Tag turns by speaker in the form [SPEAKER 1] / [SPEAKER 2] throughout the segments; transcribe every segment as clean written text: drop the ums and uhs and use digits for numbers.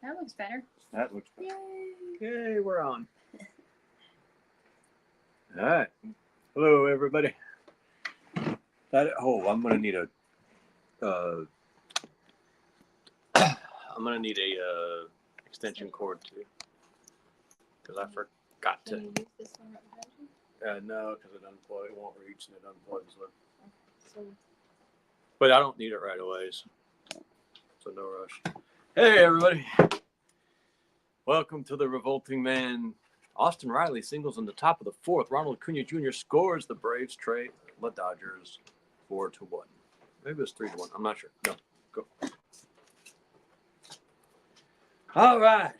[SPEAKER 1] That looks better.
[SPEAKER 2] That looks better.
[SPEAKER 1] Yay!
[SPEAKER 2] Yay, we're on. All right. Hello, everybody. I'm gonna need a. I'm gonna need a extension cord too, because I forgot to.
[SPEAKER 1] Can you use this one right behind you?
[SPEAKER 2] No, because it won't reach and it unplugs.
[SPEAKER 1] So,
[SPEAKER 2] But I don't need it right away, so no rush. Hey, everybody. Welcome to the Revolting Man. Austin Riley singles in the top of the fourth. Ronald Acuna Jr. scores. The Braves trade the Dodgers 4-1. Maybe it was 3-1. I'm not sure. No, go. All right.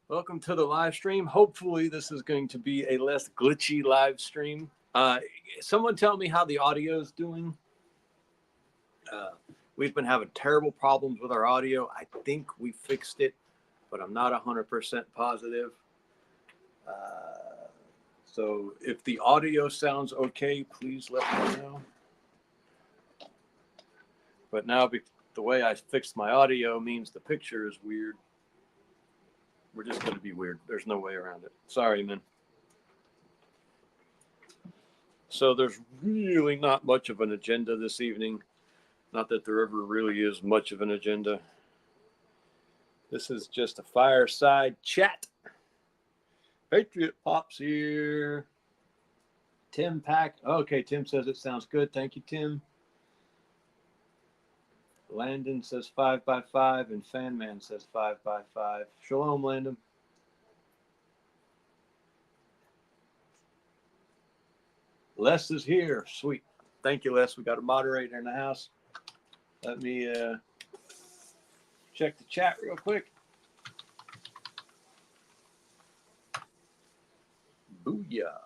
[SPEAKER 2] Welcome to the live stream. Hopefully, this is going to be a less glitchy live stream. Someone tell me how the audio is doing. We've been having terrible problems with our audio. I think we fixed it, but I'm not 100% positive. So if the audio sounds okay, please let me know. But now the way I fixed my audio means the picture is weird. We're just going to be weird. There's no way around it. Sorry, man. So there's really not much of an agenda this evening. Not that there ever really is much of an agenda. This is just a fireside chat. Patriot Pops here. Tim Pack. Okay, Tim says it sounds good. Thank you, Tim. Landon says 5x5 and Fanman says 5x5. Shalom, Landon. Les is here. Sweet. Thank you, Les. We got a moderator in the house. Let me check the chat real quick. Booyah.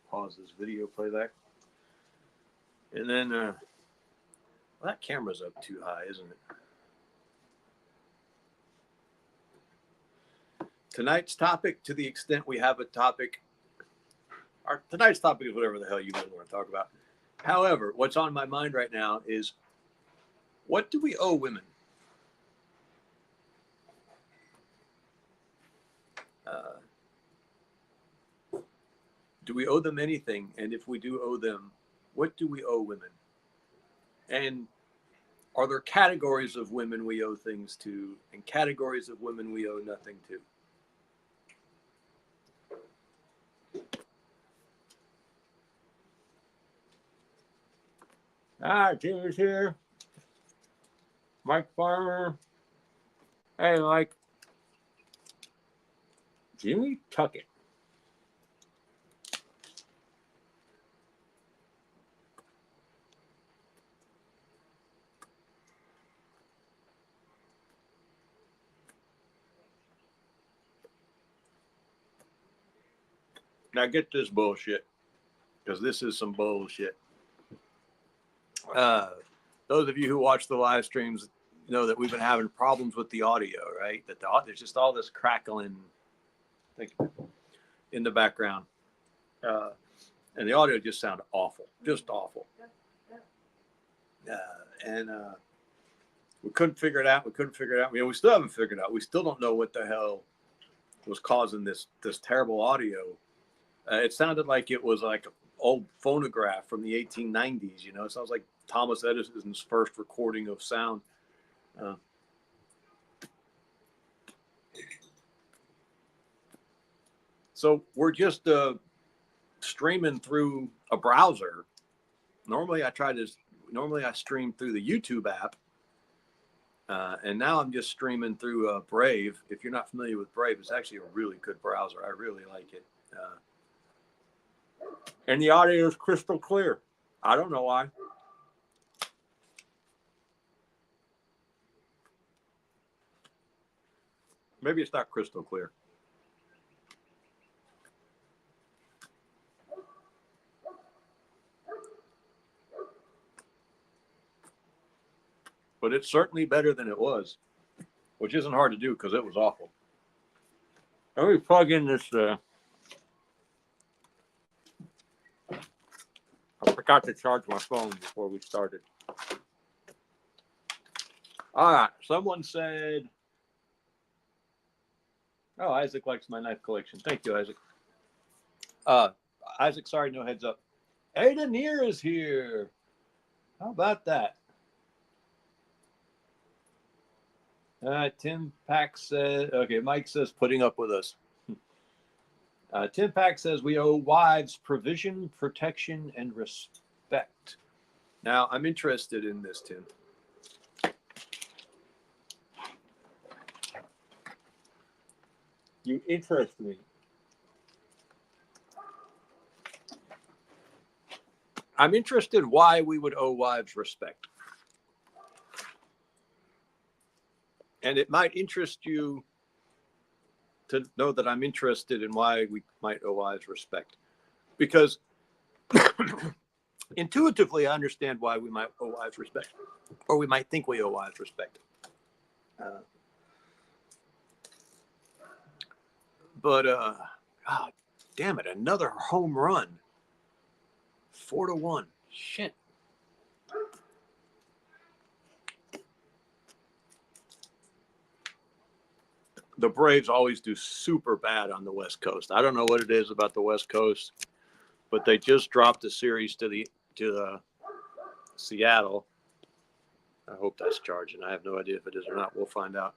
[SPEAKER 2] Pause this video, play that. And then, well, that camera's up too high, isn't it? Tonight's topic, to the extent we have a topic, tonight's topic is whatever the hell you guys want to talk about. However, what's on my mind right now is, what do we owe women? Do we owe them anything? And if we do owe them, what do we owe women? And are there categories of women we owe things to and categories of women we owe nothing to? Jimmy's here. Mike Farmer. Hey, Mike. Jimmy Tuckett. Now get this bullshit, because this is some bullshit. Those of you who watch the live streams know that we've been having problems with the audio, right? That there's just all this crackling in the background. And the audio just sounded awful, just awful. And we couldn't figure it out. We still haven't figured it out. We still don't know what the hell was causing this terrible audio. It sounded like it was like an old phonograph from the 1890s. You know, it sounds like Thomas Edison's first recording of sound. So we're just streaming through a browser. Normally I stream through the YouTube app. And now I'm just streaming through Brave. If you're not familiar with Brave, it's actually a really good browser. I really like it. And the audio is crystal clear. I don't know why. Maybe it's not crystal clear. But it's certainly better than it was, which isn't hard to do because it was awful. Let me plug in this. I forgot to charge my phone before we started. All right. Someone said, oh, Isaac likes my knife collection. Thank you, Isaac. Isaac, sorry, no heads up. Ada Neer is here. How about that? Tim Pack says, okay, Mike says putting up with us. Tim Pack says we owe wives provision, protection, and respect. Now, I'm interested in this, Tim. You interest me. I'm interested why we would owe wives respect. And it might interest you to know that I'm interested in why we might owe wives respect. Because intuitively, I understand why we might owe wives respect. Or we might think we owe wives respect. But, God damn it, another home run. 4-1. Shit. The Braves always do super bad on the West Coast. I don't know what it is about the West Coast, but they just dropped a series to Seattle. I hope that's charging. I have no idea if it is or not. We'll find out.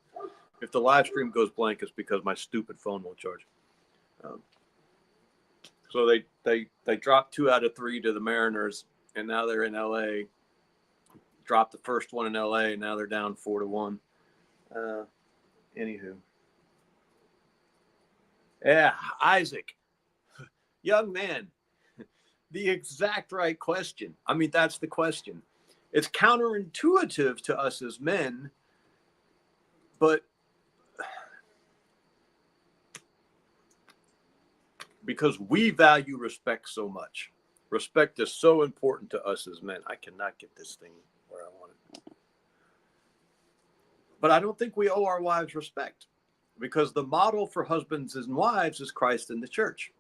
[SPEAKER 2] If the live stream goes blank, it's because my stupid phone won't charge. So they dropped 2 out of 3 to the Mariners, and now they're in LA. Dropped the first one in LA, and now they're down 4-1. Anywho. Yeah, Isaac, young man, the exact right question. I mean, that's the question. It's counterintuitive to us as men, but because we value respect so much. Respect is so important to us as men. I cannot get this thing where I want it. But I don't think we owe our wives respect. Because the model for husbands and wives is Christ and the church.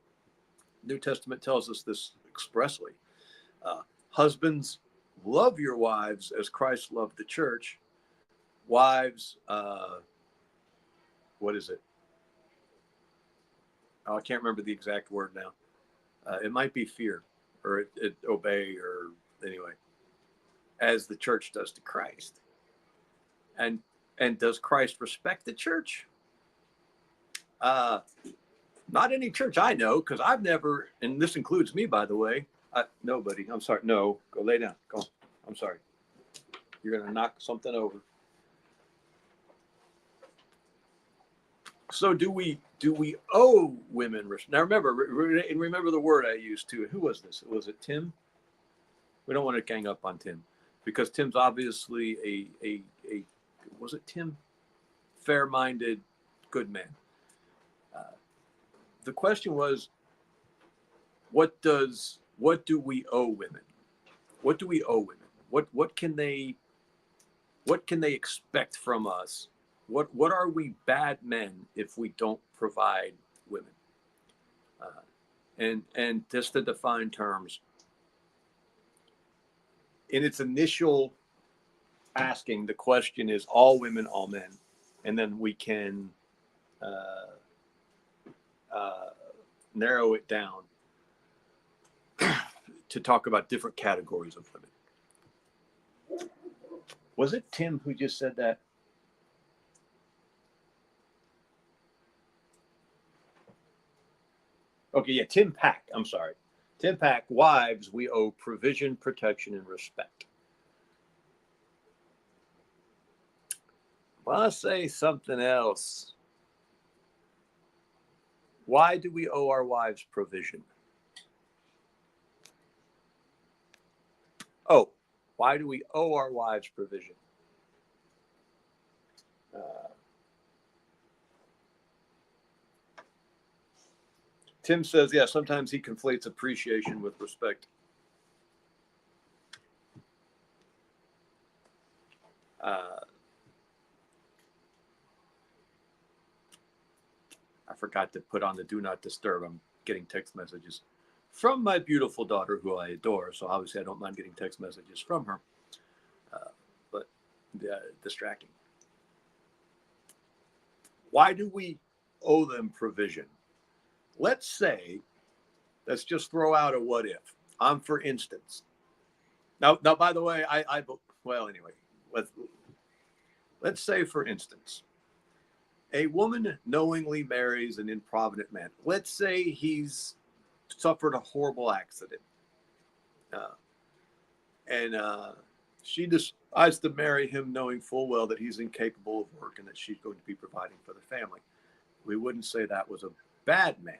[SPEAKER 2] New Testament tells us this expressly. Husbands, love your wives as Christ loved the church. Wives, what is it? Oh, I can't remember the exact word now. It might be fear, or it obey, or anyway, as the church does to Christ. And does Christ respect the church? Not any church I know, because I've never, and this includes me, by the way. Nobody. I'm sorry. No, go lay down. Go on. I'm sorry. You're going to knock something over. So do we owe women respect? Now remember the word I used too. Who was this? Was it Tim? We don't want to gang up on Tim, because Tim's obviously a was it Tim? Fair-minded, good man. The question was, what do we owe women? What do we owe women? What can they expect from us? What are we bad men if we don't provide women? And just to define terms, in its initial asking, the question is all women, all men, and then we can narrow it down to talk about different categories of women. Was it Tim who just said that? Okay, yeah, Tim Pack. I'm sorry. Tim Pack, wives, we owe provision, protection, and respect. Well, I'll say something else. Why do we owe our wives provision? Oh, why do we owe our wives provision? Tim says, yeah, sometimes he conflates appreciation with respect. I forgot to put on the do not disturb. I'm getting text messages from my beautiful daughter, who I adore. So obviously I don't mind getting text messages from her. But distracting. why do we owe them provision? Let's just throw out a what if. For instance. Now, by the way, anyway, let's say, for instance, a woman knowingly marries an improvident man. Let's say he's suffered a horrible accident. And she decides to marry him knowing full well that he's incapable of work and that she's going to be providing for the family. We wouldn't say that was a bad man.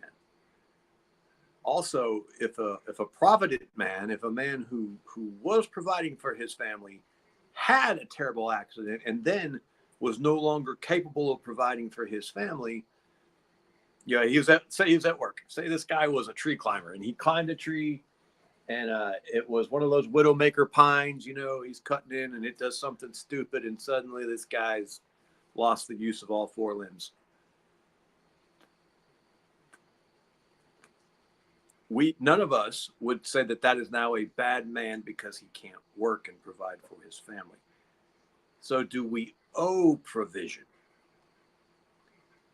[SPEAKER 2] Also, if a provident man, if a man who was providing for his family had a terrible accident and then was no longer capable of providing for his family, he was at work. Say this guy was a tree climber and he climbed a tree and it was one of those widowmaker pines, he's cutting in and it does something stupid and suddenly this guy's lost the use of all four limbs. None of us would say that is now a bad man because he can't work and provide for his family. So do we owe provision?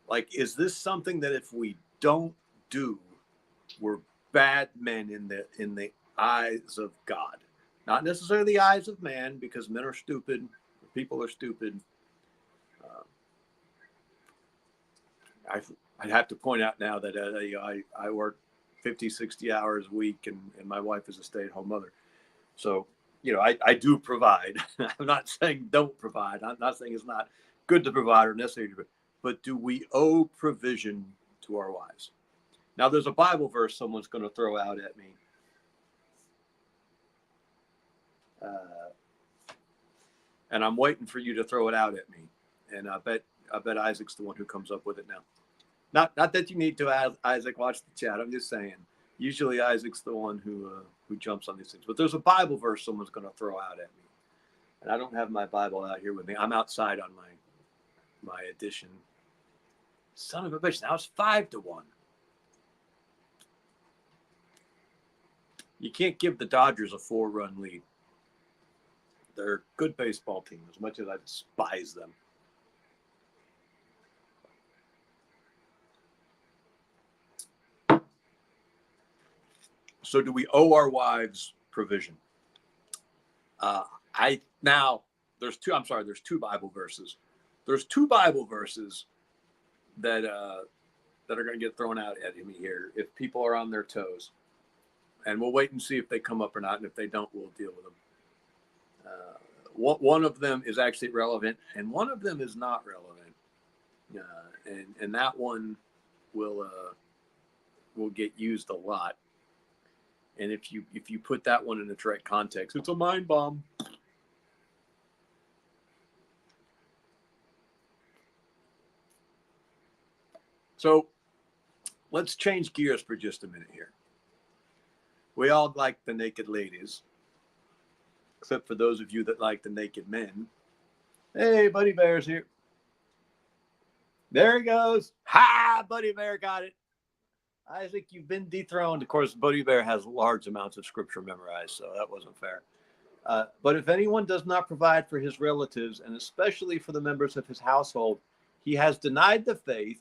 [SPEAKER 2] Like, is this something that if we don't do, we're bad men in the eyes of God? Not necessarily the eyes of man, because men are stupid, people are stupid. I'd have to point out now that I work 50, 60 hours a week and my wife is a stay-at-home mother. So, I do provide. I'm not saying don't provide. I'm not saying it's not good to provide or necessary to provide. But do we owe provision to our wives? Now, there's a Bible verse someone's going to throw out at me. And I'm waiting for you to throw it out at me. And I bet Isaac's the one who comes up with it now. Not that you need to, Isaac, watch the chat. I'm just saying. Usually Isaac's the one who jumps on these things. But there's a Bible verse someone's going to throw out at me. And I don't have my Bible out here with me. I'm outside on my edition. Son of a bitch. Now it's 5-1. You can't give the Dodgers a 4-run lead. They're a good baseball team, as much as I despise them. So do we owe our wives provision? There's two Bible verses. There's two Bible verses that are going to get thrown out at me here if people are on their toes. And we'll wait and see if they come up or not. And if they don't, we'll deal with them. One of them is actually relevant and one of them is not relevant. And that one will get used a lot. And if you put that one in the correct context, it's a mind bomb. So let's change gears for just a minute here. We all like the naked ladies, except for those of you that like the naked men. Hey, Buddy Bear's here. There he goes. Ha! Buddy Bear got it. Isaac, you've been dethroned. Of course, Buddy Bear has large amounts of scripture memorized, so that wasn't fair. But if anyone does not provide for his relatives, and especially for the members of his household, he has denied the faith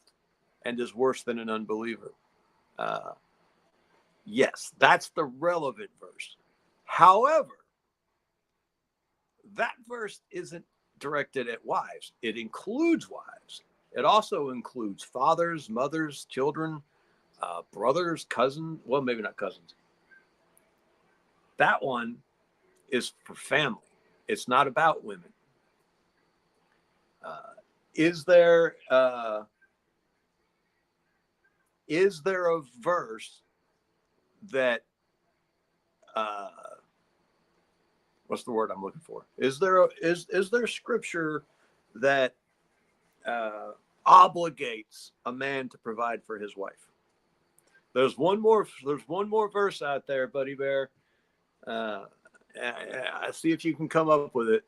[SPEAKER 2] and is worse than an unbeliever. Yes, that's the relevant verse. However, that verse isn't directed at wives. It includes wives. It also includes fathers, mothers, children, brothers, cousins. Well, maybe not cousins. That one is for family. It's not about women. Is there a verse that what's the word I'm looking for? Is there scripture that obligates a man to provide for his wife? There's one more verse out there, Buddy Bear. See if you can come up with it.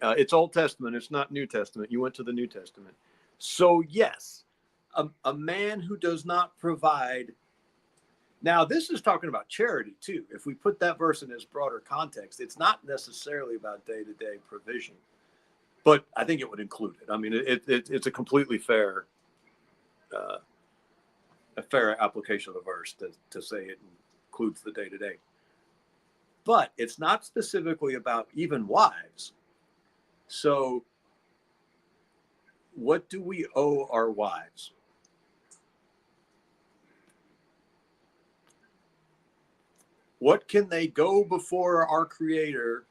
[SPEAKER 2] It's Old Testament. It's not New Testament. You went to the New Testament. So yes, a man who does not provide. Now, this is talking about charity too. If we put that verse in its broader context, it's not necessarily about day-to-day provision, but I think it would include it. I mean, it's a completely fair a fair application of the verse to say it includes the day-to-day. But it's not specifically about even wives. So what do we owe our wives? What can they go before our Creator?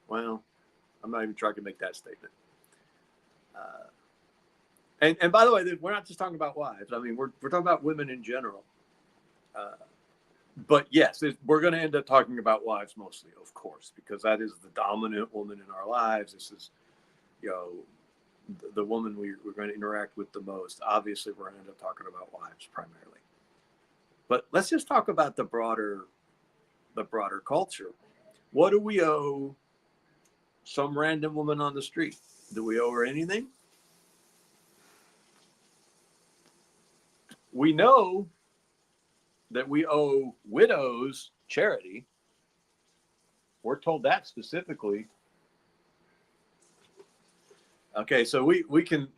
[SPEAKER 2] Well, I'm not even trying to make that statement. And by the way, we're not just talking about wives. I mean, we're talking about women in general. But yes, we're going to end up talking about wives mostly, of course, because that is the dominant woman in our lives. This is, the woman we're going to interact with the most. Obviously, we're going to end up talking about wives primarily. But let's just talk about the broader culture. What do we owe some random woman on the street? Do we owe her anything? We know that we owe widows charity. We're told that specifically. Okay, so we can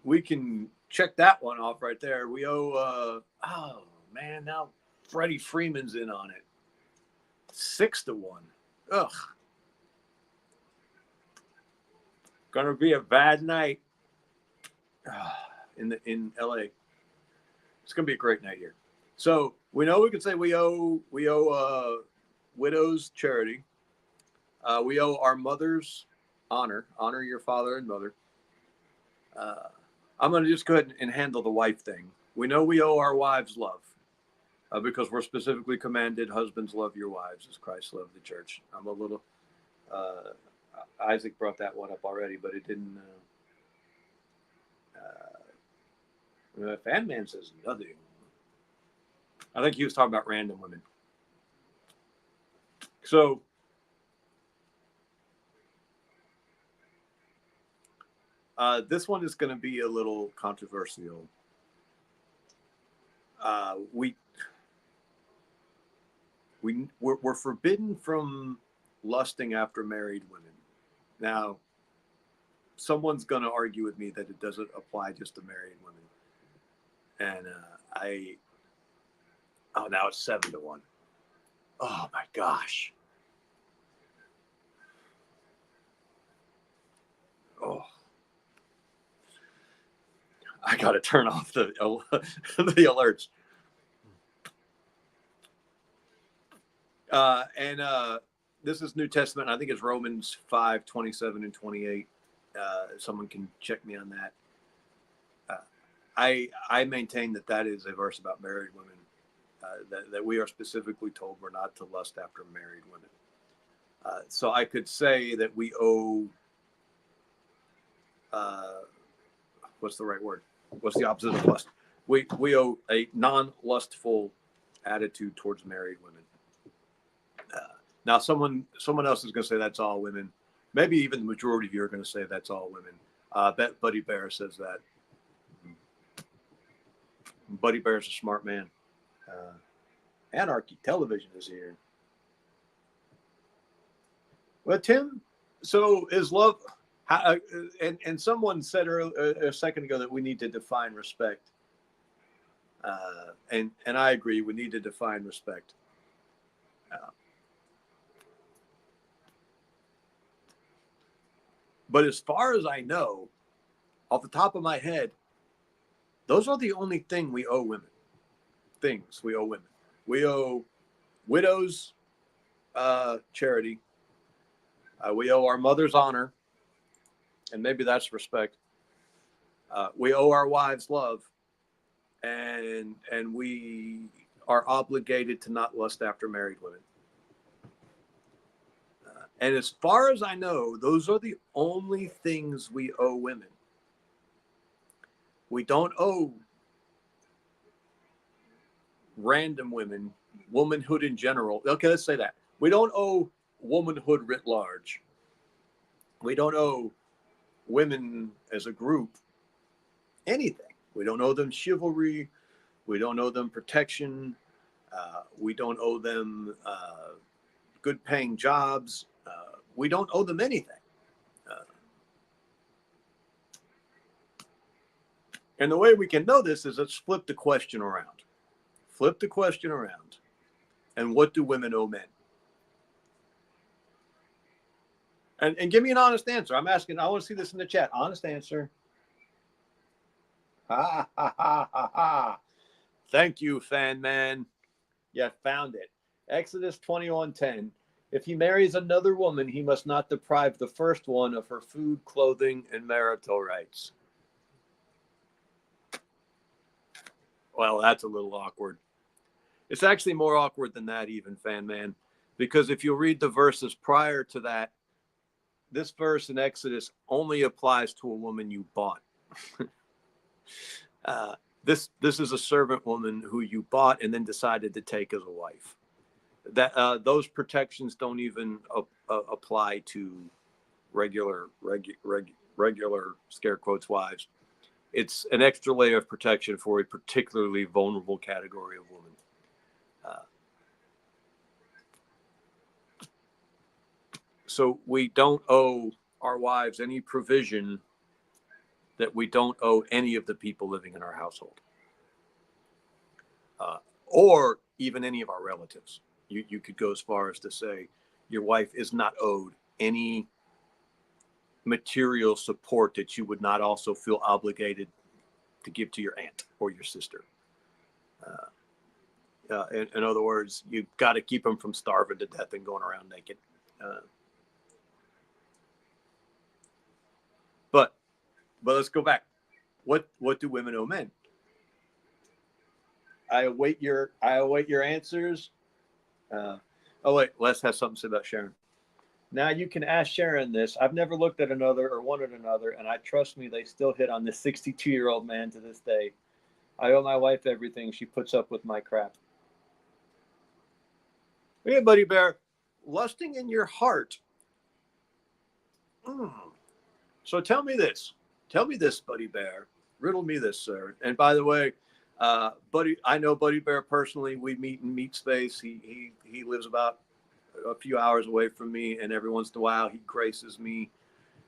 [SPEAKER 2] check that one off right there. We owe oh man, now Freddie Freeman's in on it. 6-1. Ugh. Gonna be a bad night in LA. It's gonna be a great night here. So we know we can say we owe widows charity. We owe our mothers honor your father and mother. I'm going to just go ahead and handle the wife thing. We know we owe our wives love because we're specifically commanded, husbands, love your wives as Christ loved the church. I'm a little, Isaac brought that one up already, but it didn't. Fan Man says nothing. I think he was talking about random women. So, this one is going to be a little controversial. We're forbidden from lusting after married women. Now, someone's going to argue with me that it doesn't apply just to married women. And now it's 7-1. Oh my gosh. Oh. I got to turn off the alerts. This is New Testament. I think it's Romans 5:27 and 28. Someone can check me on that. I maintain that is a verse about married women, that we are specifically told we're not to lust after married women. So I could say that we owe, what's the right word? What's the opposite of lust? We owe a non-lustful attitude towards married women. Now, someone else is going to say that's all women. Maybe even the majority of you are going to say that's all women. Bet Buddy Bear says that. Buddy Bear's a smart man. Anarchy Television is here. Well, Tim, so is love... and someone said a second ago that we need to define respect. And I agree, we need to define respect. But as far as I know, off the top of my head, those are the only thing we owe women. Things we owe women. We owe widows charity. We owe our mothers honor. And maybe that's respect. We owe our wives love. And we are obligated to not lust after married women. And as far as I know, those are the only things we owe women. We don't owe random women, womanhood in general. Okay, let's say that. We don't owe womanhood writ large. We don't owe women as a group anything. We don't owe them chivalry. We don't owe them protection. We don't owe them good paying jobs. We don't owe them anything. And the way we can know this is let's flip the question around. Flip the question around. And what do women owe men? And give me an honest answer. I'm asking, I want to see this in the chat. Honest answer. Ha, ha, ha, ha, ha. Thank you, fan man. You found it. Exodus 21:10. If he marries another woman, he must not deprive the first one of her food, clothing, and marital rights. Well, that's a little awkward. It's actually more awkward than that even, fan man. Because if you read the verses prior to that, this verse in Exodus only applies to a woman you bought. This is a servant woman who you bought and then decided to take as a wife. That those protections don't even apply to regular scare quotes wives. It's an extra layer of protection for a particularly vulnerable category of woman. So we don't owe our wives any provision that we don't owe any of the people living in our household, or even any of our relatives. You could go as far as to say your wife is not owed any material support that you would not also feel obligated to give to your aunt or your sister. In other words, you've got to keep them from starving to death and going around naked. But let's go back. What do women owe men? I await your answers. Oh wait, Les has something to say about Sharon. Now you can ask Sharon this. I've never looked at another or wanted another, and I trust me, they still hit on this 62-year-old man to this day. I owe my wife everything. She puts up with my crap. Hey, Buddy Bear, lusting in your heart. So tell me this. Tell me this, Buddy Bear. Riddle me this, sir. And by the way, Buddy, I know Buddy Bear personally. We meet in Meat Space. He lives about a few hours away from me, and every once in a while he graces me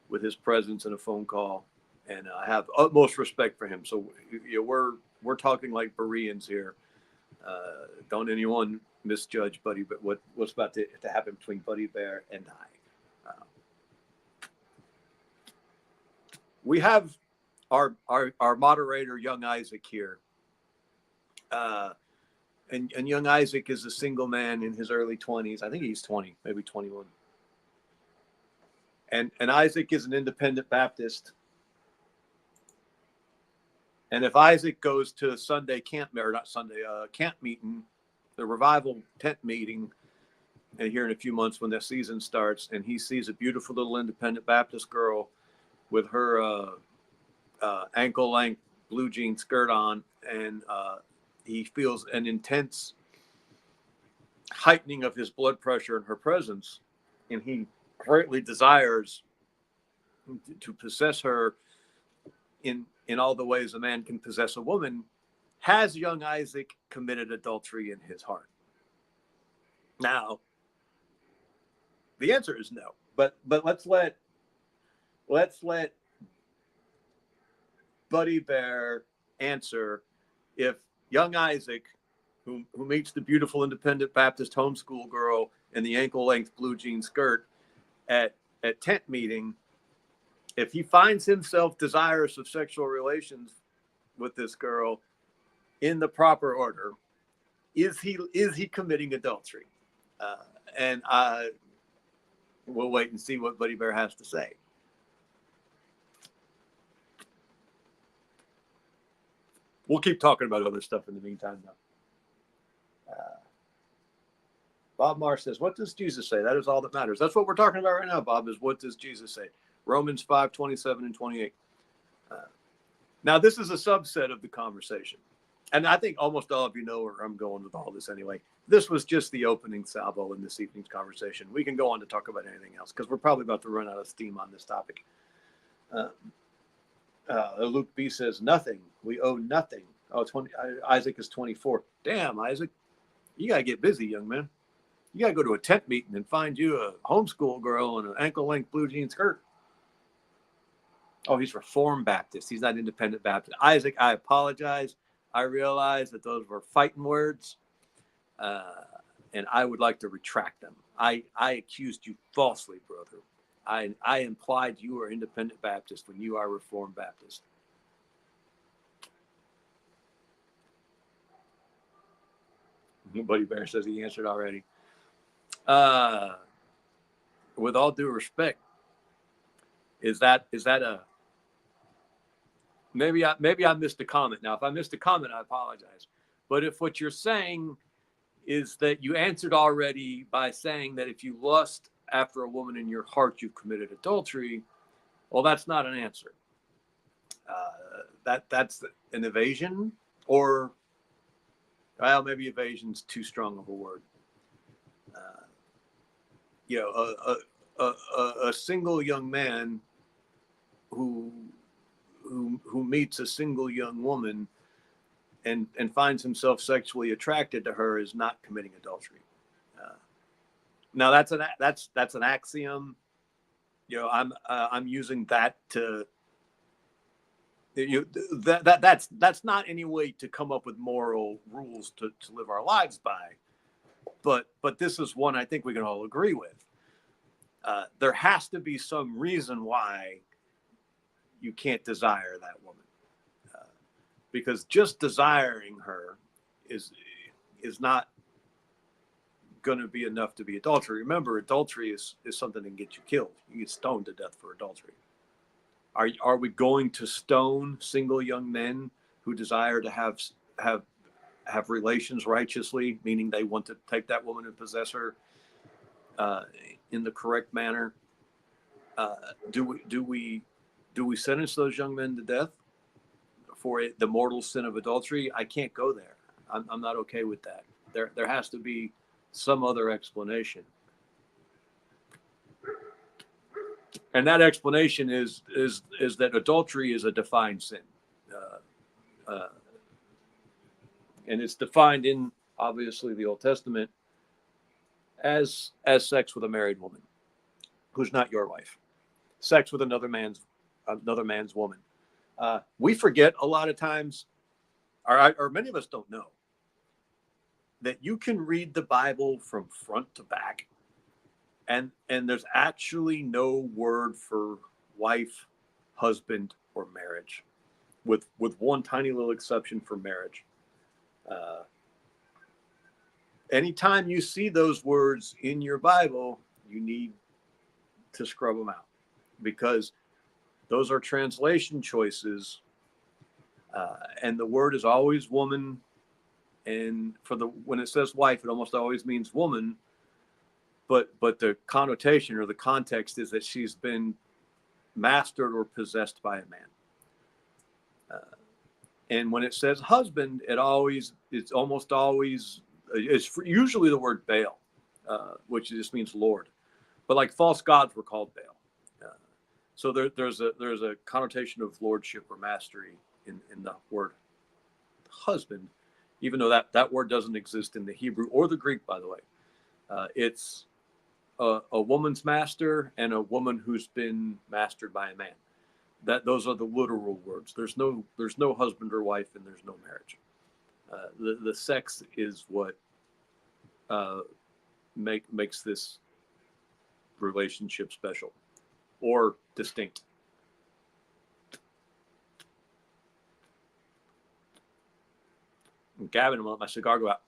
[SPEAKER 2] with his presence and a phone call, and I have utmost respect for him. So we're talking like Bereans here. Don't anyone misjudge Buddy, but what's about to happen between Buddy Bear and I. We have our moderator, Young Isaac, here. And Young Isaac is a single man in his early 20s. I think he's 20, maybe 21. And Isaac is an independent Baptist. And if Isaac goes to Sunday camp meeting, the revival tent meeting, and here in a few months when the season starts, and he sees a beautiful little independent Baptist girl with her ankle-length blue jean skirt on, and he feels an intense heightening of his blood pressure in her presence, and he greatly desires to possess her in all the ways a man can possess a woman. Has young Isaac committed adultery in his heart? Now, the answer is no. But let's let Buddy Bear answer if young Isaac, who meets the beautiful independent Baptist homeschool girl in the ankle-length blue jean skirt at tent meeting, if he finds himself desirous of sexual relations with this girl in the proper order, is he committing adultery? And we'll wait and see what Buddy Bear has to say. We'll keep talking about other stuff in the meantime, though. Bob Marr says, what does Jesus say? That is all that matters. That's what we're talking about right now, Bob, is what does Jesus say? Romans 5:27 and 28. Now, this is a subset of the conversation. And I think almost all of you know where I'm going with all this anyway. This was just the opening salvo in this evening's conversation. We can go on to talk about anything else because we're probably about to run out of steam on this topic. Luke B says, nothing. We owe nothing. Oh, Isaac is 24. Damn, Isaac. You got to get busy, young man. You got to go to a tent meeting and find you a homeschool girl in an ankle-length blue jean skirt. Oh, he's Reformed Baptist. He's not Independent Baptist. Isaac, I apologize. I realize that those were fighting words, and I would like to retract them. I accused you falsely, brother. I implied you are Independent Baptist when you are Reformed Baptist. Buddy Bear says he answered already. With all due respect, is that a maybe I missed a comment. Now, if I missed a comment, I apologize. But if what you're saying is that you answered already by saying that if you lust after a woman in your heart, you've committed adultery, well, that's not an answer. That's an evasion, or well, maybe evasion's too strong of a word. A single young man who meets a single young woman and finds himself sexually attracted to her is not committing adultery. Now that's an axiom. I'm using that to that's not any way to come up with moral rules to live our lives by. But this is one I think we can all agree with. There has to be some reason why you can't desire that woman, because just desiring her is not going to be enough to be adultery. Remember, adultery is something that can get you killed. You get stoned to death for adultery. Are we going to stone single young men who desire to have relations righteously, meaning they want to take that woman and possess her in the correct manner? Do we sentence those young men to death for the mortal sin of adultery? I can't go there. I'm not okay with that. There has to be some other explanation, and that explanation is that adultery is a defined sin, and it's defined in obviously the Old Testament as sex with a married woman who's not your wife, sex with another man's woman. We forget a lot of times, or many of us don't know, that you can read the Bible from front to back, and there's actually no word for wife, husband, or marriage, with one tiny little exception for marriage. Anytime you see those words in your Bible, you need to scrub them out, because those are translation choices, and the word is always woman. And when it says wife, it almost always means woman, but the connotation or the context is that she's been mastered or possessed by a man. And when it says husband, it's usually the word Baal, which just means Lord. But like false gods were called Baal. So there's a connotation of lordship or mastery in the word husband, even though that word doesn't exist in the Hebrew or the Greek, by the way. It's a woman's master and a woman who's been mastered by a man. Those are the literal words. There's no husband or wife, and there's no marriage. The sex is what makes this relationship special or distinct. Gavin, I'm gonna let my cigar go out.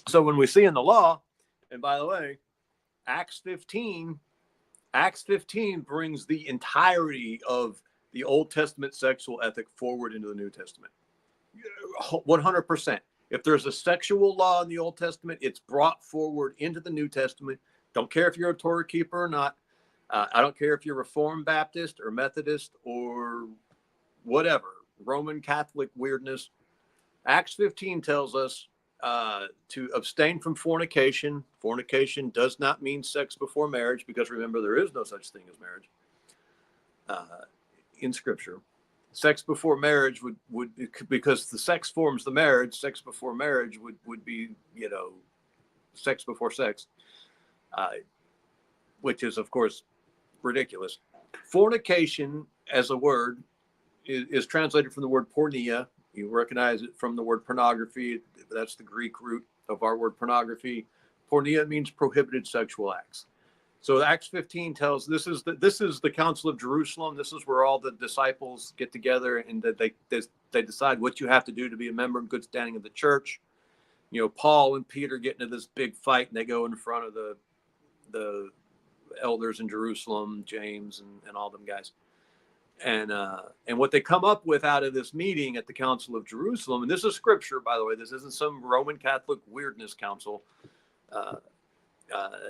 [SPEAKER 2] So when we see in the law, and by the way, Acts 15 brings the entirety of the Old Testament sexual ethic forward into the New Testament. 100%. If there's a sexual law in the Old Testament, it's brought forward into the New Testament. Don't care if you're a Torah keeper or not. I don't care if you're Reformed Baptist or Methodist or whatever, Roman Catholic weirdness. Acts 15 tells us to abstain from fornication. Fornication does not mean sex before marriage, because remember, there is no such thing as marriage in Scripture. Sex before marriage would because the sex forms the marriage. Sex before marriage would be, sex before sex, which is of course ridiculous. Fornication as a word is translated from the word porneia. You recognize it from the word pornography. That's the Greek root of our word pornography. Porneia means prohibited sexual acts. So Acts 15 tells this is the Council of Jerusalem. This is where all the disciples get together and that they decide what you have to do to be a member in good standing of the church. You know, Paul and Peter get into this big fight, and they go in front of the elders in Jerusalem, James and all them guys. And what they come up with out of this meeting at the Council of Jerusalem, and this is scripture, by the way, this isn't some Roman Catholic weirdness council.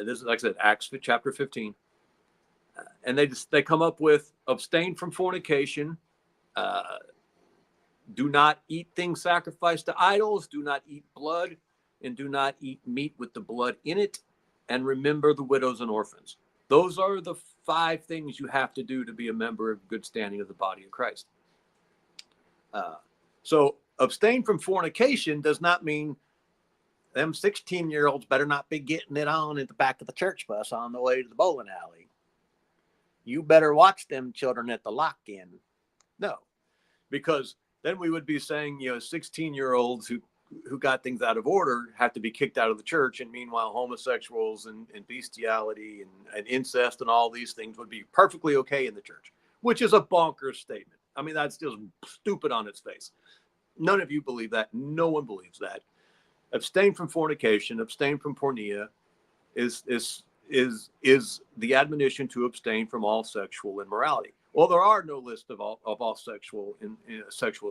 [SPEAKER 2] This is, like I said, Acts chapter 15. And they come up with abstain from fornication, do not eat things sacrificed to idols, do not eat blood, and do not eat meat with the blood in it, and remember the widows and orphans. Those are the 5 things you have to do to be a member of good standing of the body of Christ. So abstain from fornication does not mean them 16-year-olds better not be getting it on at the back of the church bus on the way to the bowling alley. You better watch them children at the lock-in. No, because then we would be saying, 16-year-olds who got things out of order have to be kicked out of the church. And meanwhile, homosexuals and bestiality and incest and all these things would be perfectly okay in the church, which is a bonkers statement. I mean, that's just stupid on its face. None of you believe that. No one believes that. Abstain from fornication, abstain from porneia is the admonition to abstain from all sexual immorality. Well, there are no list of all sexual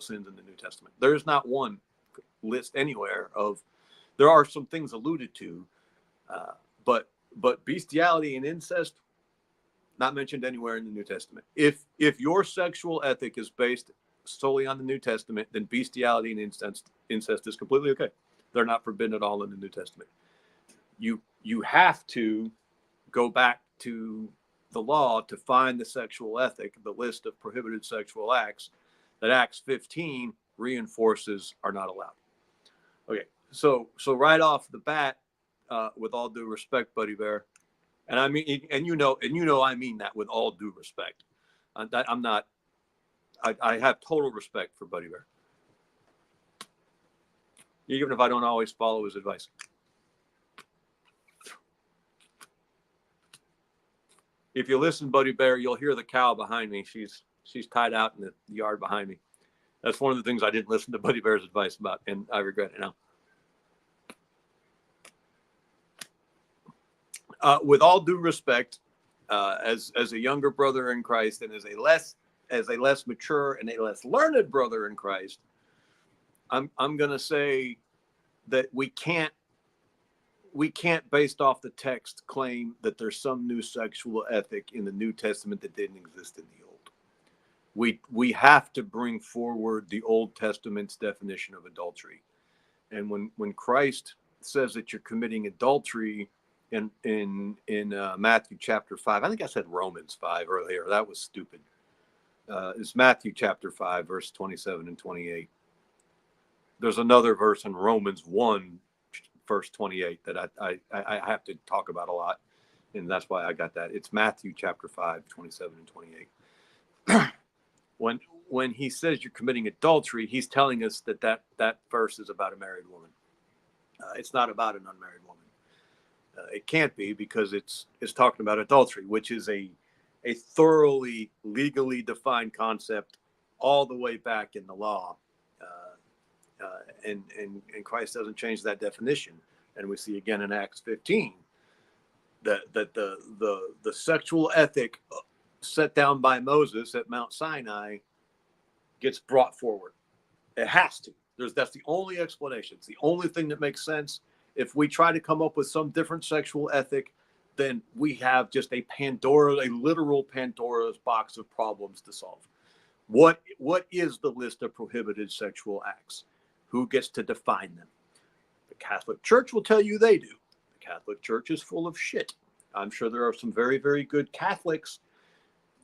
[SPEAKER 2] sins in the New Testament. There is not one list anywhere of. There are some things alluded to, but bestiality and incest not mentioned anywhere in the New Testament. If your sexual ethic is based solely on the New Testament, then bestiality and incest is completely okay. They're not forbidden at all in the New Testament. You have to go back to the law to find the sexual ethic, the list of prohibited sexual acts that Acts 15 reinforces are not allowed. Okay, so right off the bat, with all due respect, Buddy Bear, and I mean, and I mean that with all due respect. I'm not. I have total respect for Buddy Bear, even if I don't always follow his advice. If you listen, Buddy Bear, you'll hear the cow behind me. She's tied out in the yard behind me. That's one of the things I didn't listen to Buddy Bear's advice about, and I regret it now. With all due respect, as a younger brother in Christ and as a less mature and a less learned brother in Christ, I'm going to say that we can't, based off the text, claim that there's some new sexual ethic in the New Testament that didn't exist in the Old. We have to bring forward the Old Testament's definition of adultery. And when Christ says that you're committing adultery in Matthew chapter 5, I think I said Romans 5 earlier. That was stupid. It's Matthew chapter 5, verse 27 and 28. There's another verse in Romans 1, verse 28 that I have to talk about a lot, and that's why I got that. It's Matthew chapter 5, 27 and 28. When he says you're committing adultery, he's telling us that verse is about a married woman. It's not about an unmarried woman. It can't be, because it's talking about adultery, which is a thoroughly legally defined concept all the way back in the law. And Christ doesn't change that definition. And we see again in Acts 15 that the sexual ethic set down by Moses at Mount Sinai gets brought forward. It has to. That's the only explanation. It's the only thing that makes sense. If we try to come up with some different sexual ethic, then we have just a literal Pandora's box of problems to solve. What is the list of prohibited sexual acts? Who gets to define them? The Catholic Church will tell you they do. The Catholic Church is full of shit. I'm sure there are some very, very good Catholics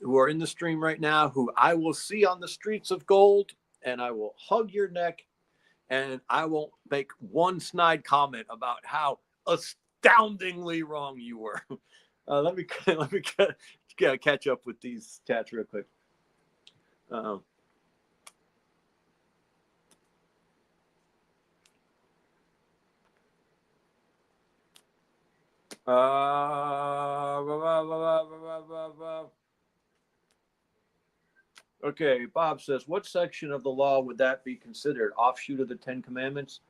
[SPEAKER 2] who are in the stream right now who I will see on the streets of gold, and I will hug your neck, and I won't make one snide comment about how astoundingly wrong you were. Let me catch up with these chats real quick. Uh, okay, Bob says, what section of the law would that be considered? Offshoot of the Ten Commandments?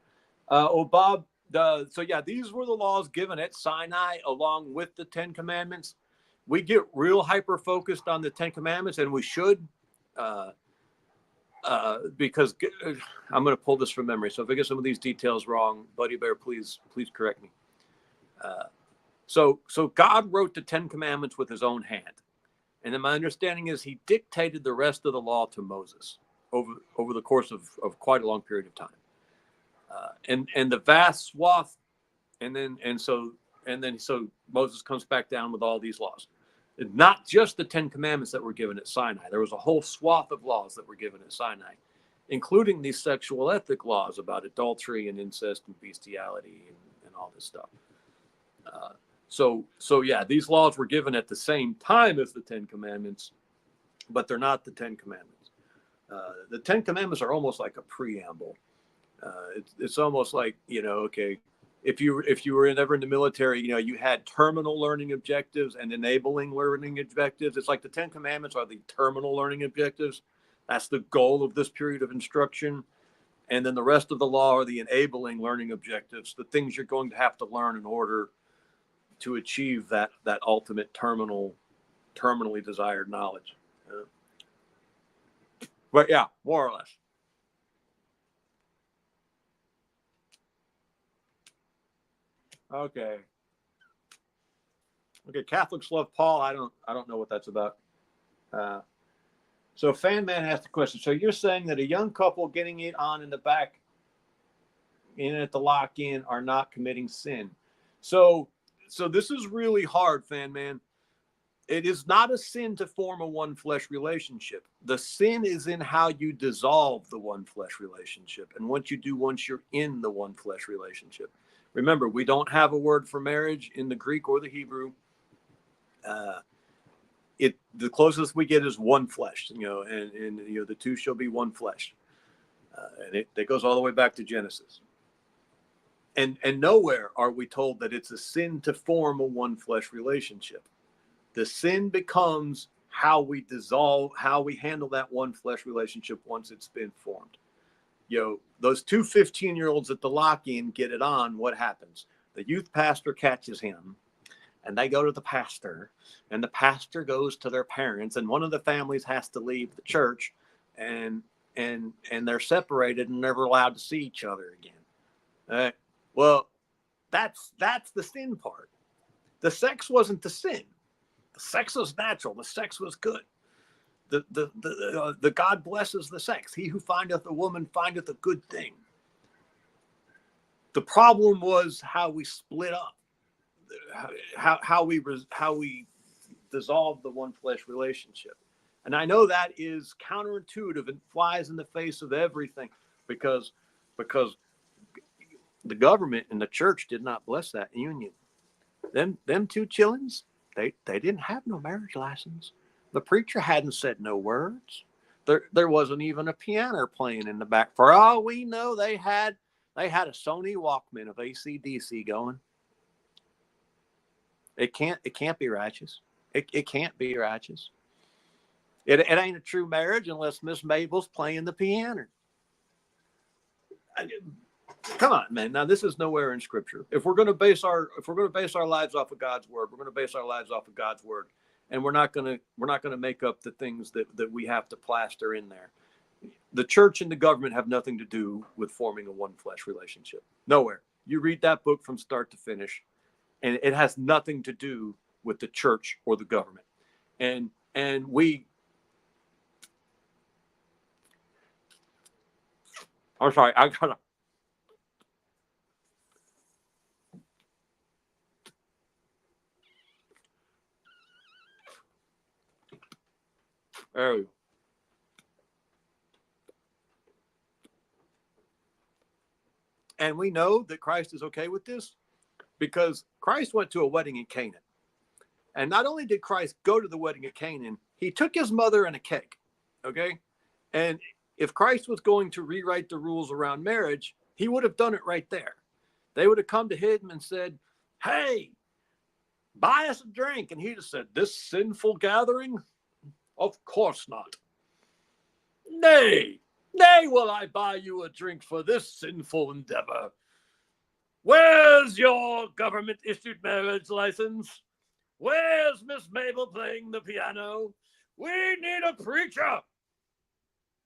[SPEAKER 2] Bob, so yeah, these were the laws given at Sinai along with the Ten Commandments. We get real hyper focused on the Ten Commandments, and we should, because I'm going to pull this from memory. So if I get some of these details wrong, Buddy Bear, please correct me. So God wrote the Ten Commandments with his own hand. And then my understanding is he dictated the rest of the law to Moses over the course of quite a long period of time. And the vast swath, so Moses comes back down with all these laws. Not just the Ten Commandments that were given at Sinai. There was a whole swath of laws that were given at Sinai, including these sexual ethic laws about adultery and incest and bestiality and all this stuff. So yeah, these laws were given at the same time as the Ten Commandments, but they're not the Ten Commandments. The Ten Commandments are almost like a preamble. It's almost like, okay, if you were ever in the military, you had terminal learning objectives and enabling learning objectives. It's like the Ten Commandments are the terminal learning objectives. That's the goal of this period of instruction. And then the rest of the law are the enabling learning objectives, the things you're going to have to learn in order to achieve that ultimate terminally desired knowledge. But yeah, more or less. Okay, Catholics love Paul. I don't know what that's about. So Fan Man asked the question. So you're saying that a young couple getting it on in the back in at the lock-in are not committing sin. So this is really hard, Fan Man. It is not a sin to form a one flesh relationship. The sin is in how you dissolve the one flesh relationship and what you do once you're in the one flesh relationship. Remember, we don't have a word for marriage in the Greek or the Hebrew. The closest we get is one flesh, and the two shall be one flesh. And it goes all the way back to Genesis. And nowhere are we told that it's a sin to form a one flesh relationship. The sin becomes how we handle that one flesh relationship once it's been formed. Those two 15-year-olds at the lock-in get it on. What happens? The youth pastor catches him, and they go to the pastor, and the pastor goes to their parents, and one of the families has to leave the church, and they're separated and never allowed to see each other again. Well, that's the sin part. The sex wasn't the sin. The sex was natural. The sex was good. The God blesses the sex. He who findeth a woman findeth a good thing. The problem was how we split up, how we dissolved the one flesh relationship. And I know that is counterintuitive and flies in the face of everything because the government and the church did not bless that union. Them two chillins, they didn't have no marriage license. The preacher hadn't said no words. There wasn't even a piano playing in the back. For all we know, they had a Sony Walkman of AC/DC going. It can't be righteous. It can't be righteous. It ain't a true marriage unless Miss Mabel's playing the piano. Come on, man. Now this is nowhere in Scripture. If we're going to base our lives off of God's word, we're going to base our lives off of God's word, and we're not going to make up the things that we have to plaster in there. The church and the government have nothing to do with forming a one flesh relationship. Nowhere. You read that book from start to finish, and it has nothing to do with the church or the government. And we. I'm sorry. I gotta. There we go. And we know that Christ is okay with this because Christ went to a wedding in Canaan. And not only did Christ go to the wedding at Canaan, he took his mother and a cake. Okay? And if Christ was going to rewrite the rules around marriage, he would have done it right there. They would have come to him and said, hey, buy us a drink. And he'd have said, this sinful gathering? Of course not. Nay, will I buy you a drink for this sinful endeavor. Where's your government-issued marriage license? Where's Miss Mabel playing the piano? We need a preacher.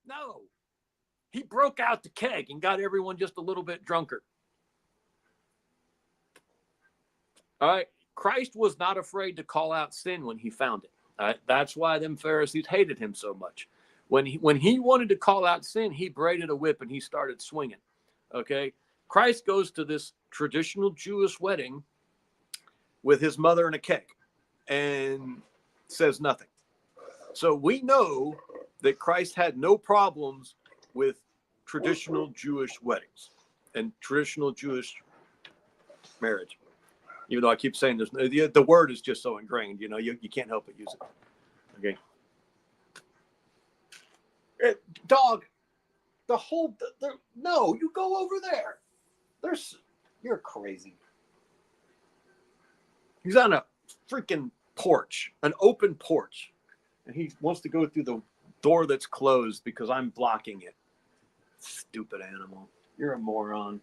[SPEAKER 2] No. He broke out the keg and got everyone just a little bit drunker. All right. Christ was not afraid to call out sin when he found it. All right? That's why them Pharisees hated him so much. When he wanted to call out sin, he braided a whip and he started swinging. Okay. Christ goes to this traditional Jewish wedding with his mother and a keg and says nothing. So we know that Christ had no problems with traditional Jewish weddings and traditional Jewish marriage. Even though I keep saying the word is just so ingrained, you can't help but use it. Okay. Dog, no, you go over there. You're crazy. He's on a freaking porch, an open porch, and he wants to go through the door that's closed because I'm blocking it. Stupid animal. You're a moron.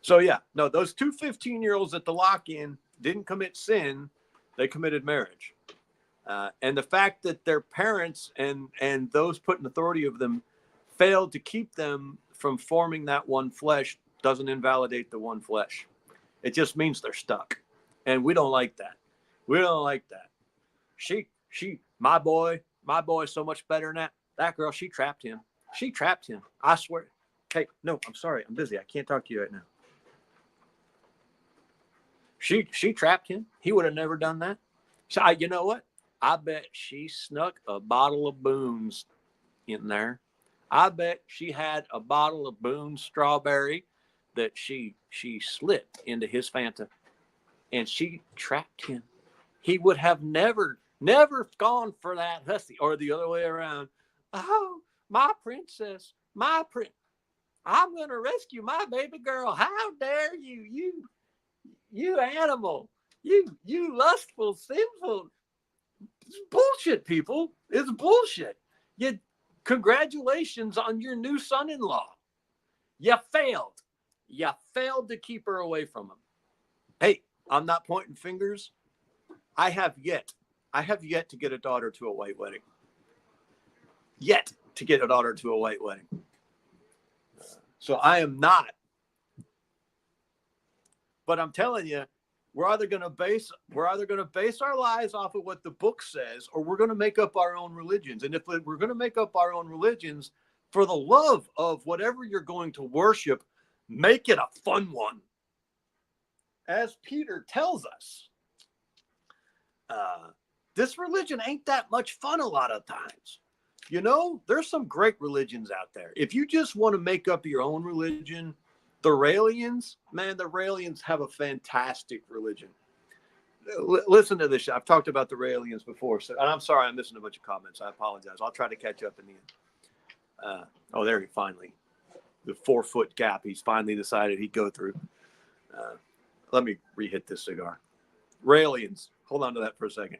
[SPEAKER 2] So yeah, no, those two 15-year-olds at the lock-in didn't commit sin. They committed marriage. And the fact that their parents and those put in authority of them failed to keep them from forming that one flesh doesn't invalidate the one flesh. It just means they're stuck. And we don't like that. We don't like that. My boy's so much better than that. That girl, she trapped him. She trapped him. I swear. Hey, no, I'm sorry. I'm busy. I can't talk to you right now. She trapped him. He would have never done that. So you know what? I bet she snuck a bottle of Boone's in there. I bet she had a bottle of Boone's strawberry that she slipped into his Fanta, and she trapped him. He would have never gone for that hussy, or the other way around. Oh, my princess, my prince. I'm going to rescue my baby girl. How dare you, you animal, you lustful, sinful. It's bullshit, people. It's bullshit. Congratulations on your new son-in-law. You failed. You failed to keep her away from him. Hey, I'm not pointing fingers. I have yet to get a daughter to a white wedding. Yet to get a daughter to a white wedding. So I am not. But I'm telling you, we're either going to base our lives off of what the book says, or we're going to make up our own religions. And if we're going to make up our own religions, for the love of whatever you're going to worship, make it a fun one. As Peter tells us, this religion ain't that much fun a lot of times. There's some great religions out there. If you just want to make up your own religion, the Raelians have a fantastic religion. Listen to this. I've talked about the Raelians before, and I'm sorry I'm missing a bunch of comments. I apologize. I'll try to catch up in the end. There he finally. The 4-foot gap he's finally decided he'd go through. Let me re-hit this cigar. Raelians. Hold on to that for a second.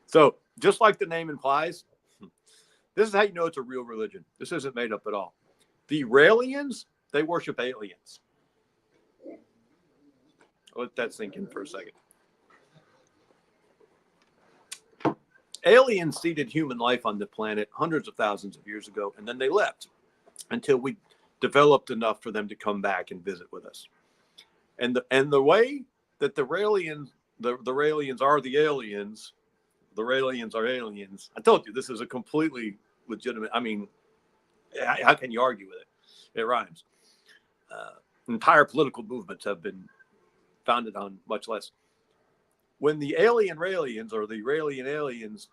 [SPEAKER 2] So, just like the name implies, this is how you know it's a real religion. This isn't made up at all. The Raelians, they worship aliens. Let that sink in for a second. Aliens seeded human life on the planet hundreds of thousands of years ago, and then they left until we developed enough for them to come back and visit with us. And the way that the Raelians are the aliens. The Raelians are aliens. I told you, this is a completely legitimate. I mean, how can you argue with it? It rhymes. Entire political movements have been founded on much less. When the alien Raelians or the Raelian aliens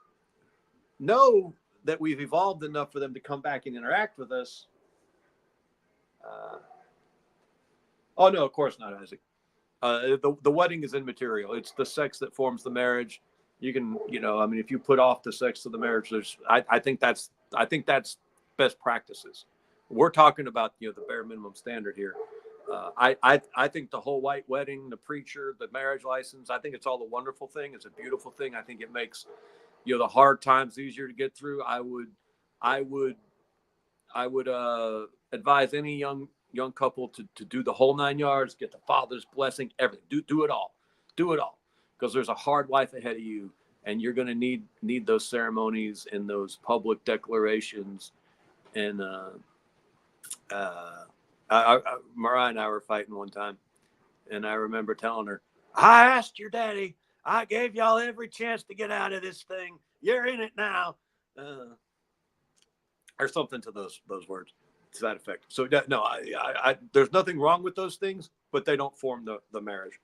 [SPEAKER 2] know that we've evolved enough for them to come back and interact with us. Oh, no, of course not, Isaac. The wedding is immaterial. It's the sex that forms the marriage. You can, I mean, if you put off the sex of the marriage, I think that's best practices. We're talking about, the bare minimum standard here. I think the whole white wedding, the preacher, the marriage license, I think it's all a wonderful thing. It's a beautiful thing. I think it makes, the hard times easier to get through. I would advise any young couple to do the whole 9 yards, get the father's blessing, everything. Do it all. Do it all. Because there's a hard life ahead of you, and you're going to need those ceremonies and those public declarations. And Mariah and I were fighting one time, and I remember telling her, I asked your daddy, I gave y'all every chance to get out of this thing. You're in it now. Or something to those words, to that effect. So no, I there's nothing wrong with those things, but they don't form the marriage.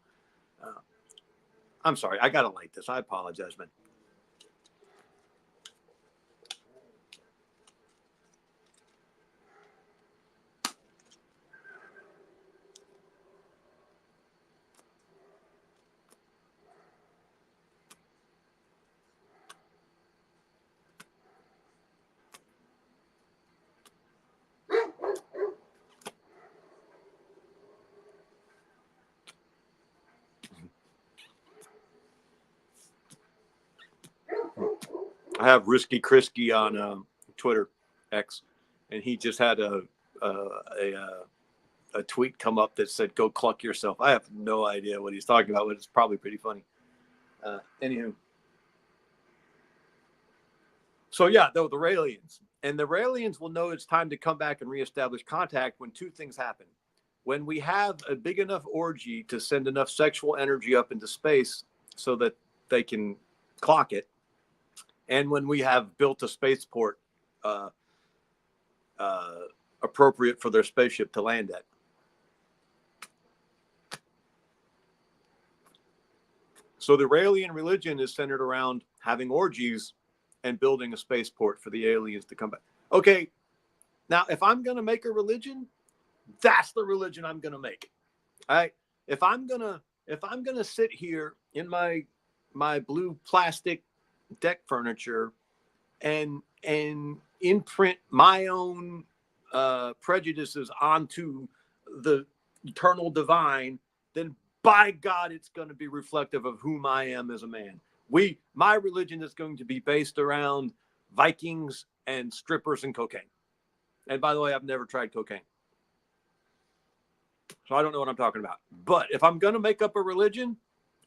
[SPEAKER 2] I'm sorry, I gotta light this. I apologize, man. I have Risky Krisky on Twitter X, and he just had a tweet come up that said, "Go cluck yourself." I have no idea what he's talking about, but it's probably pretty funny. Anywho, so yeah, though the Raelians will know it's time to come back and reestablish contact when two things happen: when we have a big enough orgy to send enough sexual energy up into space so that they can clock it, and when we have built a spaceport appropriate for their spaceship to land at. So the Raelian religion is centered around having orgies and building a spaceport for the aliens to come back. Okay, now if I'm going to make a religion, that's the religion I'm going to make. All right, if I'm gonna sit here in my blue plastic deck furniture and imprint my own prejudices onto the eternal divine, then by God, it's going to be reflective of whom I am as a man. My religion is going to be based around Vikings and strippers and cocaine. And by the way, I've never tried cocaine, so I don't know what I'm talking about. But if I'm going to make up a religion,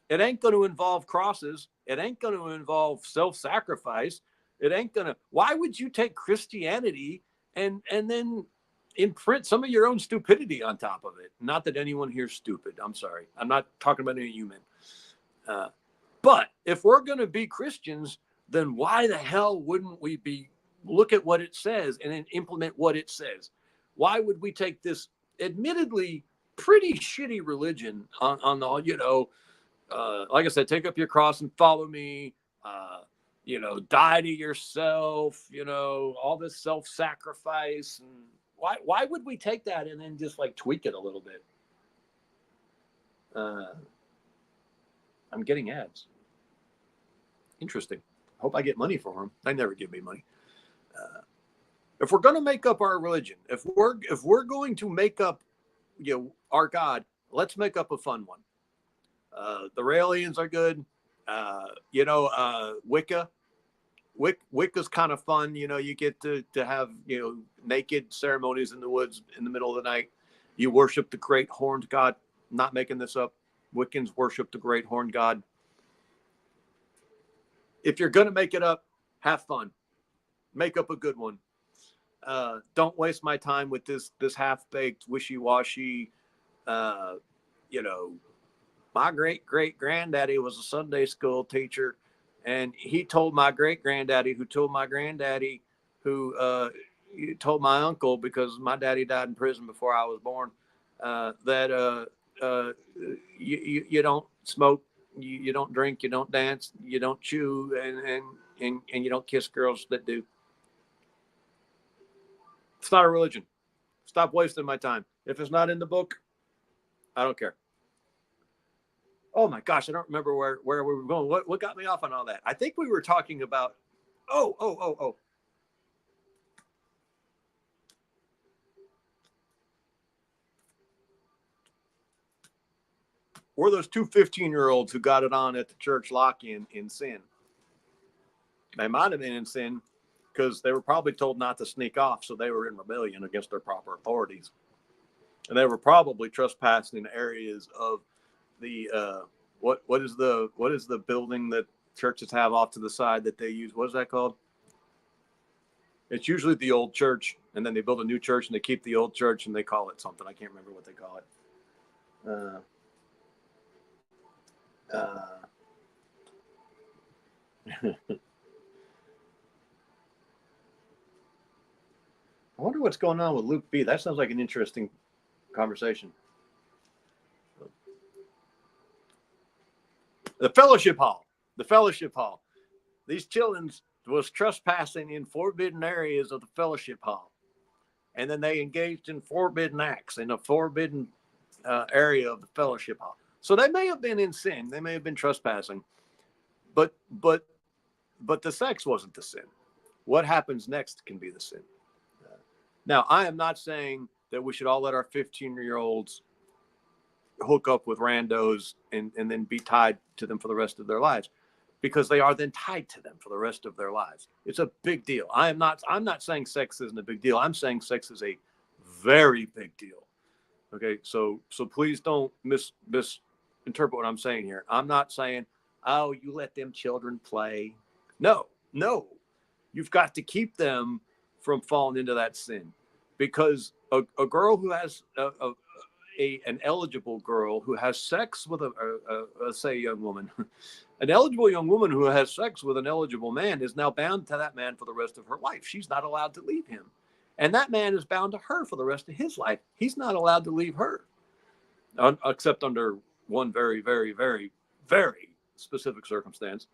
[SPEAKER 2] it ain't going to involve crosses. It ain't going to involve self-sacrifice. It ain't going to. Why would you take Christianity and then imprint some of your own stupidity on top of it? Not that anyone here's stupid. I'm sorry. I'm not talking about any human. But if we're going to be Christians, then why the hell wouldn't we look at what it says and then implement what it says? Why would we take this admittedly pretty shitty religion on the, like I said, take up your cross and follow me, die to yourself, all this self-sacrifice. And why would we take that and then just like tweak it a little bit? I'm getting ads. Interesting. Hope I get money for them. They never give me money. If we're going to make up our religion, if we're going to make up, our God, let's make up a fun one. The Raelians are good. Wicca. Wicca's kind of fun. You get to have, naked ceremonies in the woods in the middle of the night. You worship the great horned god. I'm not making this up. Wiccans worship the great horned god. If you're going to make it up, have fun. Make up a good one. Don't waste my time with this half-baked, wishy-washy, my great-great-granddaddy was a Sunday school teacher, and he told my great-granddaddy, who told my granddaddy, who told my uncle, because my daddy died in prison before I was born, that you don't smoke, you don't drink, you don't dance, you don't chew, and you don't kiss girls that do. It's not a religion. Stop wasting my time. If it's not in the book, I don't care. Oh my gosh, I don't remember where we were going. What got me off on all that? I think we were talking about. Oh. Were those two 15-year-olds who got it on at the church lock-in in sin? They might have been in sin because they were probably told not to sneak off, so they were in rebellion against their proper authorities. And they were probably trespassing in areas of the what is the building that churches have off to the side that they use? What is that called? It's usually the old church, and then they build a new church and they keep the old church and they call it something. I can't remember what they call it. I wonder what's going on with Luke B. That sounds like an interesting conversation. The fellowship hall. These children was trespassing in forbidden areas of the fellowship hall. And then they engaged in forbidden acts in a forbidden area of the fellowship hall. So they may have been in sin. They may have been trespassing. But the sex wasn't the sin. What happens next can be the sin. Now, I am not saying that we should all let our 15-year-olds hook up with randos and then be tied to them for the rest of their lives, because they are then tied to them for the rest of their lives. It's a big deal. I'm not saying sex isn't a big deal. I'm saying sex is a very big deal. Okay, so please don't misinterpret what I'm saying here. I'm not saying, oh, you let them children play. No. You've got to keep them from falling into that sin, because a girl who has an eligible girl who has sex with say a young woman, an eligible young woman who has sex with an eligible man is now bound to that man for the rest of her life. She's not allowed to leave him. And that man is bound to her for the rest of his life. He's not allowed to leave her, except under one very, very, very, very specific circumstance.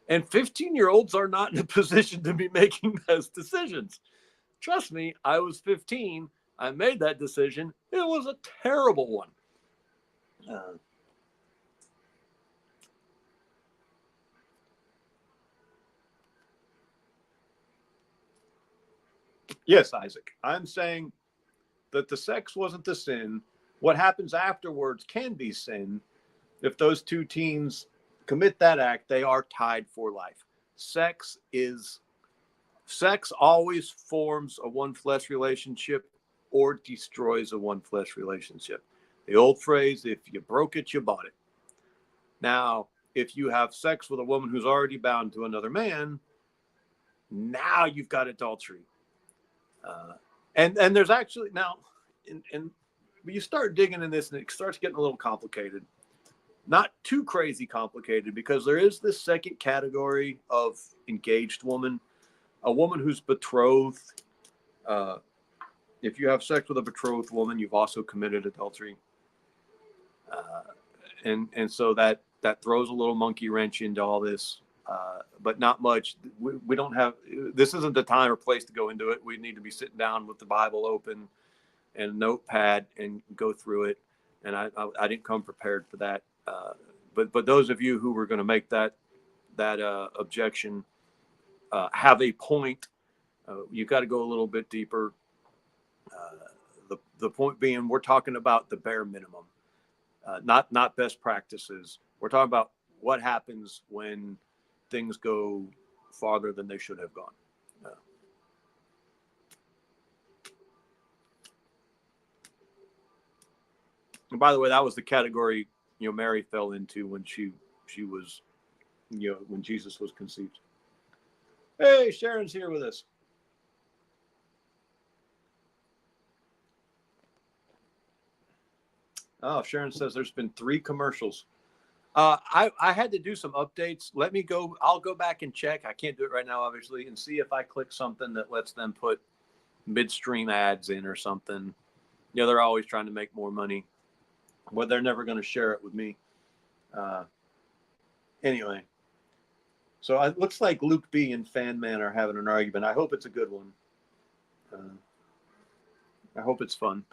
[SPEAKER 2] And 15-year-olds are not in a position to be making those decisions. Trust me, I was 15. I made that decision. It was a terrible one. Yes, Isaac. I'm saying that the sex wasn't the sin. What happens afterwards can be sin. If those two teens commit that act, they are tied for life. Sex always forms a one flesh relationship or destroys a one flesh relationship. The old phrase, if you broke it, you bought it. Now, if you have sex with a woman who's already bound to another man, now you've got adultery. And there's actually now, and you start digging in this and it starts getting a little complicated. Not too crazy complicated, because there is this second category of engaged woman, a woman who's betrothed. If you have sex with a betrothed woman, you've also committed adultery. And so that throws a little monkey wrench into all this, but not much. We don't have, this isn't the time or place to go into it. We need to be sitting down with the Bible open and a notepad and go through it. And I didn't come prepared for that. But those of you who were going to make that objection have a point. You've got to go a little bit deeper. The point being, we're talking about the bare minimum, not best practices. We're talking about what happens when things go farther than they should have gone. And by the way, that was the category Mary fell into when she was, when Jesus was conceived. Hey, Sharon's here with us. Oh, Sharon says there's been 3 commercials. I had to do some updates. Let me go. I'll go back and check. I can't do it right now, obviously, and see if I click something that lets them put midstream ads in or something. They're always trying to make more money. Well, they're never going to share it with me. Anyway, so it looks like Luke B and Fan Man are having an argument. I hope it's a good one. I hope it's fun.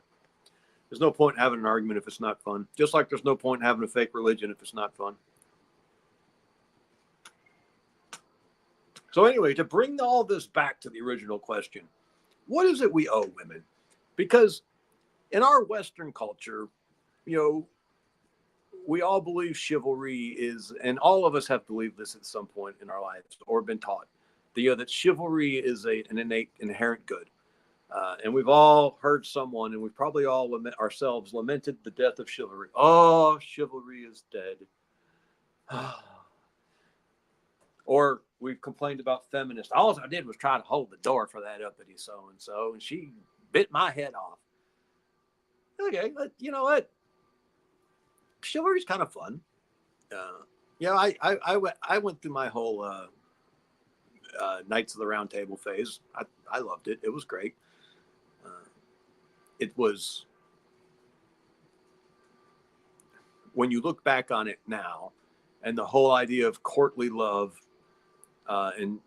[SPEAKER 2] There's no point in having an argument if it's not fun. Just like there's no point in having a fake religion if it's not fun. So anyway, to bring all this back to the original question, what is it we owe women? Because in our Western culture, you know, we all believe chivalry is, and all of us have believed this at some point in our lives or been taught, that chivalry is an innate, inherent good. And we've all heard someone, and we've probably all ourselves lamented the death of chivalry. Oh, chivalry is dead. Or we've complained about feminists. All I did was try to hold the door for that uppity so-and-so, and she bit my head off. Okay, but you know what? Chivalry's kind of fun. I went through my whole Knights of the Round Table phase. I loved it. It was great. It was, when you look back on it now, and the whole idea of courtly love in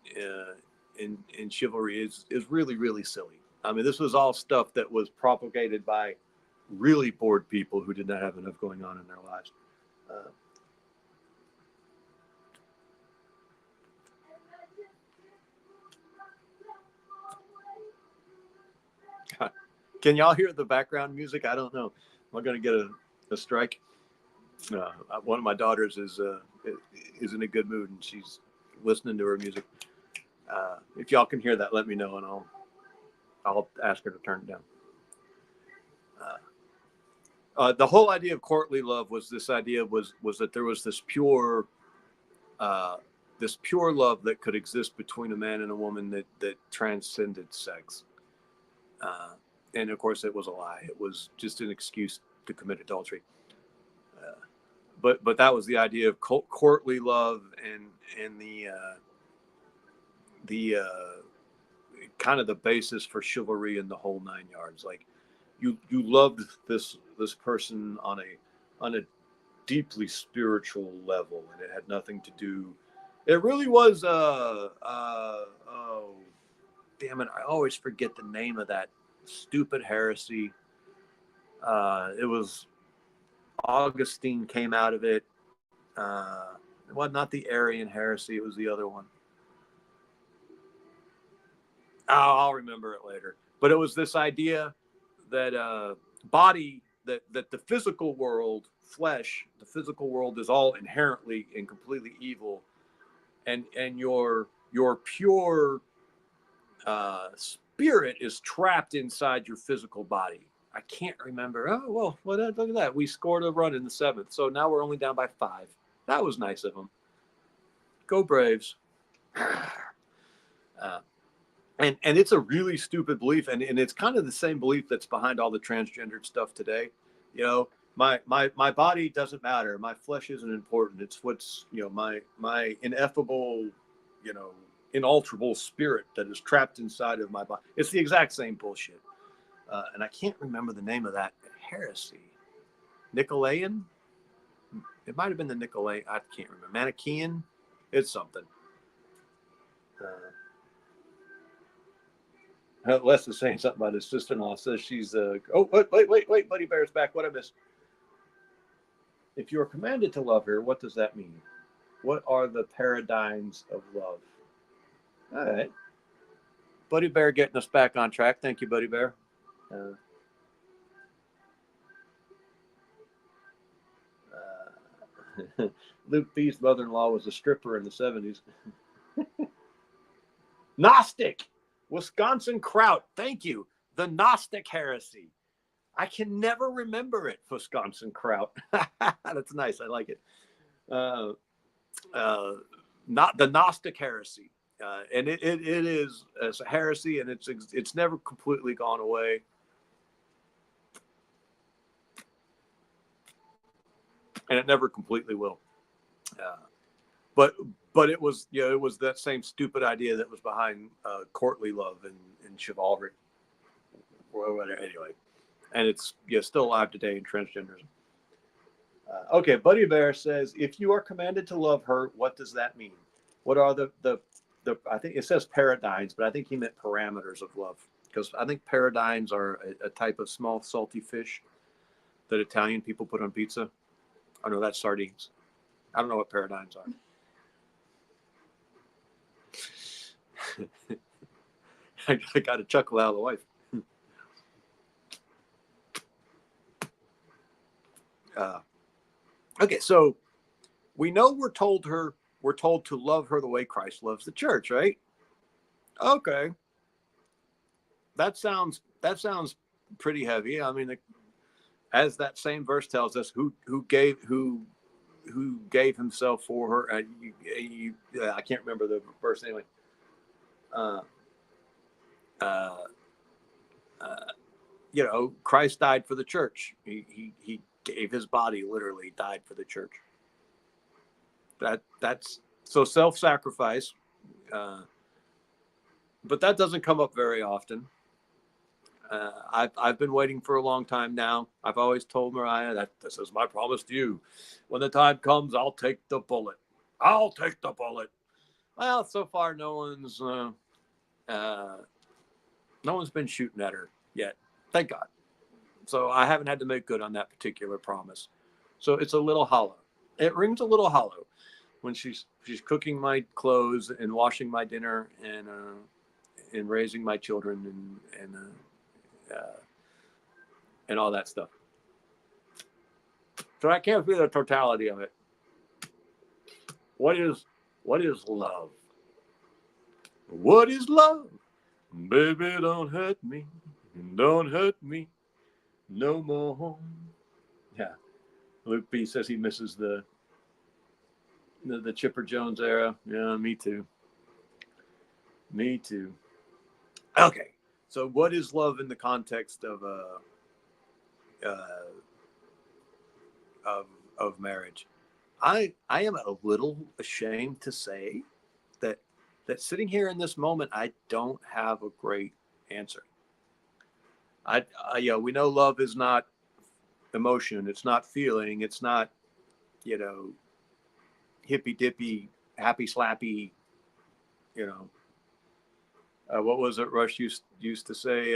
[SPEAKER 2] chivalry is really, really silly. I mean, this was all stuff that was propagated by really bored people who did not have enough going on in their lives. Can y'all hear the background music? I don't know. Am I going to get a strike? One of my daughters is in a good mood, and she's listening to her music. If y'all can hear that, let me know, and I'll ask her to turn it down. The whole idea of courtly love was this idea was that there was this pure love that could exist between a man and a woman that transcended sex. And of course, it was a lie. It was just an excuse to commit adultery. But that was the idea of courtly love and the kind of the basis for chivalry and the whole 9 yards. Like you loved this person on a deeply spiritual level, and it had nothing to do. It really was. Oh, damn it! I always forget the name of that stupid heresy. It was Augustine came out of it. It was not the Arian heresy. It was the other one. Oh, I'll remember it later. But it was this idea that that the physical world, flesh, the physical world is all inherently and completely evil, and your pure spirit is trapped inside your physical body. I can't remember. Oh, well, look at that. We scored a run in the 7th. So now we're only down by 5. That was nice of them. Go Braves. And it's a really stupid belief. And it's kind of the same belief that's behind all the transgendered stuff today. You know, my body doesn't matter. My flesh isn't important. It's what's, my ineffable, inalterable spirit that is trapped inside of my body. It's the exact same bullshit. And I can't remember the name of that heresy. Nicolaean? It might have been the Nicolaean. I can't remember. Manichaean? It's something. Les is saying something about his sister-in-law. Says she's wait, Buddy Bear's back. What I missed? If you are commanded to love her, what does that mean? What are the paradigms of love? All right. Buddy Bear getting us back on track. Thank you, Buddy Bear. Luke B's mother-in-law was a stripper in the 70s. Gnostic, Wisconsin Kraut. Thank you. The Gnostic heresy. I can never remember it. Wisconsin Kraut. That's nice. I like it. Not the Gnostic heresy. And it is a heresy, and it's never completely gone away. And it never completely will. But it was it was that same stupid idea that was behind courtly love and chivalry. Anyway, and it's still alive today in transgenderism. Okay, Buddy Bear says, if you are commanded to love her, what does that mean? What are the I think it says paradigms, but I think he meant parameters of love, because I think paradigms are a type of small salty fish. that Italian people put on pizza? Oh no, that's sardines. I don't know what paradigms are. I got a chuckle out of the wife. Okay, so we know we're told to love her the way Christ loves the church, right? Okay, that sounds pretty heavy. I mean, as that same verse tells us, who gave himself for her. I can't remember the verse anyway. Christ died for the church. He gave his body, literally died for the church. That's so self-sacrifice, but that doesn't come up very often. I've been waiting for a long time now. I've always told Mariah that this is my promise to you. When the time comes, I'll take the bullet. I'll take the bullet. Well, so far no one's been shooting at her yet. Thank God. So I haven't had to make good on that particular promise. So it's a little hollow. It rings a little hollow when she's cooking my clothes and washing my dinner and raising my children and all that stuff. So I can't feel the totality of it. What is love? What is love? Baby, don't hurt me no more. Yeah. Luke B says he misses the Chipper Jones era. Yeah, me too. Okay. So what is love in the context of marriage? I am a little ashamed to say that sitting here in this moment, I don't have a great answer. We know love is not emotion. It's not feeling. It's not, hippy dippy, happy slappy, what was it Rush used to say?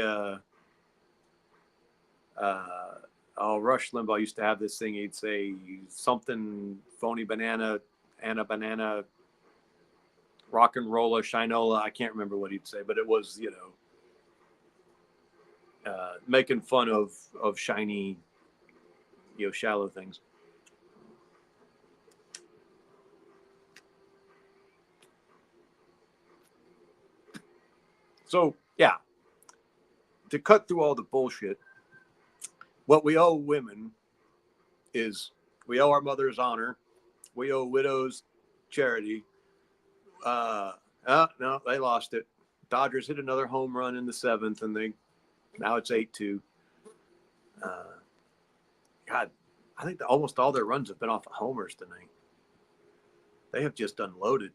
[SPEAKER 2] Rush Limbaugh used to have this thing. He'd say something phony banana and a banana rock and rolla shinola. I can't remember what he'd say, but it was, making fun of shiny, shallow things. So, yeah, to cut through all the bullshit, what we owe women is we owe our mothers honor. We owe widows charity. No, they lost it. Dodgers hit another home run in the 7th, and now it's 8-2. God, I think almost all their runs have been off of homers tonight. They have just unloaded.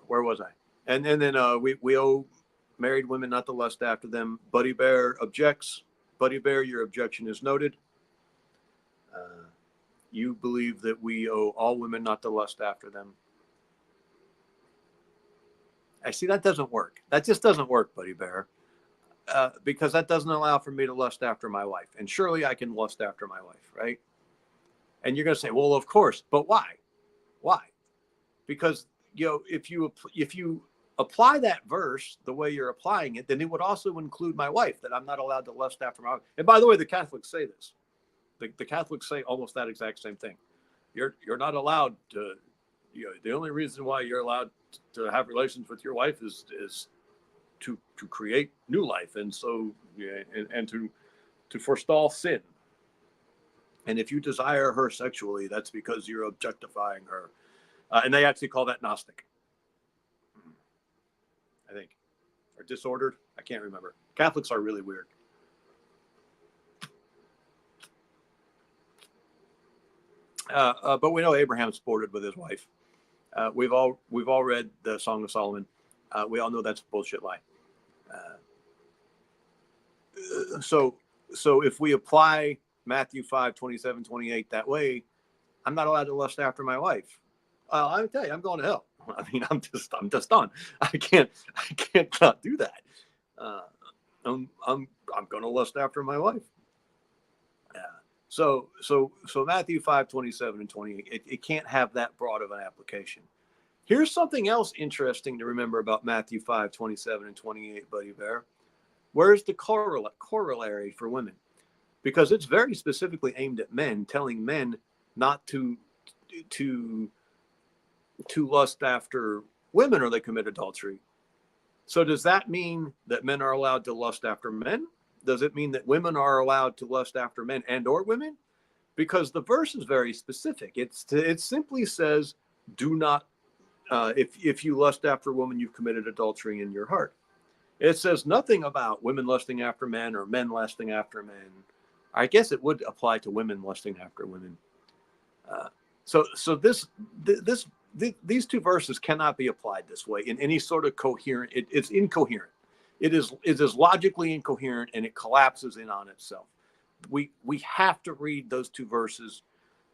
[SPEAKER 2] Where was I? And then we owe married women not to lust after them. Buddy Bear objects. Buddy Bear, your objection is noted. You believe that we owe all women not to lust after them. I see that doesn't work. That just doesn't work, Buddy Bear. Because that doesn't allow for me to lust after my wife. And surely I can lust after my wife, right? And you're going to say, well, of course, but why? Why? Because, if you apply that verse the way you're applying it, then it would also include my wife, that I'm not allowed to lust after my wife. And by the way, the Catholics say this. The Catholics say almost that exact same thing. You're not allowed to, the only reason why you're allowed to have relations with your wife is to create new life, and so and to forestall sin. And if you desire her sexually, that's because you're objectifying her. And they actually call that Gnostic, I think, or disordered. I can't remember. Catholics are really weird. But we know Abraham sported with his wife. We've all read the Song of Solomon. We all know that's a bullshit lie. So if we apply Matthew 5:27-28 that way, I'm not allowed to lust after my wife. I tell you, I'm going to hell. I mean, I'm just done. I can't not do that. I'm going to lust after my wife. So Matthew 5:27 and 28, it can't have that broad of an application. Here's something else interesting to remember about Matthew 5:27 and 28, Buddy Bear. Where's the corollary for women? Because it's very specifically aimed at men, telling men not to lust after women or they commit adultery. So does that mean that men are allowed to lust after men? Does it mean that women are allowed to lust after men and or women? Because the verse is very specific. It simply says, do not, if you lust after a woman, you've committed adultery in your heart. It says nothing about women lusting after men or men lusting after men. I guess it would apply to women lusting after women. So these two verses cannot be applied this way in any sort of coherent. It's incoherent. It is logically incoherent, and it collapses in on itself. We have to read those two verses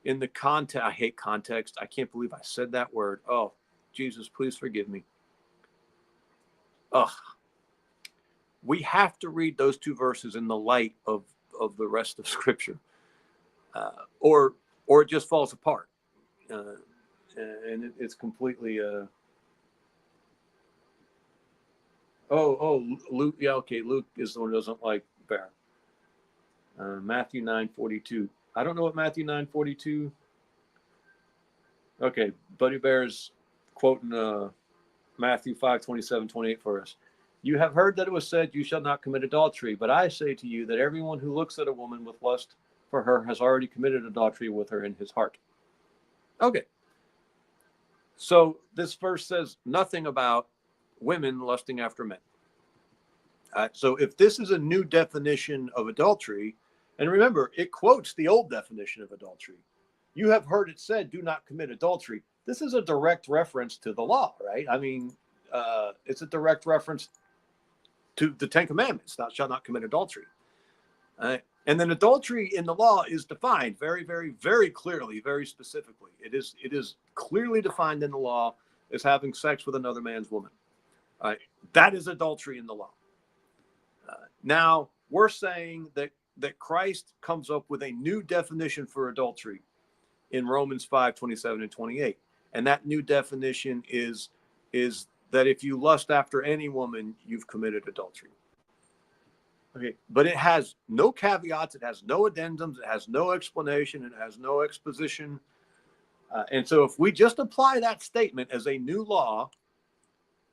[SPEAKER 2] in the context. I hate context. I can't believe I said that word. Oh, Jesus, please forgive me. Ugh. We have to read those two verses in the light of the rest of Scripture, or it just falls apart, and it's completely. Luke. Yeah, okay. Luke is the one who doesn't like bear. Matthew 9:42. I don't know what Matthew 9:42. Okay, Buddy Bear's quoting Matthew 5:27-28 for us. You have heard that it was said, you shall not commit adultery. But I say to you that everyone who looks at a woman with lust for her has already committed adultery with her in his heart. Okay. So this verse says nothing about women lusting after men. So if this is a new definition of adultery, and remember, it quotes the old definition of adultery. You have heard it said, do not commit adultery. This is a direct reference to the law, right? I mean, it's a direct reference to the Ten Commandments, thou shalt not commit adultery. And then adultery in the law is defined very, very, very clearly, very specifically. It is clearly defined in the law as having sex with another man's woman. That is adultery in the law. Now, we're saying that Christ comes up with a new definition for adultery in Romans 5:27 and 28. And that new definition is that if you lust after any woman, you've committed adultery. Okay, but it has no caveats, it has no addendums, it has no explanation, it has no exposition. And so if we just apply that statement as a new law,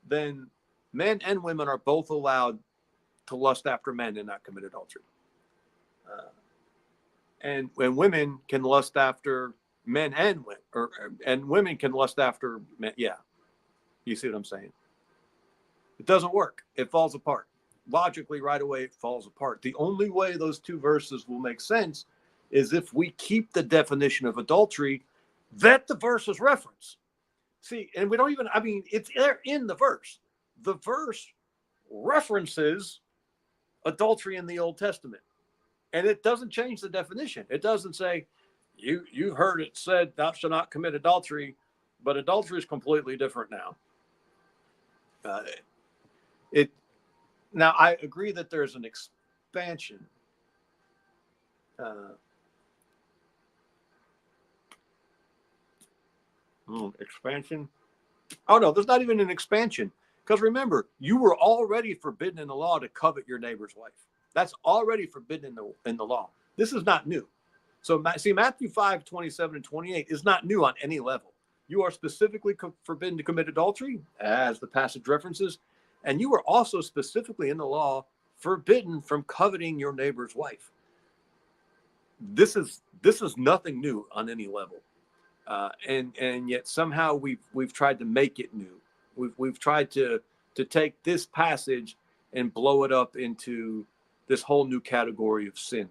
[SPEAKER 2] then men and women are both allowed to lust after men and not commit adultery. And when women can lust after men and women, and women can lust after men. Yeah. You see what I'm saying? It doesn't work. It falls apart. Logically, right away, it falls apart. The only way those two verses will make sense is if we keep the definition of adultery that the verses reference. See, and we don't even, I mean, it's there in the verse. The verse references adultery in the Old Testament. And it doesn't change the definition. It doesn't say, you heard it said, thou shalt not commit adultery, but adultery is completely different now. Now, I agree that there's an expansion. Expansion? Oh, no, there's not even an expansion. Because remember, you were already forbidden in the law to covet your neighbor's wife. That's already forbidden in the law. This is not new. So, see, Matthew 5:27 and 28 is not new on any level. You are specifically forbidden to commit adultery, as the passage references. And you were also specifically in the law forbidden from coveting your neighbor's wife. This is nothing new on any level, and yet somehow we've tried to make it new. We've tried to take this passage and blow it up into this whole new category of sin.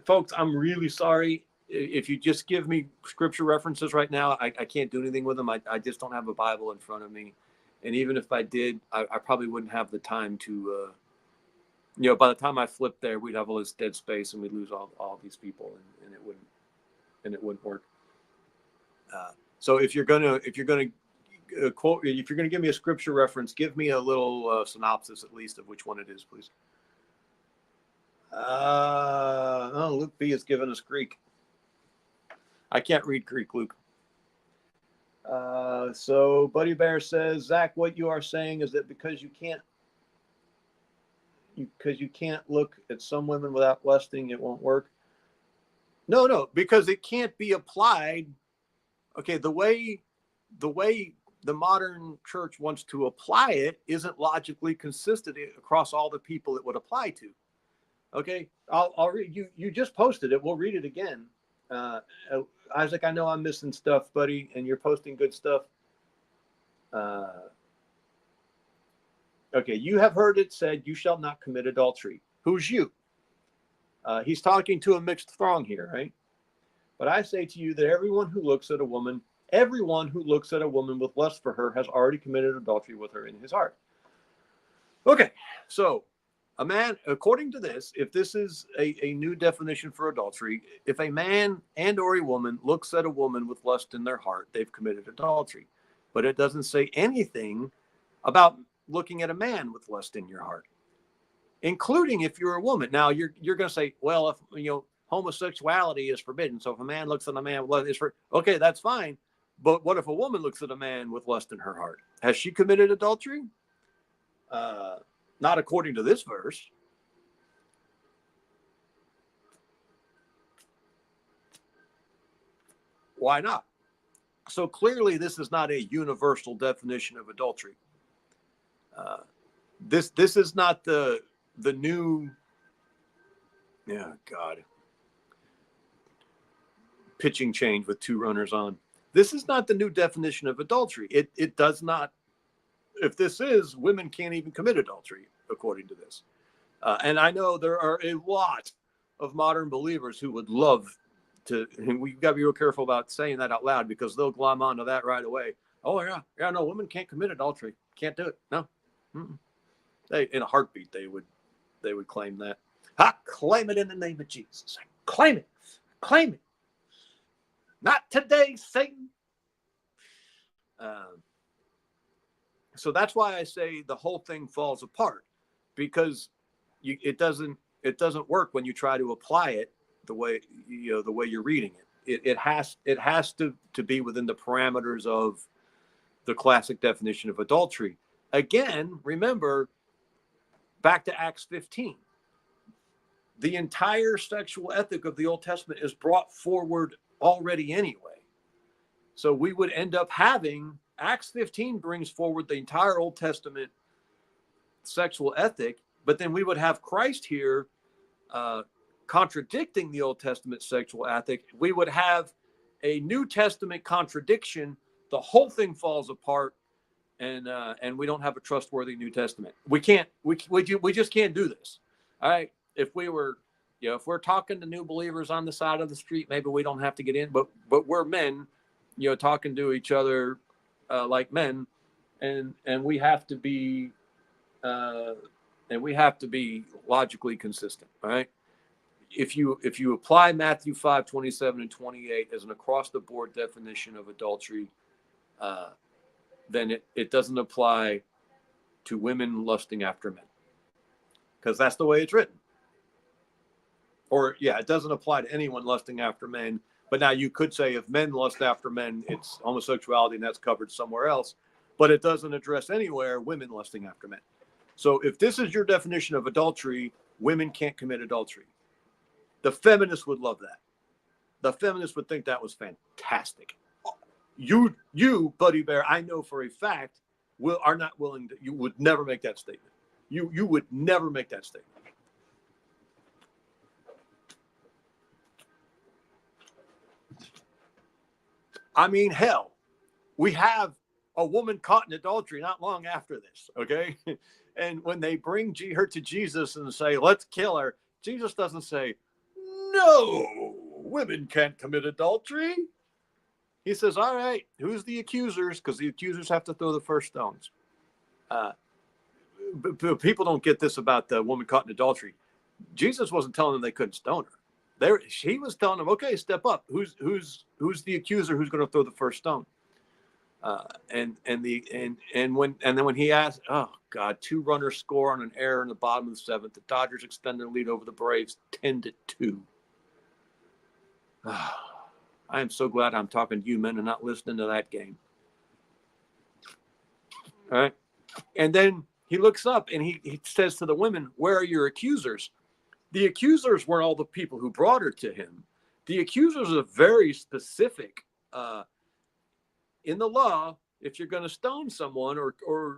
[SPEAKER 2] Folks, I'm really sorry. If you just give me scripture references right now, I can't do anything with them. I just don't have a Bible in front of me. And even if I did, I probably wouldn't have the time to, by the time I flipped there, we'd have all this dead space and we'd lose all these people and it wouldn't work. So if you're gonna quote. If you're going to give me a scripture reference, give me a little synopsis at least of which one it is, please. Luke B has given us Greek. I can't read Greek, Luke. So Buddy Bear says, Zach, what you are saying is that because you can't look at some women without lusting, it won't work. No, because it can't be applied. Okay, the way the modern church wants to apply it isn't logically consistent across all the people it would apply to. Okay, I'll read you just posted it. We'll read it again. Isaac, I know I'm missing stuff, buddy, and you're posting good stuff. Okay, you have heard it said, you shall not commit adultery. Who's you? He's talking to a mixed throng here, right? But I say to you that everyone who looks at a woman with lust for her has already committed adultery with her in his heart. Okay, so a man, according to this, if this is a new definition for adultery, if a man and or a woman looks at a woman with lust in their heart, they've committed adultery. But it doesn't say anything about looking at a man with lust in your heart, including if you're a woman. Now you're going to say, well, if homosexuality is forbidden, so if a man looks at a man with lust, okay, that's fine. But what if a woman looks at a man with lust in her heart? Has she committed adultery? Not according to this verse. Why not? So clearly this is not a universal definition of adultery. This is not the new, pitching change with two runners on. This is not the new definition of adultery. It does not. If this is, women can't even commit adultery according to this. And I know there are a lot of modern believers who would love to, and we've got to be real careful about saying that out loud because they'll glom onto that right away. Oh yeah, no, women can't commit adultery. Can't do it. No. They, in a heartbeat, they would claim that. I claim it in the name of Jesus. Claim it. Claim it. Not today, Satan. So that's why I say the whole thing falls apart, because it doesn't work when you try to apply it the way you're reading it. It has to be within the parameters of the classic definition of adultery. Again, remember, back to Acts 15. The entire sexual ethic of the Old Testament is brought forward already anyway. So we would end up having, Acts 15 brings forward the entire Old Testament sexual ethic, but then we would have Christ here contradicting the Old Testament sexual ethic. We would have a New Testament contradiction. The whole thing falls apart. And we don't have a trustworthy New Testament. We just can't do this. All right. If we were, if we're talking to new believers on the side of the street, maybe we don't have to get in, but we're men, talking to each other like men, and we have to be logically consistent. All right. If you apply Matthew 5:27 and 28 as an across the board definition of adultery, then it doesn't apply to women lusting after men, because that's the way it's written. Or it doesn't apply to anyone lusting after men. But now you could say if men lust after men, it's homosexuality and that's covered somewhere else. But it doesn't address anywhere women lusting after men. So if this is your definition of adultery, women can't commit adultery. The feminists would love that. The feminists would think that was fantastic. You, Buddy Bear, I know for a fact, are not willing to. You would never make that statement. You would never make that statement. I mean, hell, we have a woman caught in adultery not long after this. Okay, and when they bring her to Jesus and say, "Let's kill her," Jesus doesn't say, "No, women can't commit adultery." He says, all right, who's the accusers? Because the accusers have to throw the first stones. But people don't get this about the woman caught in adultery. Jesus wasn't telling them they couldn't stone her. He was telling them, okay, step up. Who's the accuser who's going to throw the first stone? And then when he asked, oh God, 2 runners score on an error in the bottom of the 7th. The Dodgers extend their lead over the Braves 10-2. I am so glad I'm talking to you men and not listening to that game. All right. And then he looks up and he says to the women, where are your accusers? The accusers weren't all the people who brought her to him. The accusers are very specific. In the law, if you're going to stone someone if you're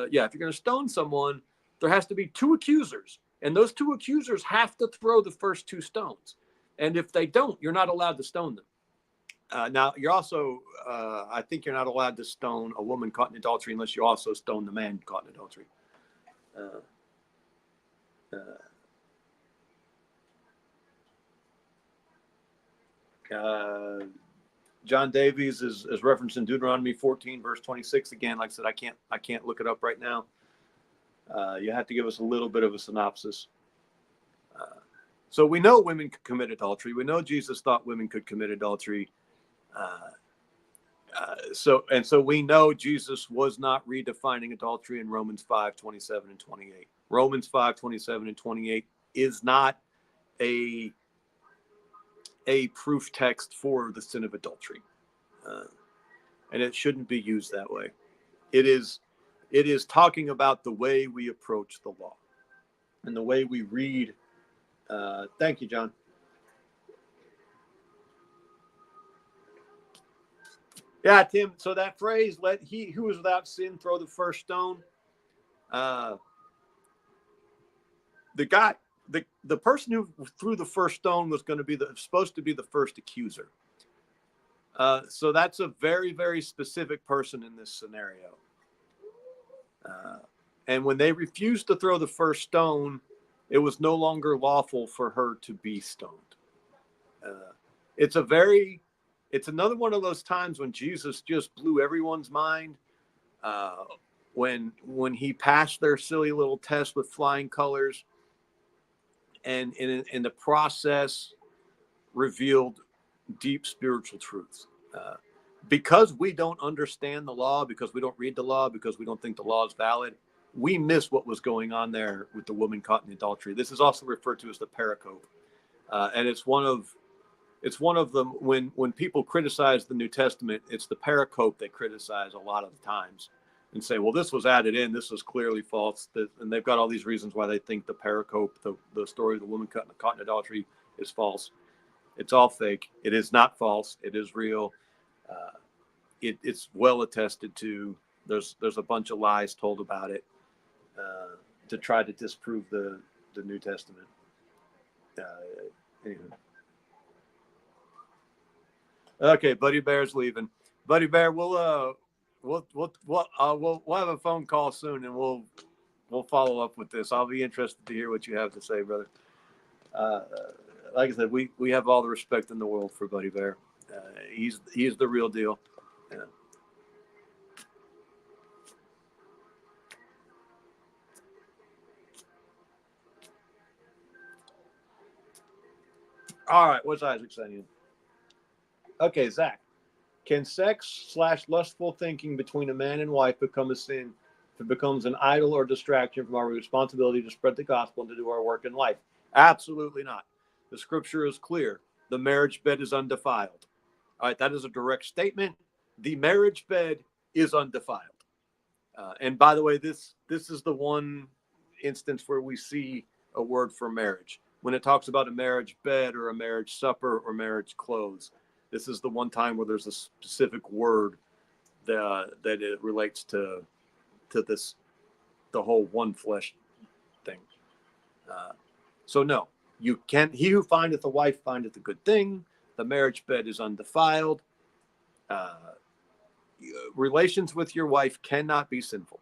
[SPEAKER 2] going to stone someone, there has to be 2 accusers. And those 2 accusers have to throw the first 2 stones. And if they don't, you're not allowed to stone them. Now, you're also, I think you're not allowed to stone a woman caught in adultery unless you also stone the man caught in adultery. John Davies is referenced in Deuteronomy 14, verse 26. Again, like I said, I can't look it up right now. You have to give us a little bit of a synopsis. So we know women could commit adultery. We know Jesus thought women could commit adultery. So we know Jesus was not redefining adultery in Romans 5:27 and 28. Romans 5:27 and 28 is not a proof text for the sin of adultery, and it shouldn't be used that way. It is talking about the way we approach the law and the way we read. Thank you, John. Yeah, Tim. So that phrase, "Let he who is without sin throw the first stone." The person who threw the first stone was going to be supposed to be the first accuser. So that's a very, very specific person in this scenario. And when they refused to throw the first stone, it was no longer lawful for her to be stoned. It's another one of those times when Jesus just blew everyone's mind. When he passed their silly little test with flying colors, and in the process revealed deep spiritual truths. Because we don't understand the law, because we don't read the law, because we don't think the law is valid, we miss what was going on there with the woman caught in adultery. This is also referred to as the pericope, and it's one of them. When people criticize the New Testament, it's the pericope they criticize a lot of the times and say, well, this was added in, this was clearly false, and they've got all these reasons why they think the pericope, the story of the woman caught in adultery, is false. It's all fake. It is not false. It is real. It's well attested to. There's a bunch of lies told about it to try to disprove the New Testament. Anyway. Okay, Buddy Bear's leaving. Buddy Bear, we'll have a phone call soon, and we'll follow up with this. I'll be interested to hear what you have to say, brother. Like I said, we have all the respect in the world for Buddy Bear. He's the real deal. Yeah. All right, what's Isaac saying? Okay, Zach. Can sex/lustful thinking between a man and wife become a sin if it becomes an idol or distraction from our responsibility to spread the gospel and to do our work in life? Absolutely not. The scripture is clear. The marriage bed is undefiled. All right, that is a direct statement. The marriage bed is undefiled. And by the way, this is the one instance where we see a word for marriage. When it talks about a marriage bed or a marriage supper or marriage clothes, this is the one time where there's a specific word that it relates to this, the whole one flesh thing. So no, you can't. He who findeth a wife findeth a good thing. The marriage bed is undefiled. Relations with your wife cannot be sinful.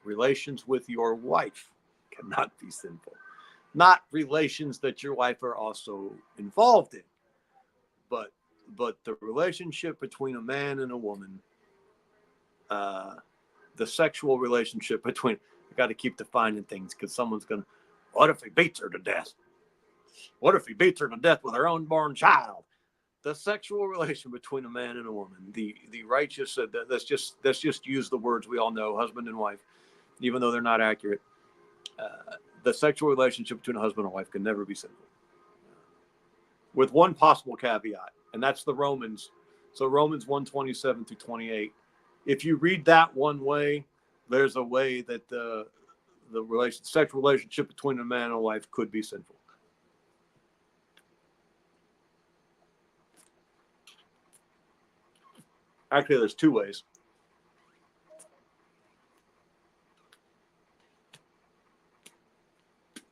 [SPEAKER 2] Relations with your wife cannot be sinful. Not relations that your wife are also involved in, but the relationship between a man and a woman, the sexual relationship between. I got to keep defining things because someone's gonna. What if he beats her to death? What if he beats her to death with her unborn child? the sexual relation between a man and a woman, the righteous, let's just use the words we all know, husband and wife, even though they're not accurate. The sexual relationship between a husband and wife can never be sinful, with one possible caveat, and that's the Romans. So Romans 1:27 through 28. If you read that one way, there's a way that the sexual relationship between a man and a wife could be sinful. Actually, there's two ways.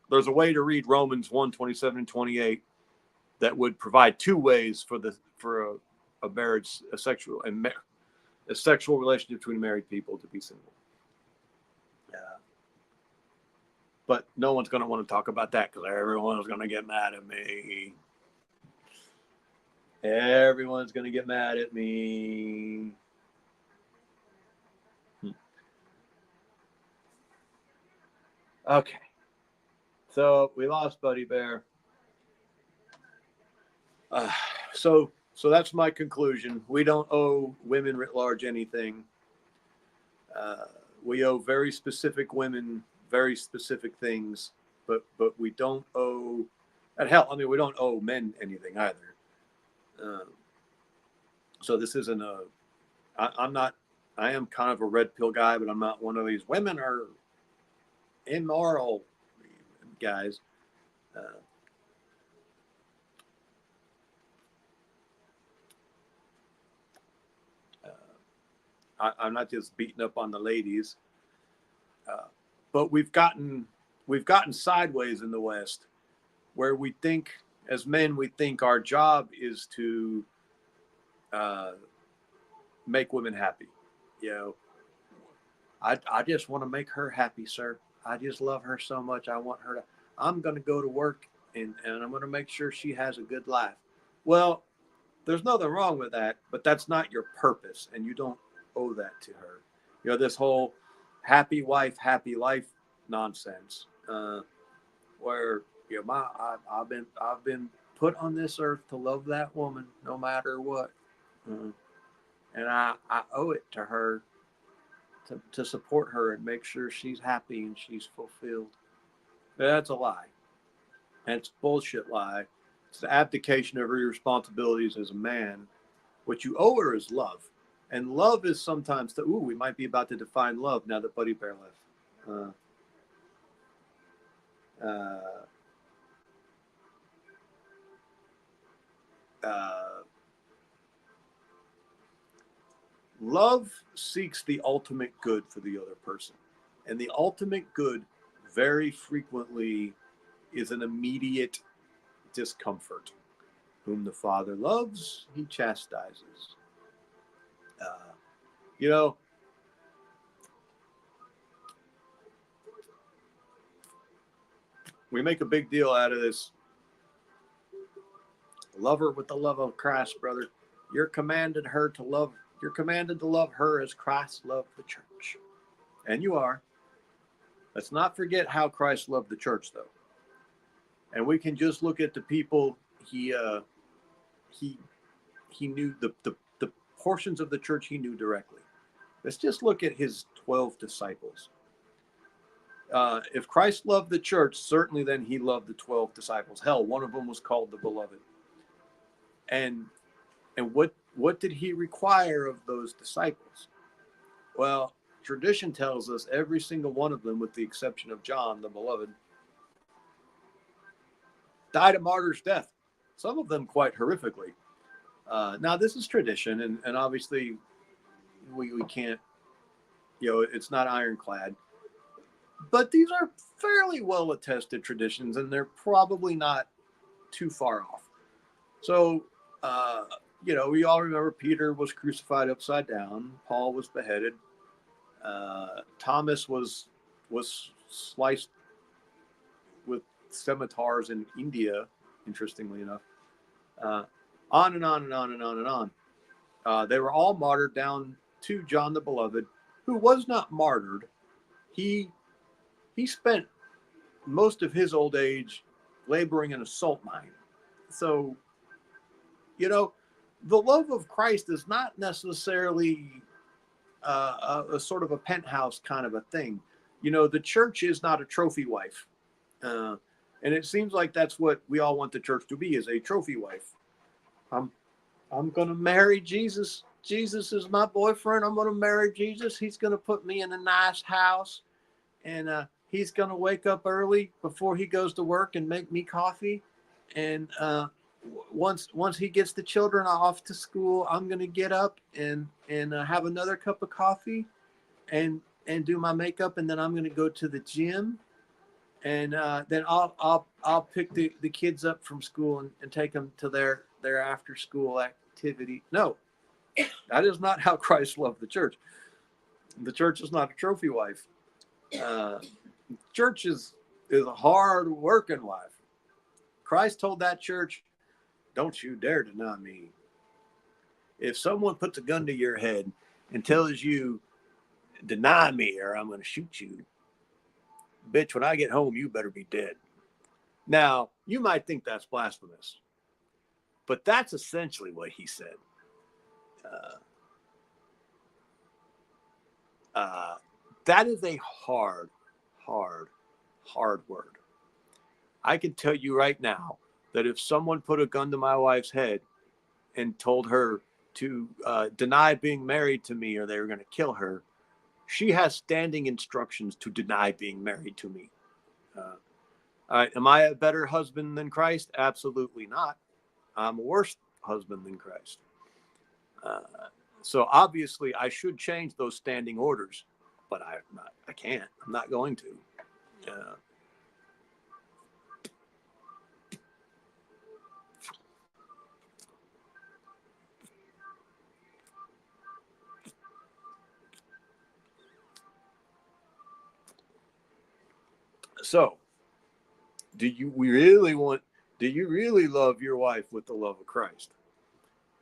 [SPEAKER 2] There's a way to read Romans 1:27 and 28 that would provide two ways for a marriage, a sexual relationship between married people to be sinful. But no one's going to want to talk about that because everyone's going to get mad at me. Everyone's going to get mad at me. Okay. So we lost Buddy Bear. So that's my conclusion. We don't owe women writ large anything. We owe very specific women very specific things, but we don't owe, and hell, I mean, we don't owe men anything either. So this isn't I'm not, I am kind of a red pill guy, but I'm not one of these women are immoral guys. I'm not just beating up on the ladies, but we've gotten sideways in the West, where we think, as men, we think our job is to make women happy. You know, I just want to make her happy, sir. I just love her so much. I want her to. I'm going to go to work and I'm going to make sure she has a good life. Well, there's nothing wrong with that, but that's not your purpose, and you don't owe that to her. You know, this whole happy wife, happy life nonsense, where, you know, I've been put on this earth to love that woman no matter what, and I owe it to her to support her and make sure she's happy and she's fulfilled. That's a lie. And it's a bullshit lie. It's the abdication of your responsibilities as a man. What you owe her is love. And love is sometimes we might be about to define love now that Buddy Bear left. Love seeks the ultimate good for the other person. And the ultimate good very frequently is an immediate discomfort. Whom the Father loves, he chastises. You know, we make a big deal out of this. Love her with the love of Christ, brother. You're commanded to love her as Christ loved the church. And you are. Let's not forget how Christ loved the church, though. And we can just look at the people he knew, the portions of the church he knew directly. Let's just look at his 12 disciples. If Christ loved the church, certainly then he loved the 12 disciples. Hell, one of them was called the Beloved. And what did he require of those disciples? Well, tradition tells us every single one of them, with the exception of John, the Beloved, died a martyr's death. Some of them quite horrifically. Now, this is tradition, and obviously we can't, you know, it's not ironclad. But these are fairly well-attested traditions, and they're probably not too far off. So, you know, we all remember Peter was crucified upside down. Paul was beheaded. Thomas was sliced with scimitars in India, interestingly enough. On and on and on and on and on. They were all martyred down to John the Beloved, who was not martyred. He spent most of his old age laboring in a salt mine. So, you know, the love of Christ is not necessarily a sort of a penthouse kind of a thing. You know, the church is not a trophy wife. And it seems like that's what we all want the church to be, is a trophy wife. I'm going to marry Jesus. Jesus is my boyfriend. I'm going to marry Jesus. He's going to put me in a nice house. And he's going to wake up early before he goes to work and make me coffee. And once he gets the children off to school, I'm going to get up and have another cup of coffee and do my makeup. And then I'm going to go to the gym. And then I'll pick the kids up from school and take them to their after school activity. No, that is not how Christ loved the church. The church is not a trophy wife. Church is a hard working wife. Christ told that church, don't you dare deny me. If someone puts a gun to your head and tells you, deny me or I'm going to shoot you, bitch, when I get home, you better be dead. Now, you might think that's blasphemous, but that's essentially what he said. That is a hard word. I can tell you right now that if someone put a gun to my wife's head and told her to deny being married to me or they were going to kill her, she has standing instructions to deny being married to me. All right, am I a better husband than Christ? Absolutely not. I'm a worse husband than Christ. So obviously I should change those standing orders, but I can't. I'm not going to. So, do you really love your wife with the love of Christ?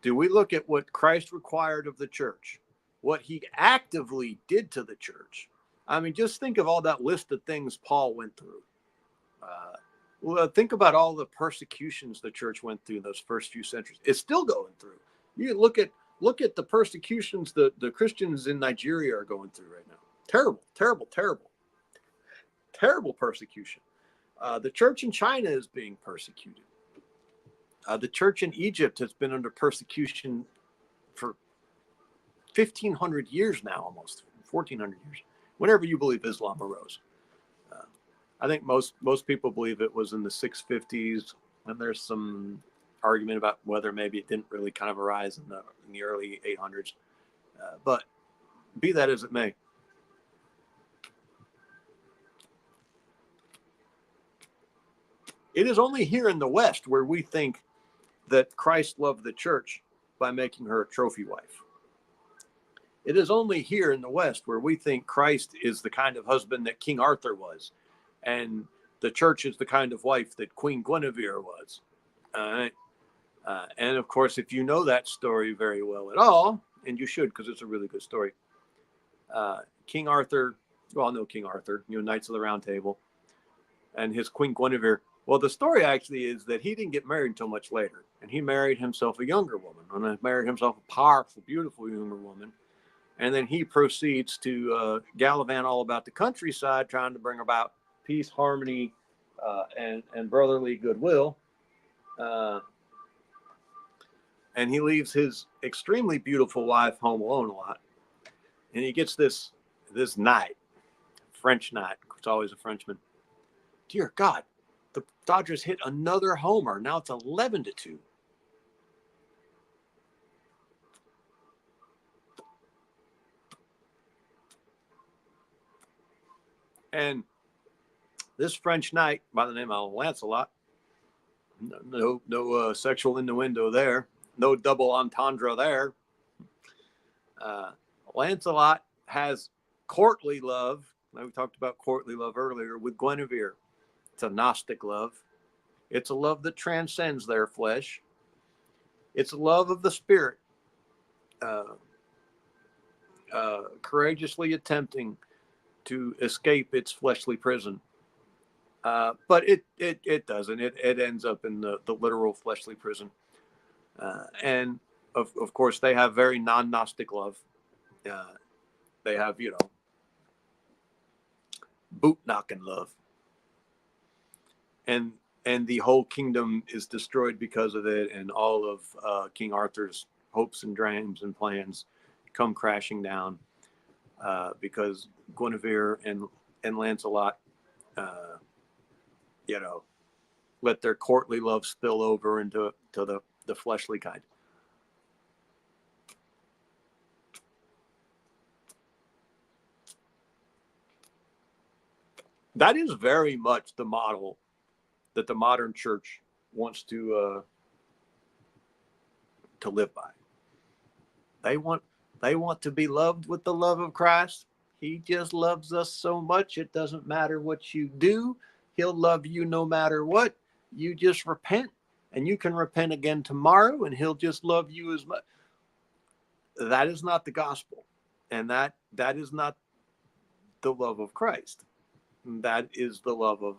[SPEAKER 2] Do we look at what Christ required of the church, what he actively did to the church? I mean, just think of all that list of things Paul went through. Well, think about all the persecutions the church went through in those first few centuries. It's still going through. You look at the persecutions the Christians in Nigeria are going through right now. Terrible persecution. The church in China is being persecuted. The church in Egypt has been under persecution for 1,500 years now, almost 1,400 years. Whenever you believe Islam arose, I think most people believe it was in the 650s, and there's some argument about whether maybe it didn't really kind of arise in the early 800s. But be that as it may, it is only here in the West where we think that Christ loved the church by making her a trophy wife. It is only here in the West where we think Christ is the kind of husband that King Arthur was, and the church is the kind of wife that Queen Guinevere was. And of course, if you know that story very well at all, and you should, because it's a really good story, King Arthur, well, no, King Arthur, Knights of the Round Table, and his Queen Guinevere. Well, the story actually is that he didn't get married until much later, and he married himself a younger woman, and he married himself a powerful, beautiful younger woman. And then he proceeds to gallivant all about the countryside, trying to bring about peace, harmony, and brotherly goodwill. And he leaves his extremely beautiful wife home alone a lot. And he gets this knight, French knight. It's always a Frenchman. Dear God, the Dodgers hit another homer. Now it's 11-2. And this French knight by the name of Lancelot, no sexual innuendo there, no double entendre there. Lancelot has courtly love. We talked about courtly love earlier with Guinevere. It's a Gnostic love. It's a love that transcends their flesh. It's a love of the spirit, courageously attempting to escape its fleshly prison. But it doesn't. It ends up in the literal fleshly prison. And of course, they have very non-Gnostic love. They have, boot knocking love, and the whole kingdom is destroyed because of it, and all of King Arthur's hopes and dreams and plans come crashing down because Guinevere and Lancelot, let their courtly love spill over into the fleshly kind. That is very much the model that the modern church wants to live by. They want to be loved with the love of Christ. He just loves us so much. It doesn't matter what you do. He'll love you no matter what. You just repent, and you can repent again tomorrow, and he'll just love you as much. That is not the gospel. And that is not the love of Christ. That is the love of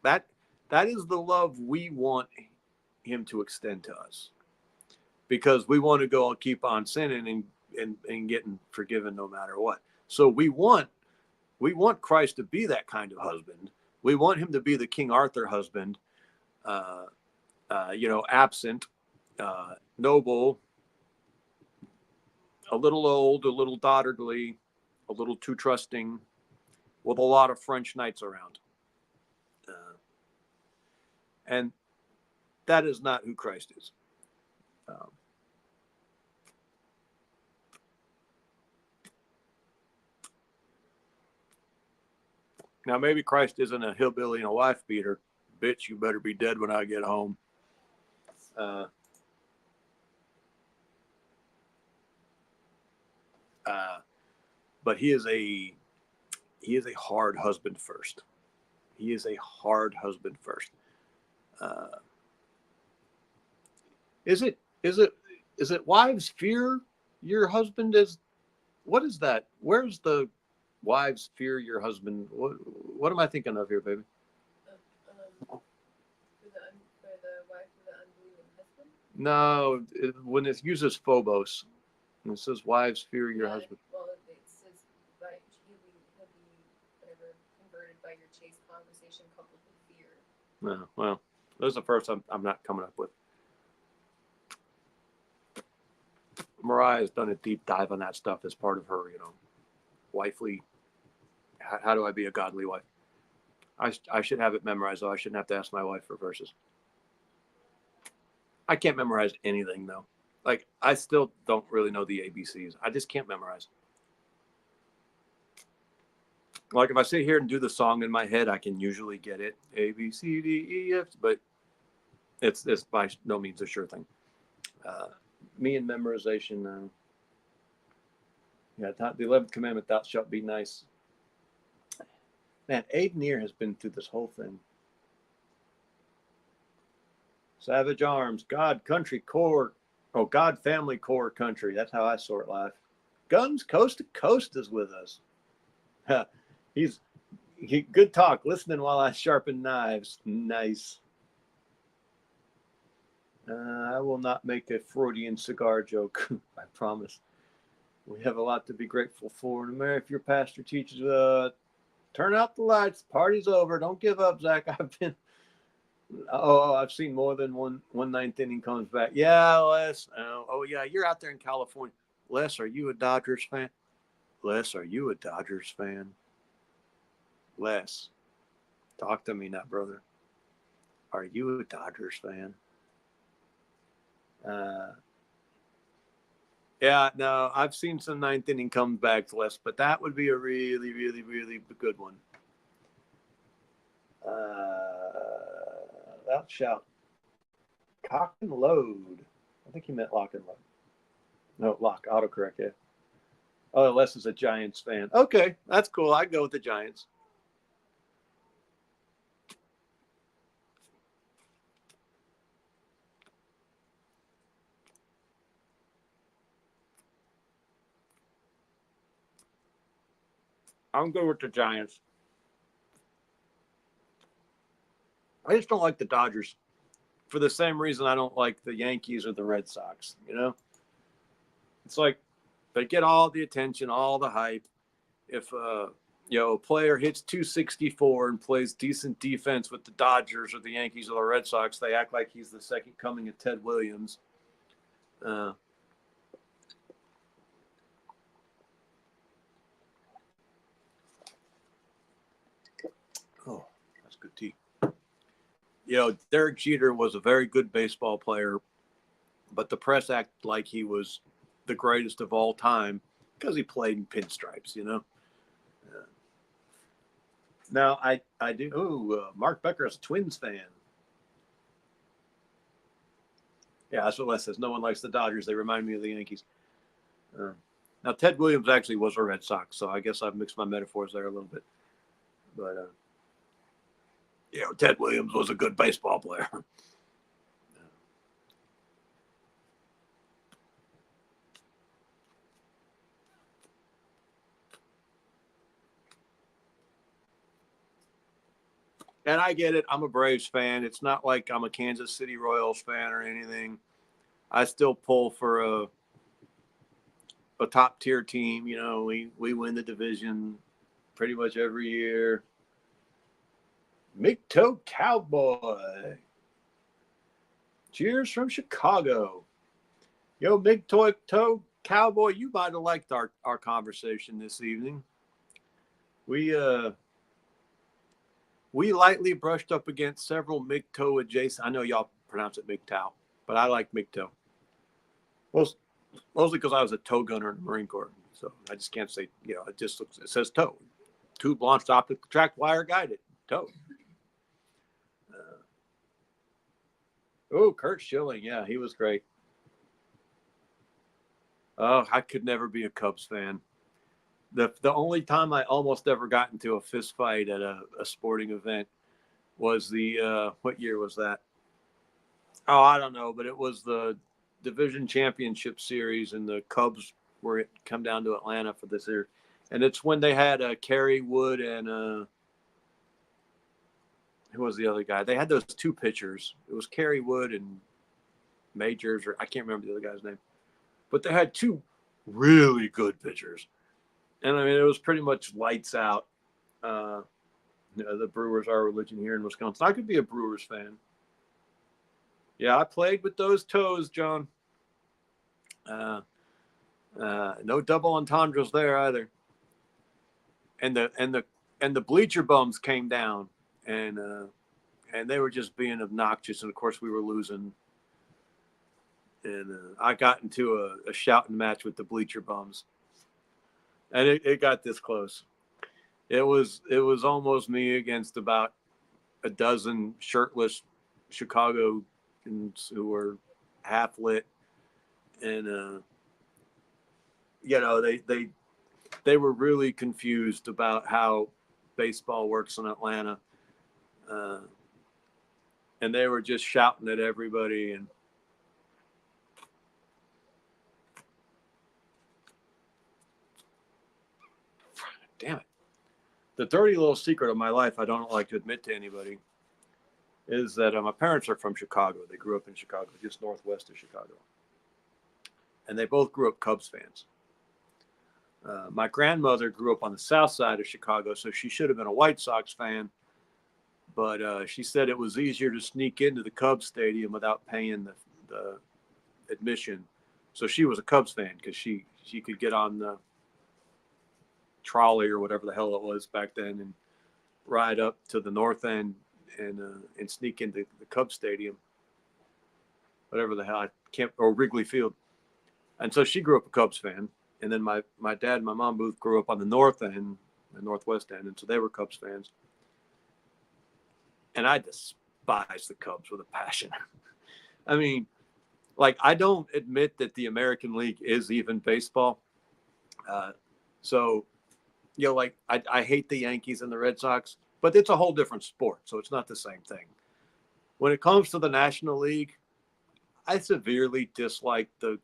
[SPEAKER 2] that is the love we want him to extend to us, because we want to go and keep on sinning and getting forgiven no matter what. So we want Christ to be that kind of husband. We want him to be the King Arthur husband, absent, noble, a little old, a little dotardly, a little too trusting, with a lot of French knights around. And that is not who Christ is. Now, maybe Christ isn't a hillbilly and a wife beater. Bitch, you better be dead when I get home. But he is a hard husband first. He is a hard husband first. Is it wives fear your husband? What is that? Where's the wives fear your husband? What am I thinking of here, baby?
[SPEAKER 1] For the wife of the unbelieving husband?
[SPEAKER 2] No, when it uses phobos, and it says wives fear your husband.
[SPEAKER 1] Well, it says right, he'll be whatever converted by your chaste conversation coupled with fear.
[SPEAKER 2] No, well, this is the first I'm not coming up with. Mariah's done a deep dive on that stuff as part of her, wifely. How do I be a godly wife? I should have it memorized, though. I shouldn't have to ask my wife for verses. I can't memorize anything, though. Like, I still don't really know the ABCs. I just can't memorize. Like, if I sit here and do the song in my head, I can usually get it. A, B, C, D, E, F. But it's by no means a sure thing. Me and memorization. The 11th commandment, thou shalt be nice. Man, Aiden has been through this whole thing. Savage Arms, God, Country, Core. Oh, God, Family, Core, Country. That's how I sort life. Guns, Coast to Coast is with us. He's good talk, listening while I sharpen knives. Nice. I will not make a Freudian cigar joke. I promise. We have a lot to be grateful for in America. If your pastor teaches, turn out the lights, party's over. Don't give up, Zach. I've seen more than one ninth inning comes back. Yeah, Les. Yeah, you're out there in California. Les, are you a Dodgers fan? Les, are you a Dodgers fan? Les, talk to me now, brother. Are you a Dodgers fan? Yeah, no, I've seen some ninth inning comebacks, Les, but that would be a really, really, really good one. Thou shalt cock and load. I think he meant lock and load. No, lock, autocorrect, yeah. Oh, Les is a Giants fan. Okay, that's cool. I'd go with the Giants. I'm good with the Giants. I just don't like the Dodgers for the same reason I don't like the Yankees or the Red Sox, It's like they get all the attention, all the hype. If a player hits 264 and plays decent defense with the Dodgers or the Yankees or the Red Sox, they act like he's the second coming of Ted Williams. Oh, that's good tea. Derek Jeter was a very good baseball player, but the press acted like he was the greatest of all time because he played in pinstripes, Now, I do. Mark Becker is a Twins fan. Yeah, that's what Les says. No one likes the Dodgers. They remind me of the Yankees. Now, Ted Williams actually was a Red Sox, so I guess I've mixed my metaphors there a little bit. But, Ted Williams was a good baseball player. And I get it. I'm a Braves fan. It's not like I'm a Kansas City Royals fan or anything. I still pull for a top tier team. We win the division pretty much every year. McToe Cowboy. Cheers from Chicago. McToe Cowboy, you might have liked our conversation this evening. We lightly brushed up against several MGTOW adjacent. I know y'all pronounce it MGTOW, but I like MGTOW. Mostly because I was a tow gunner in the Marine Corps. So I just can't say, it says tow. Tube launched optic track wire guided. Tow. Kurt Schilling. Yeah, he was great. Oh, I could never be a Cubs fan. The only time I almost ever got into a fist fight at a sporting event was what year was that? Oh, I don't know, but it was the division championship series, and the Cubs were come down to Atlanta for this year. And it's when they had Kerry Wood and who was the other guy? They had those two pitchers. It was Kerry Wood and Majors, or I can't remember the other guy's name. But they had two really good pitchers. And I mean, it was pretty much lights out. The Brewers are a religion here in Wisconsin. I could be a Brewers fan. Yeah, I played with those toes, John. No double entendres there either. And the bleacher bums came down, and they were just being obnoxious. And of course, we were losing. And I got into a shouting match with the bleacher bums. And it got this close. It was almost me against about a dozen shirtless Chicagoans who were half lit, and they were really confused about how baseball works in Atlanta, and they were just shouting at everybody. And damn it. The dirty little secret of my life I don't like to admit to anybody is that my parents are from Chicago. They grew up in Chicago, just northwest of Chicago. And they both grew up Cubs fans. My grandmother grew up on the south side of Chicago, so she should have been a White Sox fan. But she said it was easier to sneak into the Cubs stadium without paying the admission. So she was a Cubs fan because she could get on the trolley or whatever the hell it was back then and ride up to the north end and sneak into the Cubs stadium, whatever the hell, I can't, or Wrigley Field. And so she grew up a Cubs fan. And then my dad and my mom both grew up on the north end, the northwest end. And so they were Cubs fans. And I despise the Cubs with a passion. I mean, like, I don't admit that the American League is even baseball. So, like, I hate the Yankees and the Red Sox, but it's a whole different sport. So it's not the same thing. When it comes to the National League, I severely dislike the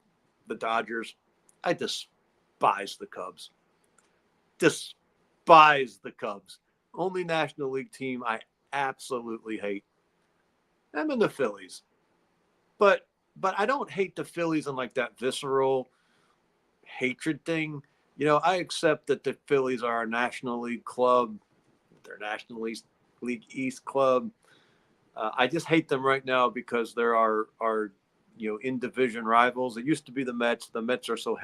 [SPEAKER 2] Dodgers. I despise the Cubs. Despise the Cubs. Only National League team I absolutely hate. I'm in the Phillies. But I don't hate the Phillies in like that visceral, hatred thing. You know, I accept that the Phillies are a National League club. They're National League East club. I just hate them right now because there are in division rivals. It used to be the Mets. The Mets are so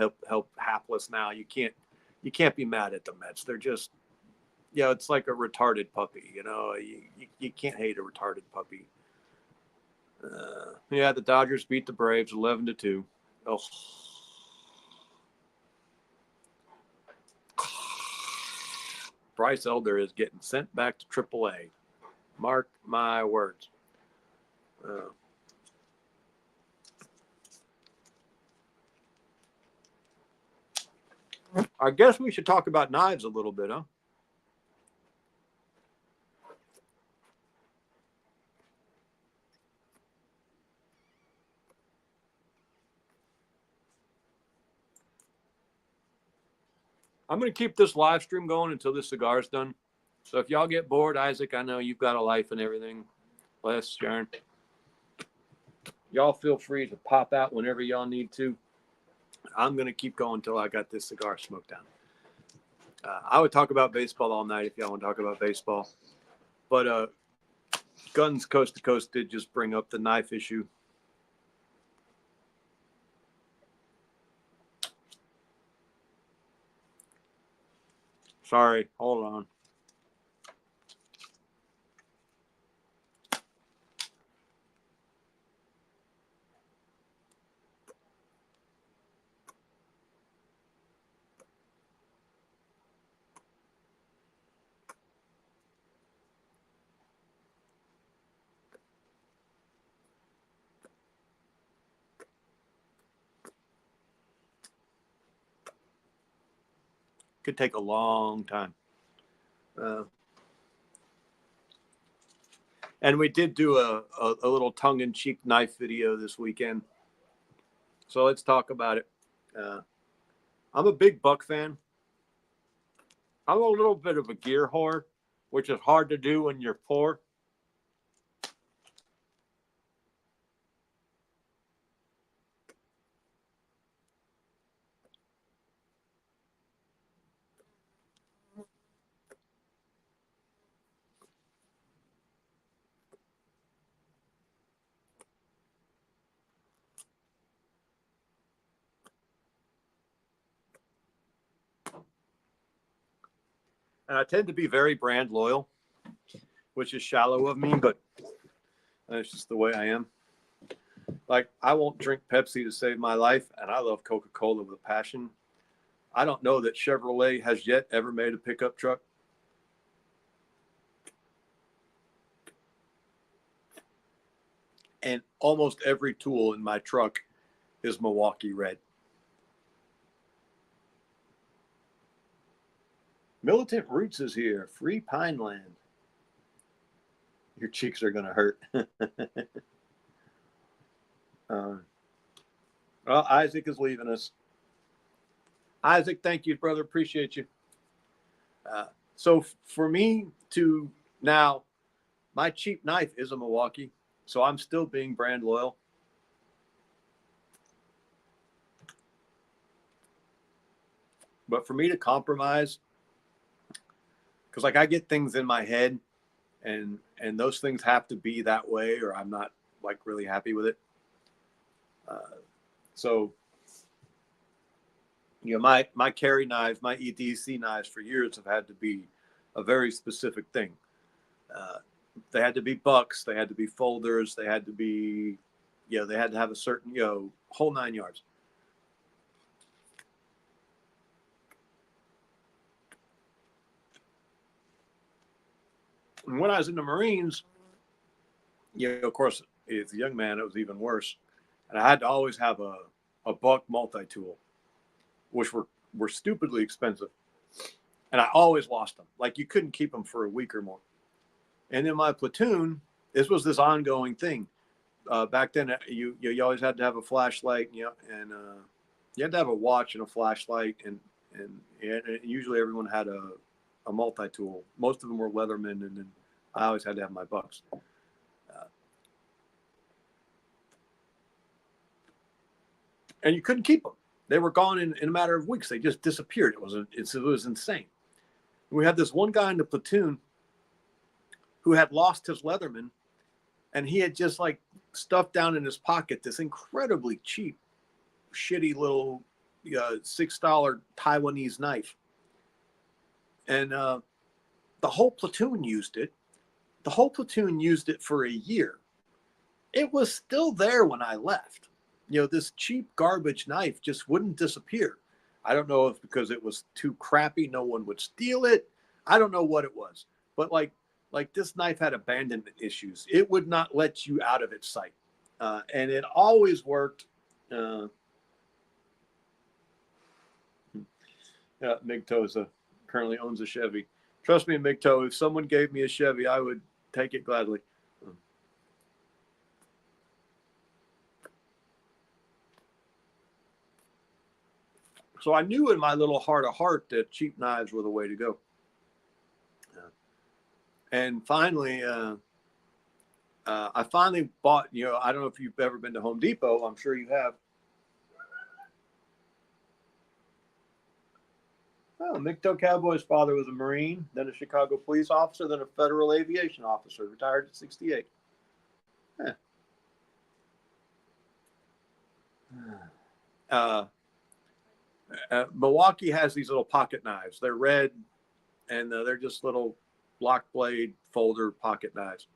[SPEAKER 2] hapless now. You can't be mad at the Mets. They're just it's like a retarded puppy. You can't hate a retarded puppy. The Dodgers beat the Braves 11-2. Oh. Bryce Elder is getting sent back to AAA. Mark my words. I guess we should talk about knives a little bit, huh? I'm going to keep this live stream going until this cigar's done. So if y'all get bored, Isaac, I know you've got a life and everything. Les, Sharon. Y'all feel free to pop out whenever y'all need to. I'm going to keep going until I got this cigar smoked down. I would talk about baseball all night if y'all want to talk about baseball. But Guns Coast to Coast did just bring up the knife issue. Sorry, hold on. Could take a long time. And we did do a little tongue-in-cheek knife video this weekend. So let's talk about it. I'm a big buck fan. I'm a little bit of a gear whore, which is hard to do when you're poor. And I tend to be very brand loyal, which is shallow of me, but that's just the way I am. Like, I won't drink Pepsi to save my life, and I love Coca-Cola with a passion. I don't know that Chevrolet has yet ever made a pickup truck. And almost every tool in my truck is Milwaukee red. Militant Roots is here. Free Pine Land. Your cheeks are going to hurt. Well, Isaac is leaving us. Isaac, thank you, brother. Appreciate you. So for me to now, my cheap knife is a Milwaukee, so I'm still being brand loyal. But for me to compromise, because like I get things in my head, and those things have to be that way, or I'm not like really happy with it. So my carry knives, my EDC knives for years have had to be a very specific thing. They had to be bucks, they had to be folders, they had to be, they had to have a certain, whole 9 yards. And when I was in the Marines, of course, as a young man, it was even worse. And I had to always have a buck multi-tool, which were stupidly expensive. And I always lost them. Like, you couldn't keep them for a week or more. And in my platoon, this was this ongoing thing. Back then, you always had to have a flashlight, and you had to have a watch and a flashlight, and usually everyone had a multi-tool. Most of them were Leatherman, and then I always had to have my bucks. And you couldn't keep them. They were gone in a matter of weeks. They just disappeared. It was insane. We had this one guy in the platoon who had lost his Leatherman, and he had just like stuffed down in his pocket this incredibly cheap, shitty little $6 Taiwanese knife. And the whole platoon used it. The whole platoon used it for a year. It was still there when I left. This cheap garbage knife just wouldn't disappear. I don't know if because it was too crappy, no one would steal it. I don't know what it was. But like this knife had abandonment issues. It would not let you out of its sight. And it always worked. Migto currently owns a Chevy. Trust me, Migto, if someone gave me a Chevy, I would take it gladly. So I knew in my little heart of heart that cheap knives were the way to go. And finally, I finally bought, I don't know if you've ever been to Home Depot. I'm sure you have. Oh, Migto Cowboy's father was a Marine, then a Chicago police officer, then a federal aviation officer, retired at 68. Milwaukee has these little pocket knives. They're red, and they're just little block blade folder pocket knives.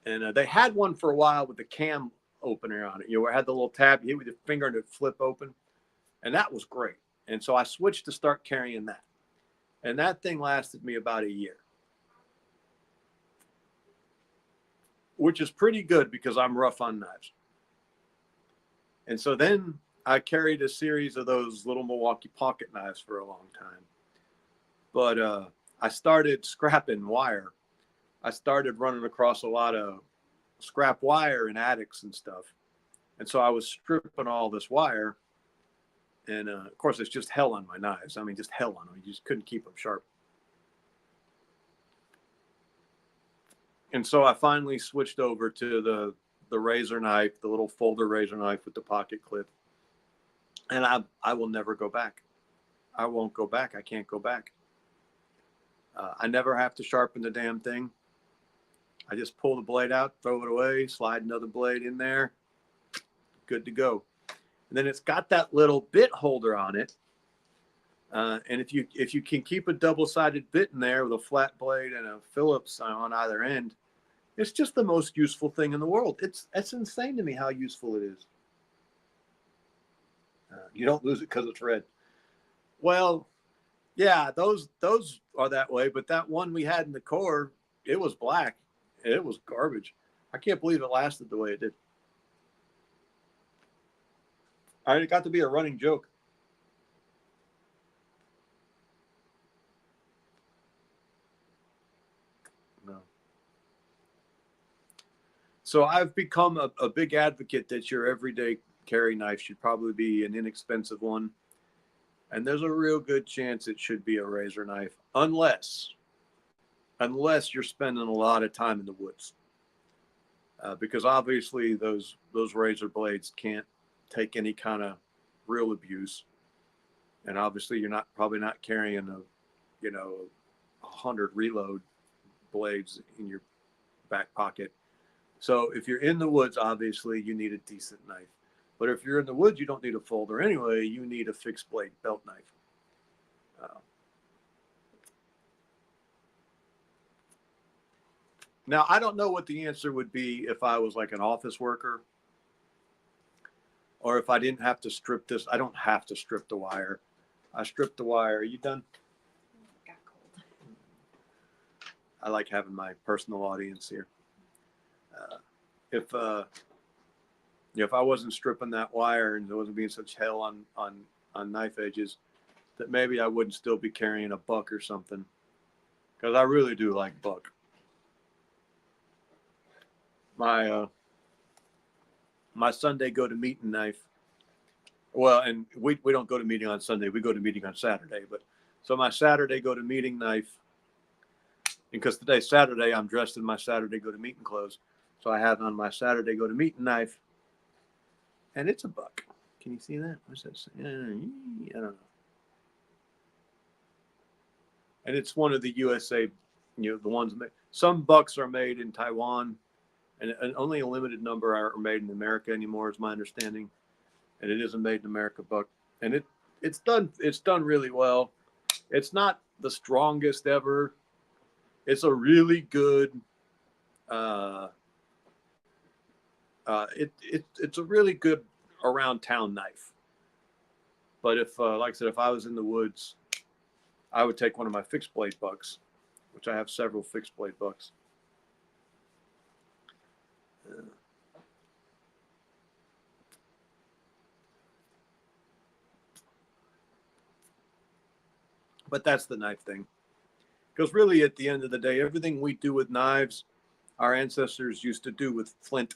[SPEAKER 2] And they had one for a while with the cam opener on it. It had the little tab you hit with your finger and it'd flip open. And that was great. And so I switched to start carrying that. And that thing lasted me about a year, which is pretty good because I'm rough on knives. And so then I carried a series of those little Milwaukee pocket knives for a long time. But I started scrapping wire. I started running across a lot of scrap wire in attics and stuff. And so I was stripping all this wire. And of course, it's just hell on my knives. I mean, just hell on them. You just couldn't keep them sharp. And so I finally switched over to the razor knife, the little folder razor knife with the pocket clip. And I will never go back. I won't go back. I can't go back. I never have to sharpen the damn thing. I just pull the blade out, throw it away, slide another blade in there. Good to go. And then it's got that little bit holder on it. And if you can keep a double-sided bit in there with a flat blade and a Phillips on either end, it's just the most useful thing in the world. It's insane to me how useful it is. You don't lose it because it's red. Well, yeah, those are that way. But that one we had in the core, it was black. It was garbage. I can't believe it lasted the way it did. It got to be a running joke. No. So I've become a big advocate that your everyday carry knife should probably be an inexpensive one. And there's a real good chance it should be a razor knife, unless you're spending a lot of time in the woods. Because obviously those razor blades can't take any kind of real abuse. And obviously you're probably not carrying 100 reload blades in your back pocket. So if you're in the woods, obviously you need a decent knife. But if you're in the woods, you don't need a folder anyway. You need a fixed blade belt knife. Now, I don't know what the answer would be if I was like an office worker or if I didn't have to strip this. I don't have to strip the wire. I stripped the wire. Are you done?
[SPEAKER 1] Got cold.
[SPEAKER 2] I like having my personal audience here. If I wasn't stripping that wire and there wasn't being such hell on knife edges, that maybe I wouldn't still be carrying a buck or something. Because I really do like buck. My Sunday go to meeting knife. Well, and we don't go to meeting on Sunday. We go to meeting on Saturday. But so my Saturday go to meeting knife. Because today's Saturday, I'm dressed in my Saturday go to meeting clothes. So I have on my Saturday go to meeting knife. And it's a buck. Can you see that? What's that? I don't know. And it's one of the USA, the ones made. Some bucks are made in Taiwan, and only a limited number are made in America anymore, is my understanding. And it is a made in America buck, and it's done really well. It's not the strongest ever. It's a really good. It's a really good around town knife. But if, like I said, if I was in the woods, I would take one of my fixed blade bucks, which I have several fixed blade bucks. But that's the knife thing. Because really, at the end of the day, everything we do with knives, our ancestors used to do with flint.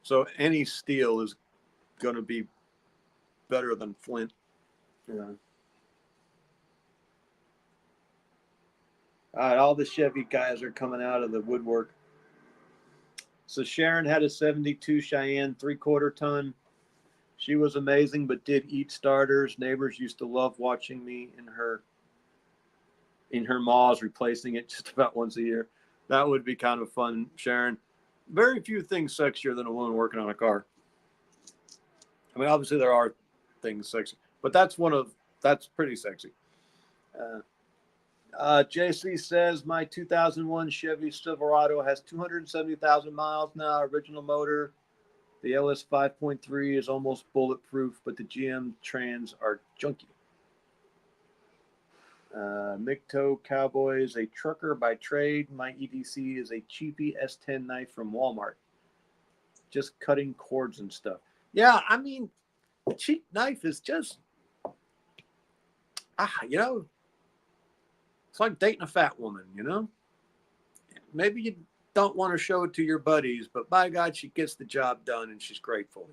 [SPEAKER 2] So any steel is going to be better than flint. Yeah. All right, all the Chevy guys are coming out of the woodwork. So Sharon had a 72 Cheyenne 3/4 ton. She was amazing, but did eat starters. Neighbors used to love watching me in her maws, replacing it just about once a year. That would be kind of fun, Sharon. Very few things sexier than a woman working on a car. I mean, obviously there are things sexy, but that's pretty sexy. JC says my 2001 Chevy Silverado has 270,000 miles now. Original motor. The LS 5.3 is almost bulletproof, but the GM trans are junky. Micto Cowboy is a trucker by trade. My EDC is a cheapy S10 knife from Walmart. Just cutting cords and stuff. Yeah, I mean, a cheap knife is just, it's like dating a fat woman, Maybe you don't want to show it to your buddies, but by God, she gets the job done and she's grateful,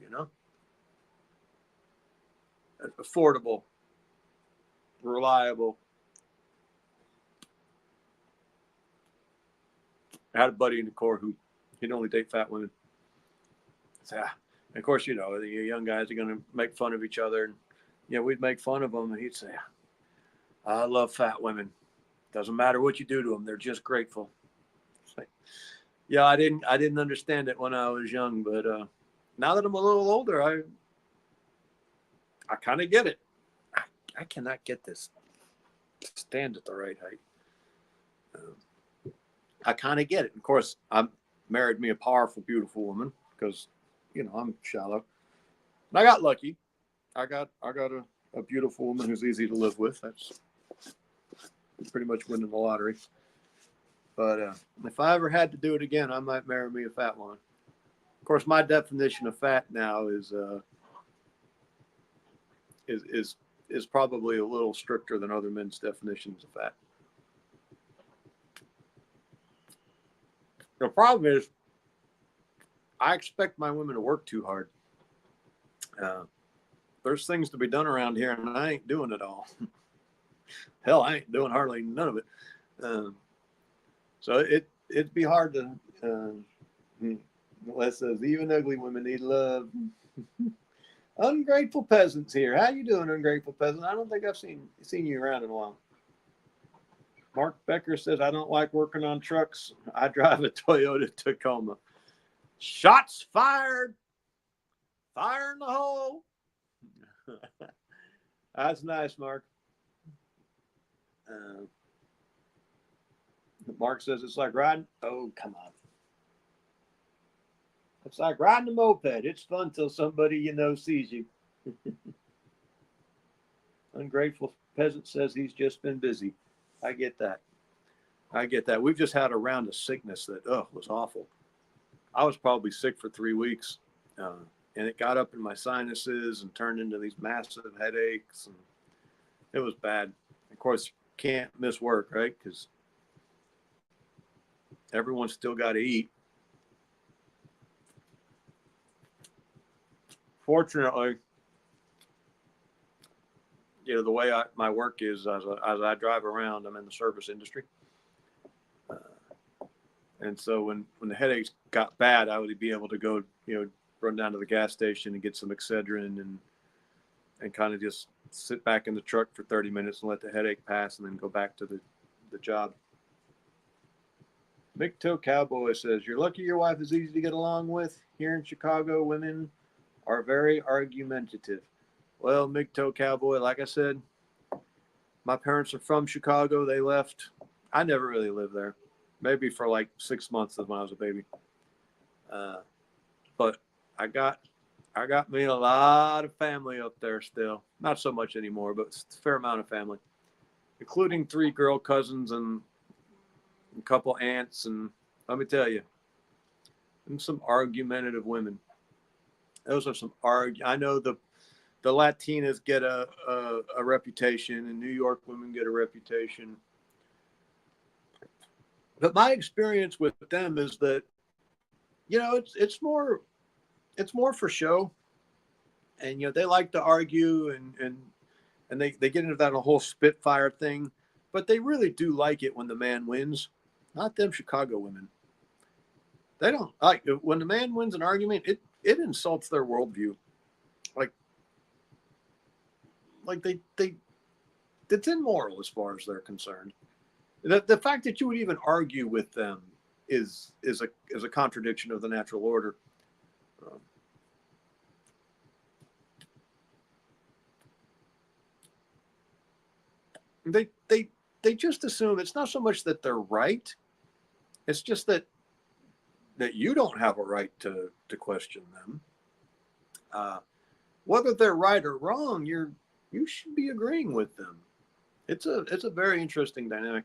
[SPEAKER 2] Affordable, reliable. I had a buddy in the Corps who he'd only date fat women. So, and of course, the young guys are going to make fun of each other. And, we'd make fun of them. And he'd say, I love fat women. Doesn't matter what you do to them. They're just grateful. Like, yeah, I didn't understand it when I was young. But now that I'm a little older, I kind of get it. I cannot get this stand at the right height. I kind of get it. Of course, I married me a powerful, beautiful woman because, I'm shallow. And I got lucky. I got a beautiful woman who's easy to live with. That's pretty much winning the lottery. But if I ever had to do it again, I might marry me a fat one. Of course, my definition of fat now is probably a little stricter than other men's definitions of fat. The problem is, I expect my women to work too hard. There's things to be done around here, and I ain't doing it all. Hell, I ain't doing hardly none of it. So it'd be hard to. Les says even ugly women need love. Ungrateful peasants here. How you doing, ungrateful peasant? I don't think I've seen you around in a while. Mark Becker says, I don't like working on trucks. I drive a Toyota Tacoma. Shots fired. Fire in the hole. That's nice, Mark. Mark says it's like riding. Oh, come on. It's like riding a moped. It's fun till somebody sees you. Ungrateful peasant says he's just been busy. I get that. We've just had a round of sickness that was awful. I was probably sick for 3 weeks, and it got up in my sinuses and turned into these massive headaches, and it was bad. Of course, can't miss work, right? Because everyone's still got to eat. Fortunately, the way my work is as I drive around, I'm in the service industry. And so when the headaches got bad, I would be able to go, run down to the gas station and get some Excedrin and kind of just sit back in the truck for 30 minutes and let the headache pass and then go back to the job. Big Toe Cowboy says, you're lucky your wife is easy to get along with. Here in Chicago, women are very argumentative. Well, Big Toe Cowboy, like I said, my parents are from Chicago. They left. I never really lived there. Maybe for like 6 months when I was a baby. But I got me a lot of family up there still. Not so much anymore, but it's a fair amount of family, including 3 girl cousins and a couple aunts. And let me tell you, and some argumentative women. Those are some I know the Latinas get a reputation, and New York women get a reputation. But my experience with them is that, you know, it's more for show, and you know they like to argue and they get into that whole Spitfire thing, but they really do like it when the man wins. Not them Chicago women. They don't like when the man wins an argument. It insults their worldview. Like they it's immoral as far as they're concerned. The fact that you would even argue with them is a contradiction of the natural order. They just assume it's not so much that they're right. It's just that you don't have a right to question them. Whether they're right or wrong, you should be agreeing with them. It's a very interesting dynamic.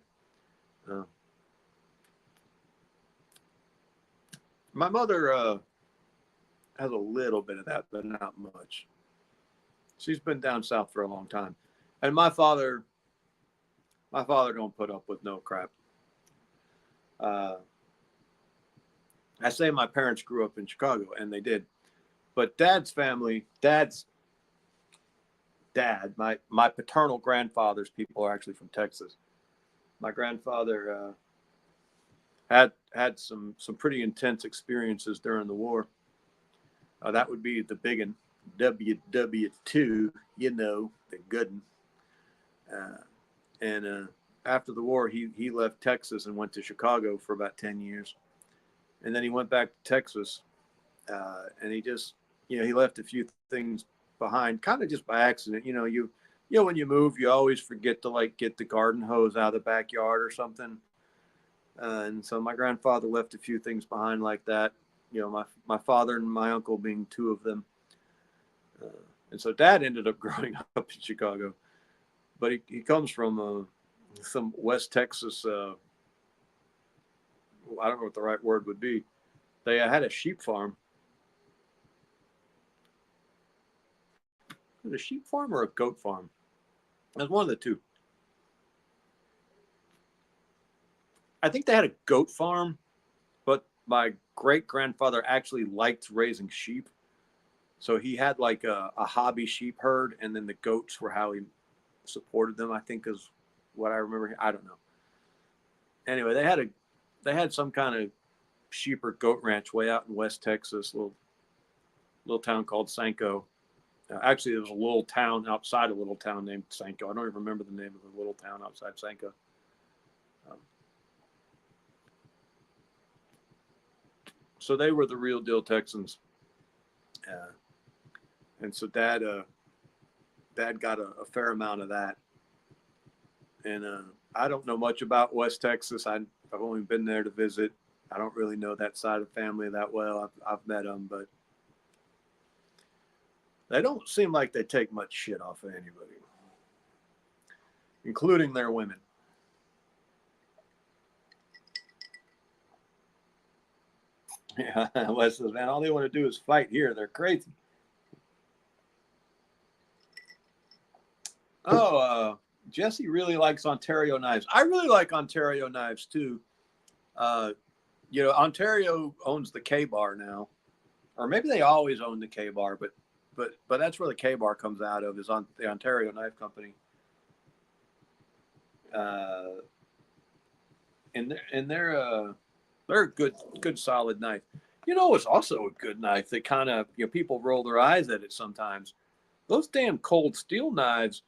[SPEAKER 2] My mother has a little bit of that, but not much. She's been down south for a long time, and my father don't put up with no crap. I say my parents grew up in Chicago, and they did, but dad's dad, my paternal grandfather's people are actually from Texas. My grandfather had some pretty intense experiences during the war. That would be the big one, WW2, you know, the good one. And after the war, he left Texas and went to Chicago for about 10 years. And then he went back to Texas, and he just, you know, he left a few things behind, kind of just by accident. You know, when you move, you always forget to like get the garden hose out of the backyard or something. And so my grandfather left a few things behind like that. You know, my father and my uncle being 2 of them. And so dad ended up growing up in Chicago, but he comes from some West Texas. I don't know what the right word would be. They had a sheep farm. Was it a sheep farm or a goat farm? It was one of the 2. I think they had a goat farm, but my great grandfather actually liked raising sheep. So he had like a hobby sheep herd, and then the goats were how he supported them, I think is what I remember. I don't know. Anyway, they had some kind of sheep or goat ranch way out in West Texas, little town called Sanko. Actually, there was a little town outside a little town named Sanko. I don't even remember the name of the little town outside Sanko. So they were the real deal Texans. And so dad got a fair amount of that. And I don't know much about West Texas. I've only been there to visit. I don't really know that side of the family that well. I've met them, but they don't seem like they take much shit off of anybody, including their women. Yeah, Wes says, man, all they want to do is fight here. They're crazy. Oh, Jesse really likes Ontario knives. I really like Ontario knives too. You know, Ontario owns the K-Bar now, or maybe they always owned the K-Bar, but that's where the K-Bar comes out of, is on the Ontario Knife Company. And they're a good solid knife. You know, it's also a good knife that kind of, people roll their eyes at it sometimes. Those damn cold steel knives,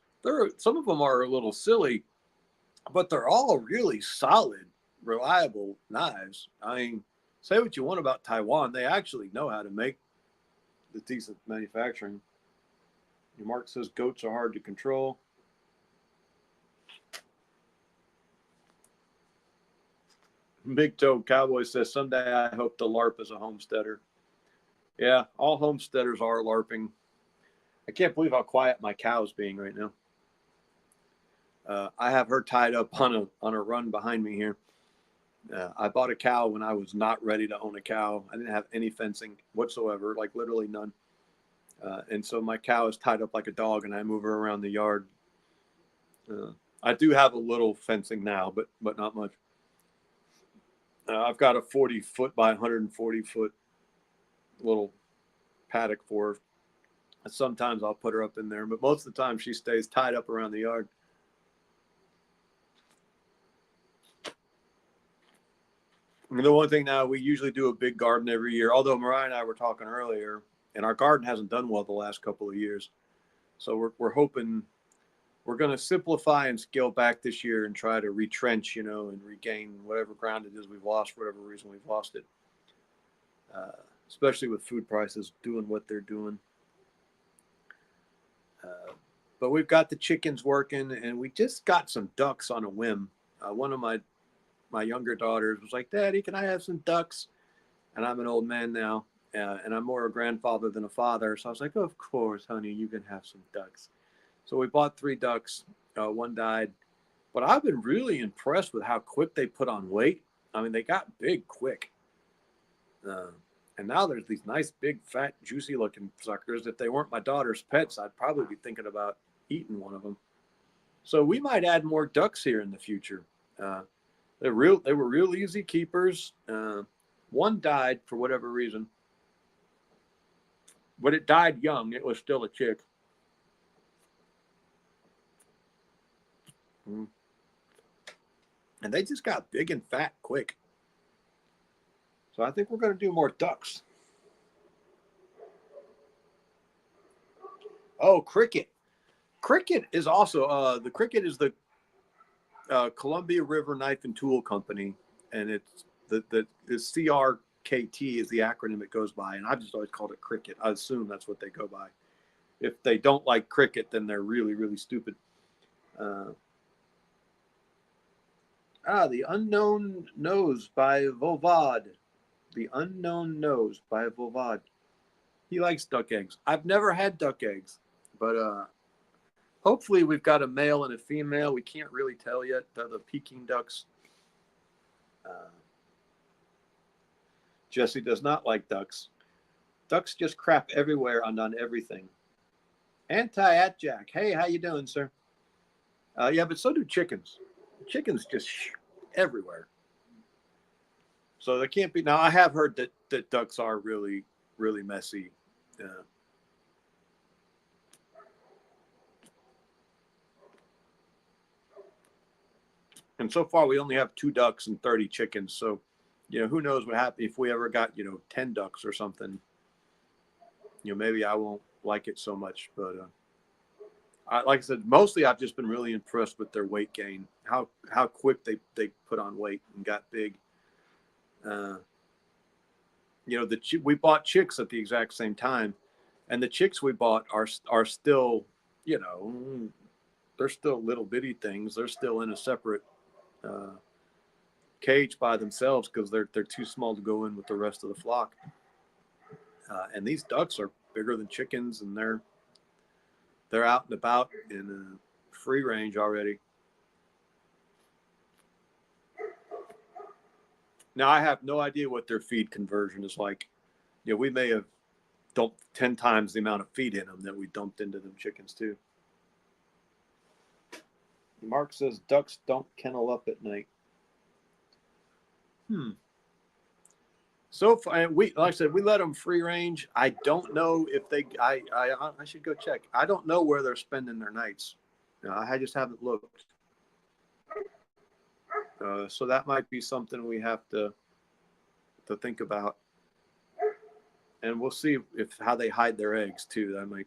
[SPEAKER 2] some of them are a little silly, but they're all really solid, reliable knives. I mean, say what you want about Taiwan, they actually know how to make the decent manufacturing. Your Mark says goats are hard to control. Big Toe Cowboy says someday I hope to LARP as a homesteader. Yeah, all homesteaders are LARPing. I can't believe how quiet my cow's being right now. I have her tied up on a run behind me here. I bought a cow when I was not ready to own a cow. I didn't have any fencing whatsoever, like literally none. And so my cow is tied up like a dog, and I move her around the yard. I do have a little fencing now, but not much. I've got a 40-foot by 140-foot little paddock for her. Sometimes I'll put her up in there, but most of the time she stays tied up around the yard. And the one thing now, we usually do a big garden every year, although Mariah and I were talking earlier, and our garden hasn't done well the last couple of years. So we're hoping we're going to simplify and scale back this year and try to retrench, and regain whatever ground it is we've lost for whatever reason we've lost it. Especially with food prices doing what they're doing. But we've got the chickens working, and we just got some ducks on a whim. One of my younger daughters was like, "Daddy, can I have some ducks?" And I'm an old man now, and I'm more a grandfather than a father. So I was like, "Of course, honey, you can have some ducks." So we bought 3 ducks. One died. But I've been really impressed with how quick they put on weight. I mean, they got big quick. And now there's these nice, big, fat, juicy-looking suckers. If they weren't my daughter's pets, I'd probably be thinking about eating one of them. So we might add more ducks here in the future. They were real easy keepers. One died for whatever reason, but it died young. It was still a chick. And they just got big and fat quick. So I think we're going to do more ducks. Oh, cricket. Cricket is also the cricket is the Columbia River Knife and Tool Company, and it's the CRKT is the acronym it goes by, and I've just always called it cricket. I assume that's what they go by. If they don't like cricket, then they're really, really stupid. The Unknown Nose by Volvad. The Unknown Nose by Volvad. He likes duck eggs. I've never had duck eggs, but hopefully we've got a male and a female. We can't really tell yet. They're the Peking ducks. Jesse does not like ducks. Ducks just crap everywhere and on everything. Anti-at-Jack. Hey, how you doing, sir? Yeah, but so do chickens. Chickens just everywhere. So there can't be. Now, I have heard that ducks are really, really messy. And so far, we only have 2 ducks and 30 chickens. So, who knows what happens if we ever got, 10 ducks or something. Maybe I won't like it so much. But like I said, mostly I've just been really impressed with their weight gain, how quick they put on weight and got big. We bought chicks at the exact same time, and the chicks we bought are still, they're still little bitty things. They're still in a separate cage by themselves because they're too small to go in with the rest of the flock. And these ducks are bigger than chickens, and they're out and about in free range already. Now I have no idea what their feed conversion is like. We may have dumped 10 times the amount of feed in them that we dumped into them chickens too. Mark says ducks don't kennel up at night. So like I said, we let them free range. I don't know if I should go check. I don't know where they're spending their nights. I just haven't looked. So that might be something we have to think about. and we'll see if how they hide their eggs too. That might,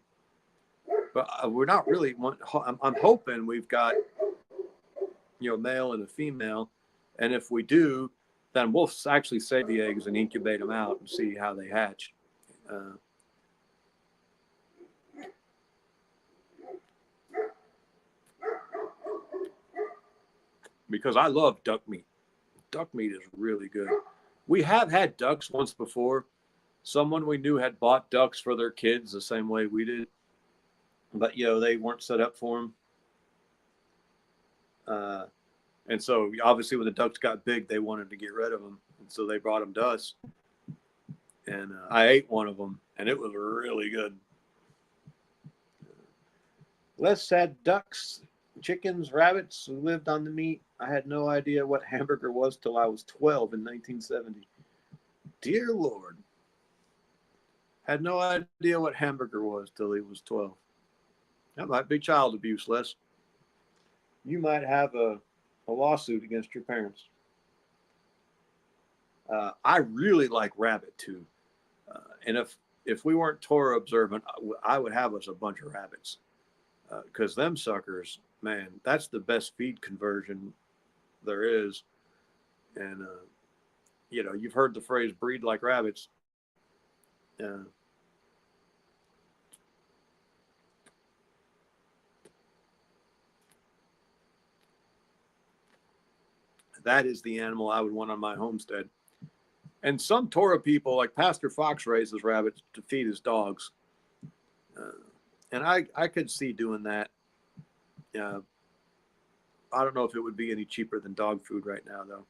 [SPEAKER 2] but we're not really. I'm hoping we've got, you know, male and a female, and if we do, then we'll actually save the eggs and incubate them out and see how they hatch. Because I love duck meat. Duck meat is really good. We have had ducks once before. Someone we knew had bought ducks for their kids the same way we did, but you know they weren't set up for them. And so obviously when the ducks got big, they wanted to get rid of them, and so they brought them to us. And I ate one of them, and it was really good. Les had ducks, chickens, rabbits who lived on the meat. I had no idea what hamburger was till I was 12 in 1970. Dear Lord. Had no idea what hamburger was till he was 12. That might be child abuse, Les. You might have a lawsuit against your parents. I really like rabbit too. And if we weren't Torah observant, I would have us a bunch of rabbits. Because them suckers, man, that's the best feed conversion there is. And, you know, you've heard the phrase breed like rabbits. That is the animal I would want on my homestead. And some Torah people, like Pastor Fox, raises rabbits to feed his dogs. And I could see doing that. I don't know if it would be any cheaper than dog food right now, though.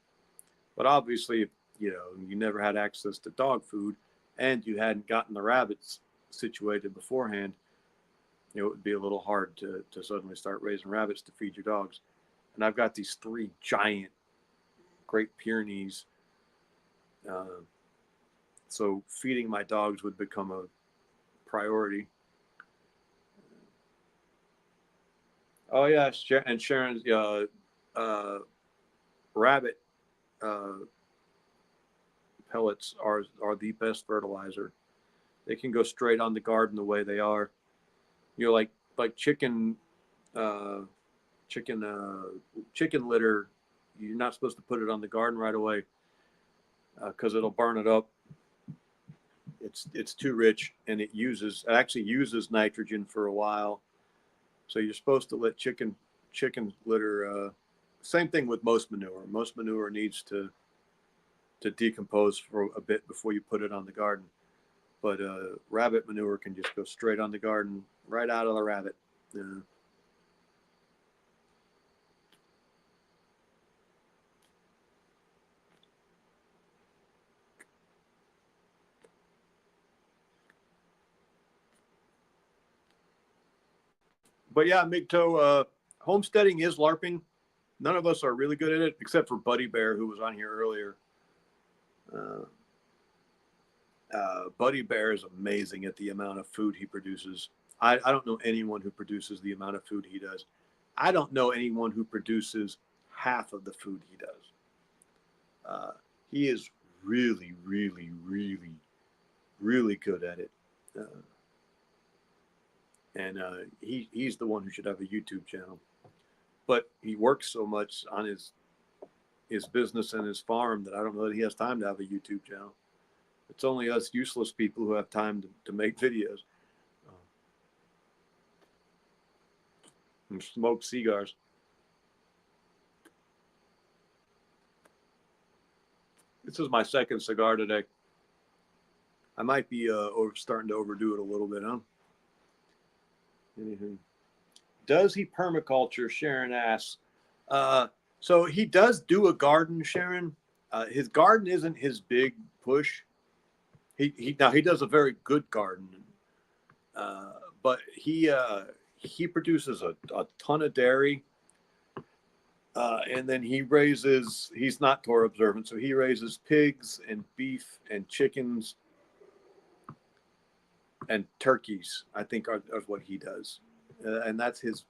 [SPEAKER 2] But obviously, if, you know, you never had access to dog food and you hadn't gotten the rabbits situated beforehand, you know, it would be a little hard to suddenly start raising rabbits to feed your dogs. And I've got these 3 giant Great Pyrenees. So feeding my dogs would become a priority. Oh yeah, and Sharon's rabbit pellets are the best fertilizer. They can go straight on the garden the way they are. You know, like chicken litter. You're not supposed to put it on the garden right away because it'll burn it up. It's too rich, and it actually uses nitrogen for a while. So you're supposed to let chicken litter. Same thing with most manure. Most manure needs to decompose for a bit before you put it on the garden. But rabbit manure can just go straight on the garden, right out of the rabbit. But yeah, Migto, homesteading is LARPing. None of us are really good at it, except for Buddy Bear, who was on here earlier. Buddy Bear is amazing at the amount of food he produces. I don't know anyone who produces the amount of food he does. I don't know anyone who produces half of the food he does. He is really, really, really, really good at it. And he's the one who should have a YouTube channel. But he works so much on his business and his farm that I don't know that he has time to have a YouTube channel. It's only us useless people who have time to make videos and smoke cigars. This is my second cigar today. I might be starting to overdo it a little bit, huh? Anywho. Does he permaculture? Sharon asks. So he does do a garden, Sharon. His garden isn't his big push. He does a very good garden, but he produces a ton of dairy, and then he's not Torah observant, so he raises pigs and beef and chickens and turkeys. I think are what he does, and that's his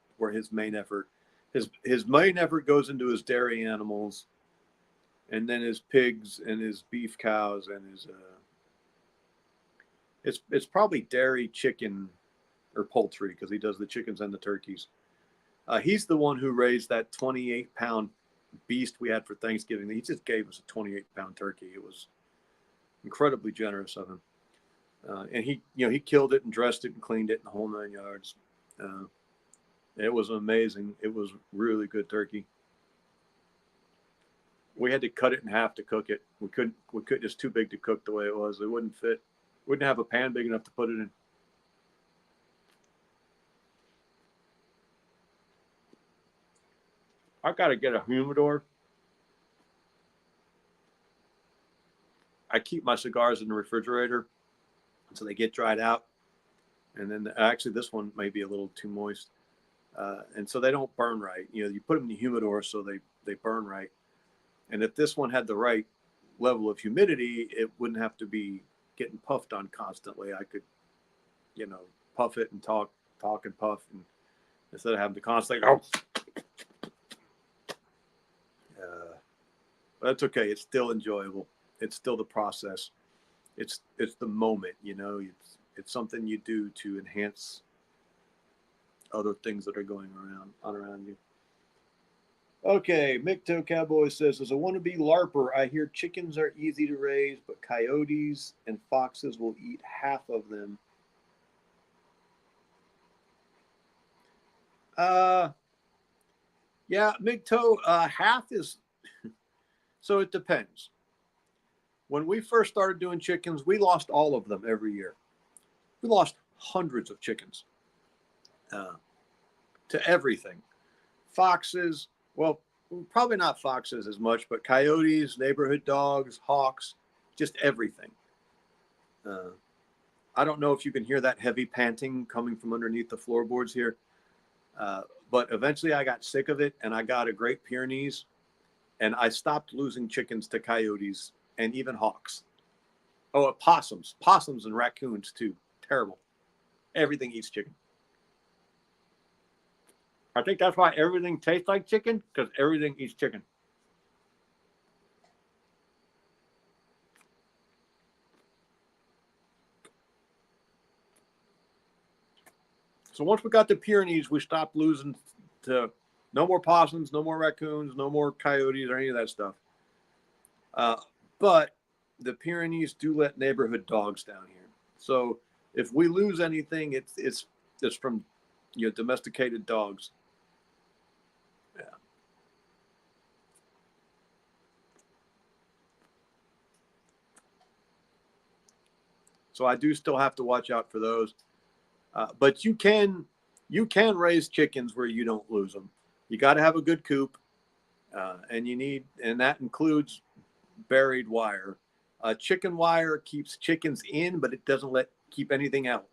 [SPEAKER 2] main effort. His main effort goes into his dairy animals, and then his pigs and his beef cows and It's probably dairy, chicken, or poultry because he does the chickens and the turkeys. He's the one who raised that 28-pound beast we had for Thanksgiving. He just gave us a 28-pound turkey. It was incredibly generous of him. And he killed it and dressed it and cleaned it in the whole 9 yards. It was amazing. It was really good turkey. We had to cut it in half to cook it. We couldn't. It's too big to cook the way it was. It wouldn't fit. Wouldn't have a pan big enough to put it in. I've got to get a humidor. I keep my cigars in the refrigerator so they get dried out. And then actually this one may be a little too moist. And so they don't burn right. You put them in the humidor so they burn right. And if this one had the right level of humidity, it wouldn't have to be getting puffed on constantly. I could, puff it and talk and puff, and instead of having to constantly but that's okay. It's still enjoyable. It's still the process. It's the moment, it's something you do to enhance other things that are going around you. Okay, McToe Cowboy says, as a wannabe LARPer, I hear chickens are easy to raise, but coyotes and foxes will eat half of them. Yeah, McToe, half is, so it depends. When we first started doing chickens, we lost all of them every year. We lost hundreds of chickens to everything. Foxes, well, probably not foxes as much, but coyotes, neighborhood dogs, hawks, just everything. I don't know if you can hear that heavy panting coming from underneath the floorboards here, but eventually I got sick of it, and I got a Great Pyrenees, and I stopped losing chickens to coyotes and even hawks. Oh, possums and raccoons too. Terrible. Everything eats chicken. I think that's why everything tastes like chicken, because everything eats chicken. So once we got the Pyrenees, we stopped losing to no more possums, no more raccoons, no more coyotes or any of that stuff. But the Pyrenees do let neighborhood dogs down here. So if we lose anything, it's from domesticated dogs. Yeah. So I do still have to watch out for those. But you can raise chickens where you don't lose them. You got to have a good coop, and that includes buried wire. Chicken wire keeps chickens in, but it doesn't keep anything out.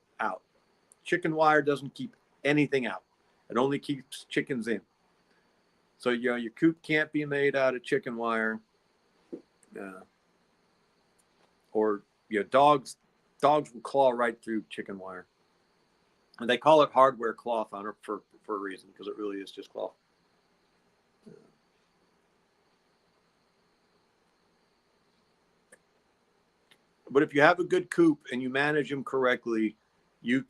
[SPEAKER 2] Chicken wire doesn't keep anything out. It only keeps chickens in. So your coop can't be made out of chicken wire. Or dogs will claw right through chicken wire. And they call it hardware cloth on it for a reason, because it really is just cloth. But if you have a good coop and you manage them correctly, you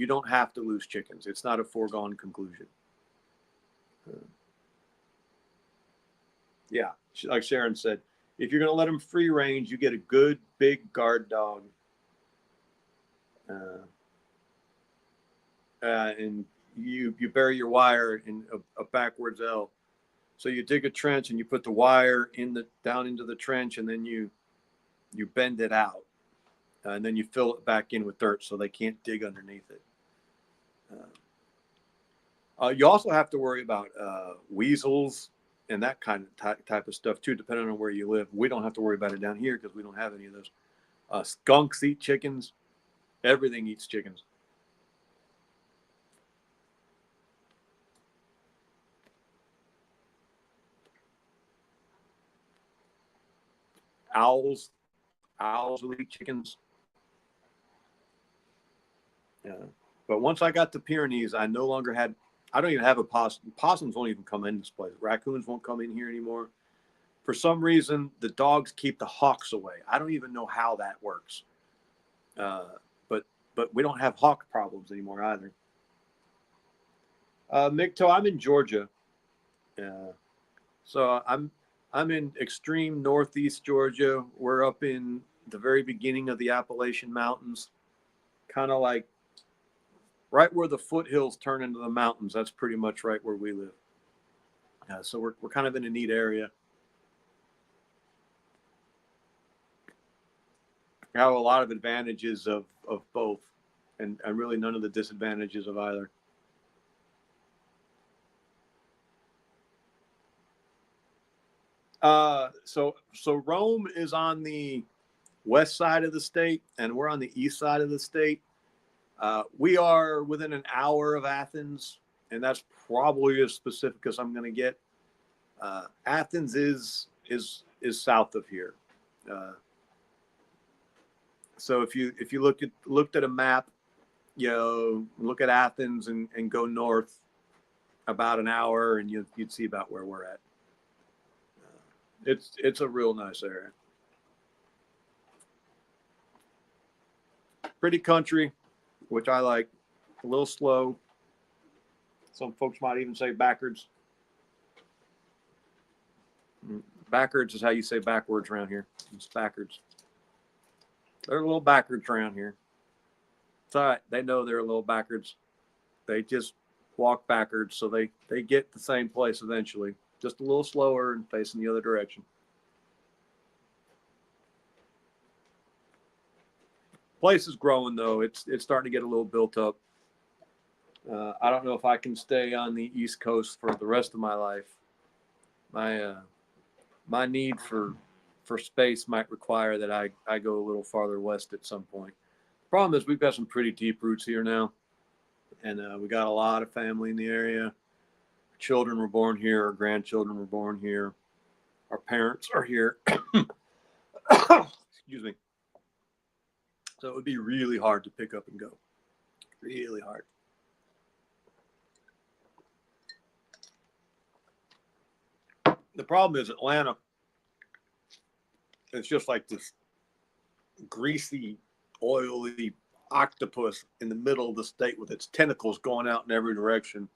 [SPEAKER 2] don't have to lose chickens. It's not a foregone conclusion. Yeah, like Sharon said, if you're going to let them free range, you get a good big guard dog. And you bury your wire in a backwards L. So you dig a trench and you put the wire down into the trench, and then you bend it out, and then you fill it back in with dirt so they can't dig underneath it. You also have to worry about weasels and that kind of type of stuff too, depending on where you live. We don't have to worry about it down here because we don't have any of those. Skunks eat chickens. Everything eats chickens. Owls will eat chickens. Yeah. But once I got the Pyrenees, I don't even have a possum. Possums won't even come in this place. Raccoons won't come in here anymore. For some reason, the dogs keep the hawks away. I don't even know how that works. But we don't have hawk problems anymore either. Micto, I'm in Georgia. So I'm in extreme northeast Georgia. We're up in the very beginning of the Appalachian Mountains, kind of like right where the foothills turn into the mountains. That's pretty much right where we live. So we're kind of in a neat area. We have a lot of advantages of both, and really none of the disadvantages of either. So Rome is on the west side of the state, and we're on the east side of the state. We are within an hour of Athens, and that's probably as specific as I'm going to get. Athens is south of here. So if you looked at a map, look at Athens and go north about an hour, and you'd see about where we're at. It's a real nice area. Pretty country, which I like. A little slow. Some folks might even say backwards. Backwards is how you say backwards around here. It's backwards. They're a little backwards around here. It's all right. They know they're a little backwards. They just walk backwards, so they get the same place eventually. Just a little slower and facing the other direction. Place is growing though. It's starting to get a little built up. I don't know if I can stay on the East Coast for the rest of my life. My need for space might require that I go a little farther west at some point. The problem is we've got some pretty deep roots here now, and we got a lot of family in the area. Children were born here. Our grandchildren were born here. Our parents are here. Excuse me. So it would be really hard to pick up and go. Really hard. The problem is Atlanta. It's just like this greasy, oily octopus in the middle of the state with its tentacles going out in every direction.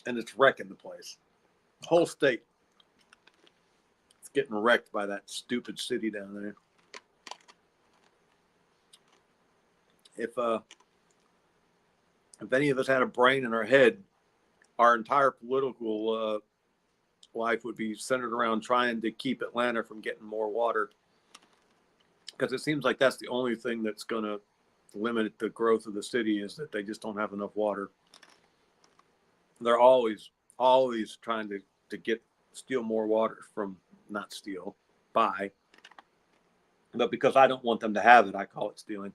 [SPEAKER 2] And it's wrecking the place. The whole state. It's getting wrecked by that stupid city down there. If any of us had a brain in our head, our entire political life would be centered around trying to keep Atlanta from getting more water, because it seems like that's the only thing that's going to limit the growth of the city, is that they just don't have enough water. They're always trying to steal more water from, not steal, buy. But because I don't want them to have it, I call it stealing.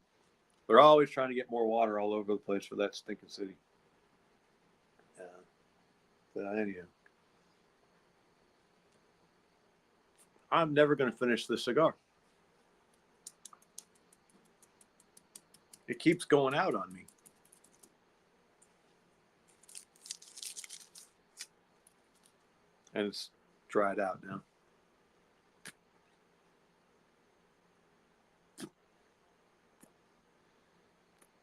[SPEAKER 2] They're always trying to get more water all over the place for that stinking city. But anyhow, I'm never going to finish this cigar. It keeps going out on me. And it's dried out now.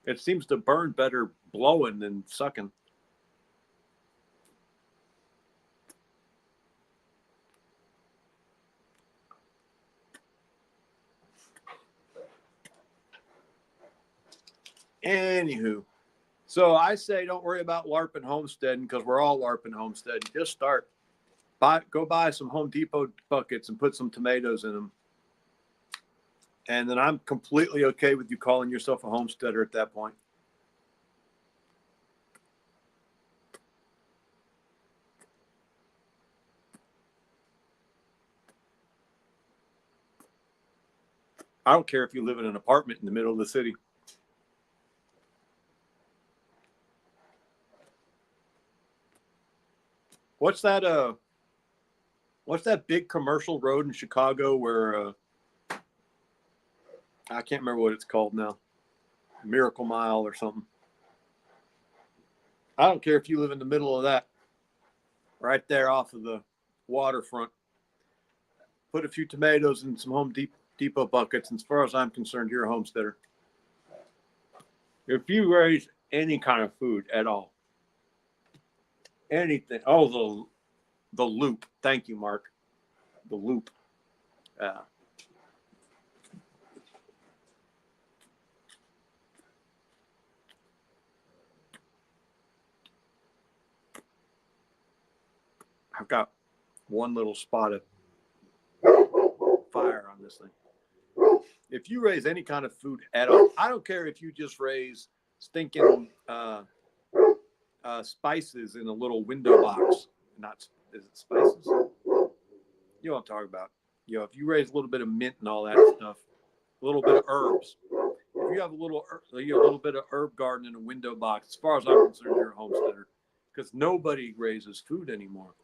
[SPEAKER 2] It seems to burn better blowing than sucking. Anywho, so I say don't worry about LARPing homesteading, because we're all LARPing homesteading. Just start. Go buy some Home Depot buckets and put some tomatoes in them. And then I'm completely okay with you calling yourself a homesteader at that point. I don't care if you live in an apartment in the middle of the city. What's that big commercial road in Chicago where I can't remember what it's called now. Miracle Mile or something. I don't care if you live in the middle of that. Right there off of the waterfront. Put a few tomatoes in some Home Depot buckets, and as far as I'm concerned, you're a homesteader. If you raise any kind of food at all, anything, the loop. Thank you, Mark. The loop. I've got one little spot of fire on this thing. If you raise any kind of food at all, I don't care if you just raise stinking spices in a little window box. Not, is it spices? You know what I'm talking about. If you raise a little bit of mint and all that stuff, a little bit of herbs. If you have a little bit of herb garden in a window box, as far as I'm concerned, you're a homesteader, because nobody raises food anymore.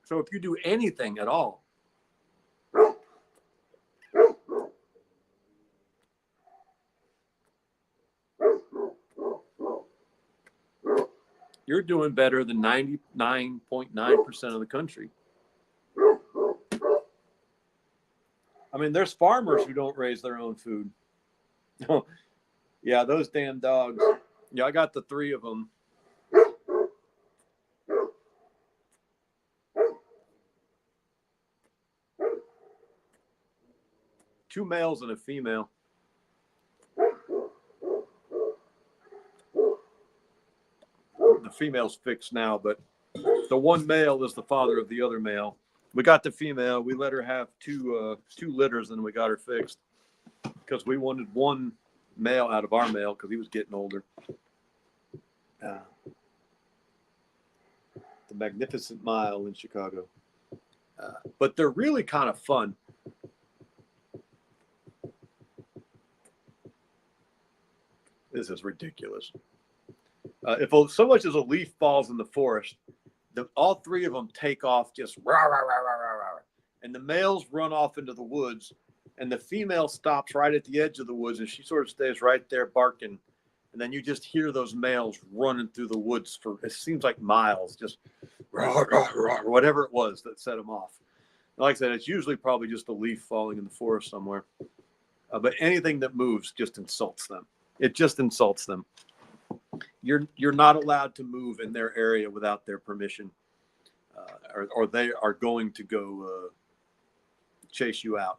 [SPEAKER 2] So if you do anything at all, you're doing better than 99.9% of the country. I mean, there's farmers who don't raise their own food. Yeah, those damn dogs. Yeah, I got the 3 of them. Two males and a female. The female's fixed now, but the one male is the father of the other male. We got the female. We let her have two litters, and we got her fixed because we wanted one male out of our male because he was getting older. The Magnificent Mile in Chicago. But they're really kind of fun. This is ridiculous. If so much as a leaf falls in the forest, all 3 of them take off just rah, rah, rah, rah, rah, rah. And the males run off into the woods, and the female stops right at the edge of the woods, and she sort of stays right there barking. And then you just hear those males running through the woods for, it seems like miles, just rah, rah, rah, whatever it was that set them off. And like I said, it's usually probably just a leaf falling in the forest somewhere. But anything that moves just insults them. It just insults them. You're not allowed to move in their area without their permission, or they are going to go chase you out.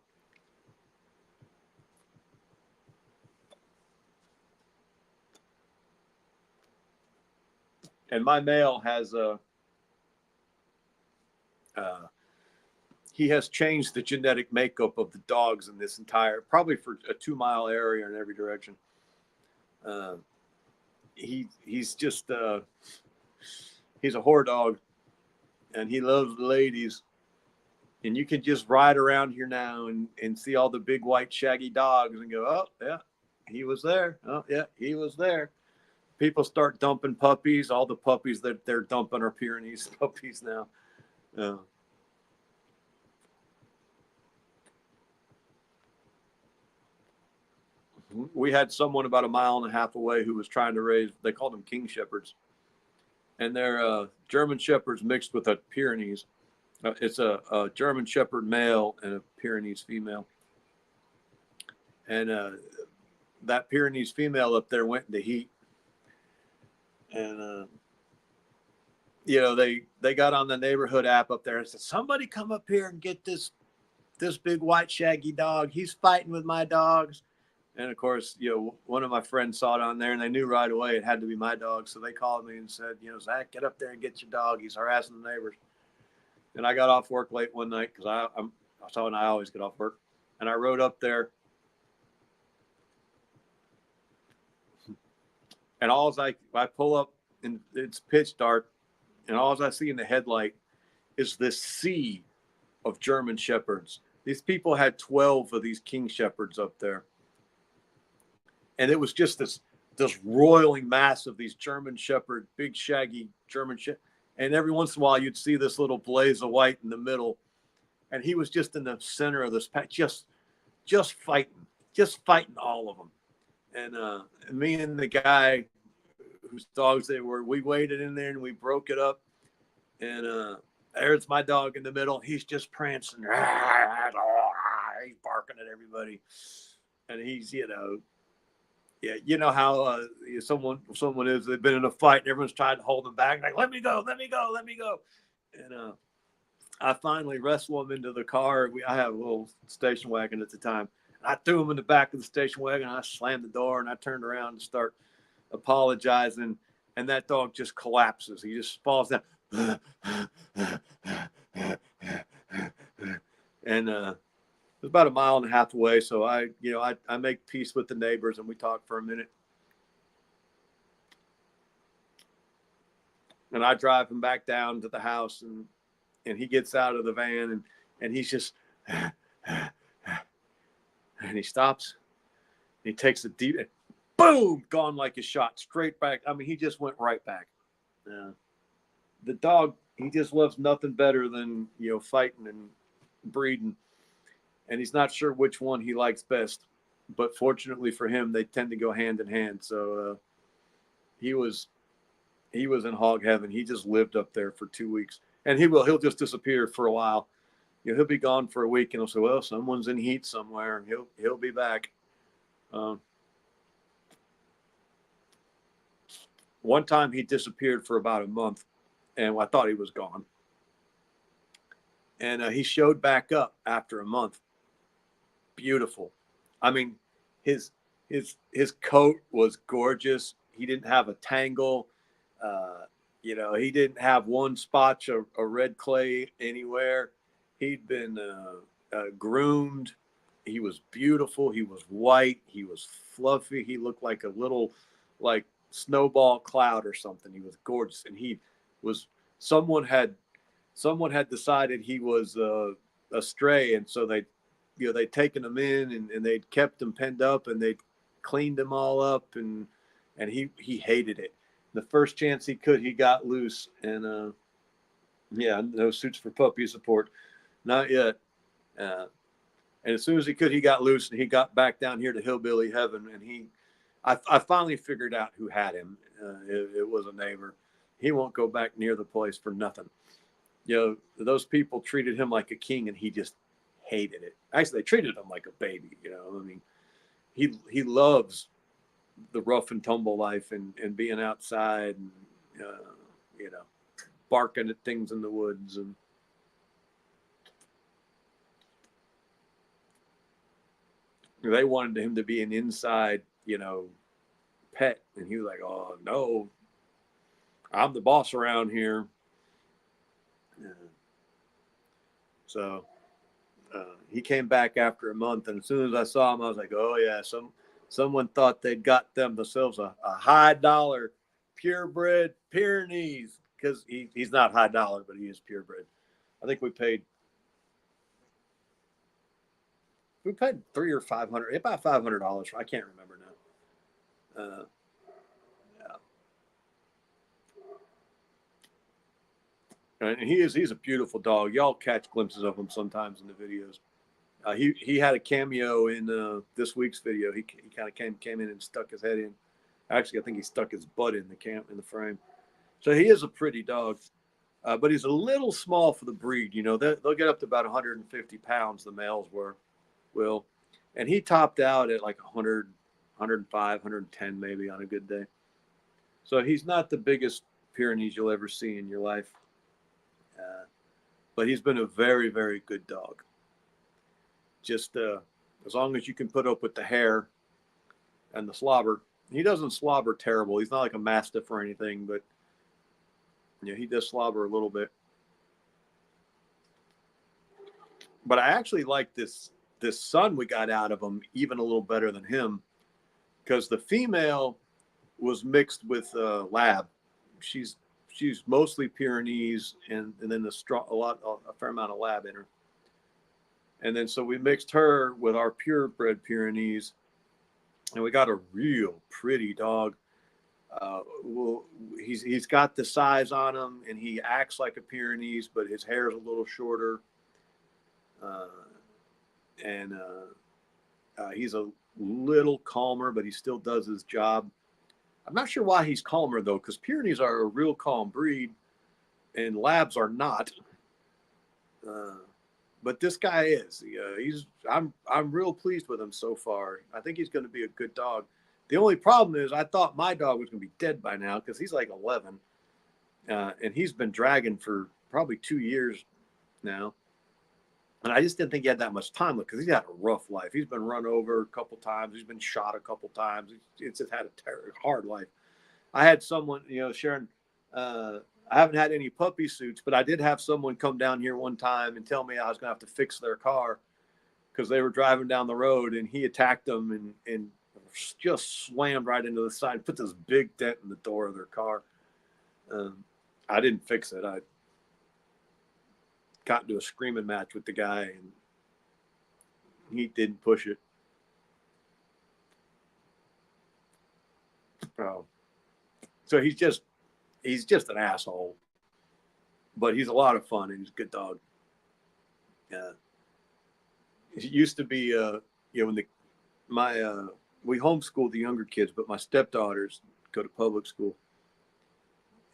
[SPEAKER 2] And my male has he has changed the genetic makeup of the dogs in this entire, probably for a 2-mile area in every direction. He's just he's a whore dog, and he loves the ladies. And you can just ride around here now and see all the big white shaggy dogs and go, oh yeah, he was there. Oh yeah, he was there. People start dumping puppies. All the puppies that they're dumping are Pyrenees puppies now. We had someone about 1.5 miles away who was trying to raise, they called them King Shepherds. And they're German Shepherds mixed with a Pyrenees. It's a German Shepherd male and a Pyrenees female. And that Pyrenees female up there went into heat. And, they got on the neighborhood app up there and said, somebody come up here and get this big white shaggy dog. He's fighting with my dogs. And of course, one of my friends saw it on there and they knew right away it had to be my dog. So they called me and said, Zach, get up there and get your dog. He's harassing the neighbors. And I got off work late one night because I always get off work. And I rode up there. And I pull up and it's pitch dark. And all I see in the headlight is this sea of German Shepherds. These people had 12 of these King Shepherds up there. And it was just this roiling mass of these German Shepherd, big shaggy German Shepherd. And every once in a while, you'd see this little blaze of white in the middle. And he was just in the center of this pack, just fighting all of them. And me and the guy whose dogs they were. We waited in there and we broke it up. And there's my dog in the middle. He's just prancing. He's barking at everybody. And he's, yeah, you know how someone is, they've been in a fight and everyone's trying to hold them back. Like, let me go, let me go, let me go. And I finally wrestle him into the car. I have a little station wagon at the time. I threw him in the back of the station wagon. I slammed the door and I turned around and start apologizing. And that dog just collapses. He just falls down. And it's about 1.5 miles away. So I make peace with the neighbors and we talk for a minute. And I drive him back down to the house and he gets out of the van and he's just, and he stops. And he takes a deep, boom, gone like a shot, straight back. I mean, he just went right back. The dog, he just loves nothing better than, fighting and breeding. And he's not sure which one he likes best. But fortunately for him, they tend to go hand in hand. So he was in hog heaven. He just lived up there for 2 weeks. And he'll just disappear for a while. He'll be gone for a week and he'll say, well, someone's in heat somewhere. And he'll be back. One time he disappeared for about a month and I thought he was gone. And he showed back up after a month. Beautiful. I mean, his coat was gorgeous. He didn't have a tangle. He didn't have one spotch of red clay anywhere. He'd been groomed. He was beautiful. He was white. He was fluffy. He looked like a little, like, snowball cloud or something. He was gorgeous. And he was, someone had decided he was a stray. And so they'd taken him in and they'd kept him penned up and they'd cleaned him all up and he hated it. The first chance he could, he got loose. And no suits for puppy support. Not yet. And as soon as he could, he got loose and he got back down here to hillbilly heaven. And I finally figured out who had him. It was a neighbor. He won't go back near the place for nothing. Those people treated him like a king and he just hated it. Actually, they treated him like a baby. I mean, he loves the rough and tumble life and being outside and, barking at things in the woods. And they wanted him to be an inside, pet. And he was like, oh, no, I'm the boss around here. So he came back after a month. And as soon as I saw him, I was like, oh, yeah, someone thought they'd got themselves a high dollar purebred Pyrenees, because he's not high dollar, but he is purebred. I think we paid $300 or $500, about $500. I can't remember now. And he's a beautiful dog. Y'all catch glimpses of him sometimes in the videos. He had a cameo in this week's video. He kind of came in and stuck his head in. Actually, I think he stuck his butt in the frame. So he is a pretty dog, but he's a little small for the breed. They'll get up to about 150 pounds. The males will, and he topped out at like 100, 105, 110 maybe on a good day. So he's not the biggest Pyrenees you'll ever see in your life, but he's been a very, very good dog. Just as long as you can put up with the hair and the slobber. He doesn't slobber terrible. He's not like a mastiff or anything, but he does slobber a little bit. But I actually like this son we got out of him even a little better than him, because the female was mixed with lab. She's mostly Pyrenees and then a fair amount of lab in her. And then so we mixed her with our purebred Pyrenees, and we got a real pretty dog. He's got the size on him, and he acts like a Pyrenees, but his hair is a little shorter. He's a little calmer, but he still does his job. I'm not sure why he's calmer though, because Pyrenees are a real calm breed, and Labs are not. Uh, but this guy is. I'm real pleased with him so far. I think he's going to be a good dog. The only problem is I thought my dog was going to be dead by now because he's like 11, and he's been dragging for probably 2 years now. And I just didn't think he had that much time because he's had a rough life. He's been run over a couple times. He's been shot a couple times. It's just had a hard life. I had someone, Sharon, I haven't had any puppy suits, but I did have someone come down here one time and tell me I was going to have to fix their car because they were driving down the road and he attacked them and just slammed right into the side, put this big dent in the door of their car. I didn't fix it. I got into a screaming match with the guy and he didn't push it. So he's just an asshole, but he's a lot of fun and he's a good dog. It used to be, when we homeschooled the younger kids, but my stepdaughters go to public school,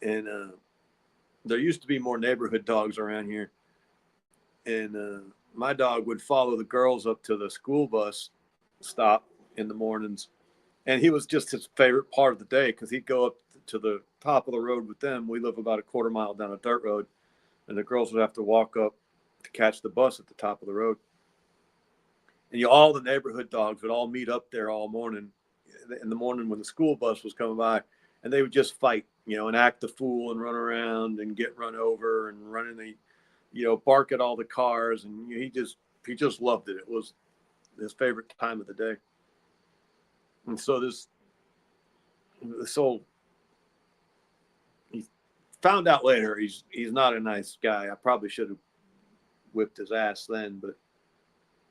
[SPEAKER 2] and there used to be more neighborhood dogs around here, and my dog would follow the girls up to the school bus stop in the mornings, and he was just his favorite part of the day because he'd go up to the top of the road with them. We live about a quarter mile down a dirt road, and the girls would have to walk up to catch the bus at the top of the road. And all the neighborhood dogs would all meet up there all morning in the morning when the school bus was coming by, and they would just fight, and act the fool and run around and get run over and run in the, bark at all the cars. And he just loved it. It was his favorite time of the day. And so he found out later he's not a nice guy. I probably should have whipped his ass then, but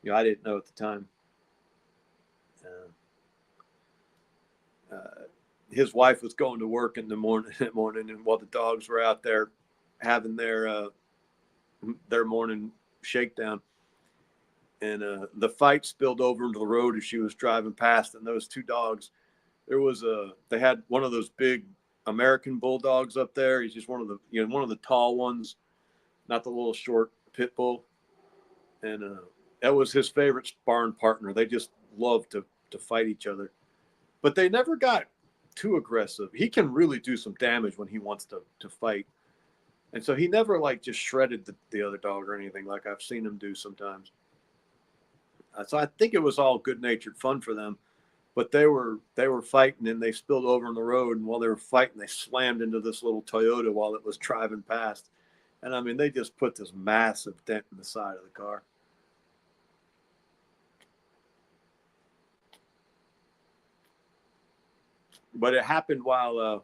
[SPEAKER 2] I didn't know at the time. His wife was going to work in the morning, and while the dogs were out there having their morning shakedown, and the fight spilled over into the road as she was driving past, and those two dogs, they had one of those big American bulldogs up there. He's just one of the tall ones, not the little short pit bull, and that was his favorite sparring partner. They just loved to fight each other, but they never got too aggressive. He can really do some damage when he wants to fight, and so he never just shredded the other dog or anything like I've seen him do sometimes. So I think it was all good-natured fun for them, but they were fighting and they spilled over on the road, and while they were fighting, they slammed into this little Toyota while it was driving past, and I mean they just put this massive dent in the side of the car. But it happened while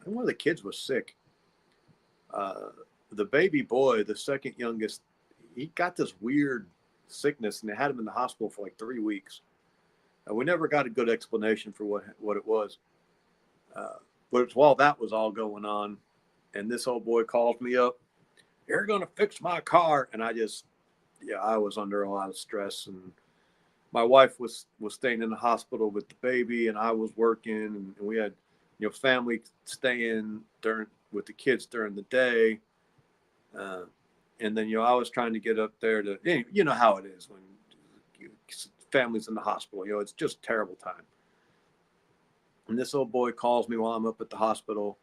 [SPEAKER 2] one of the kids was sick. The baby boy, the second youngest, he got this weird sickness, and they had him in the hospital for 3 weeks. We never got a good explanation for what it was. But it's while that was all going on, and this old boy called me up. You're going to fix my car. And I was under a lot of stress, and my wife was staying in the hospital with the baby, and I was working, and we had, family staying with the kids during the day. And then, I was trying to get up there to, how it is when family's in the hospital, it's just a terrible time. And this old boy calls me while I'm up at the hospital.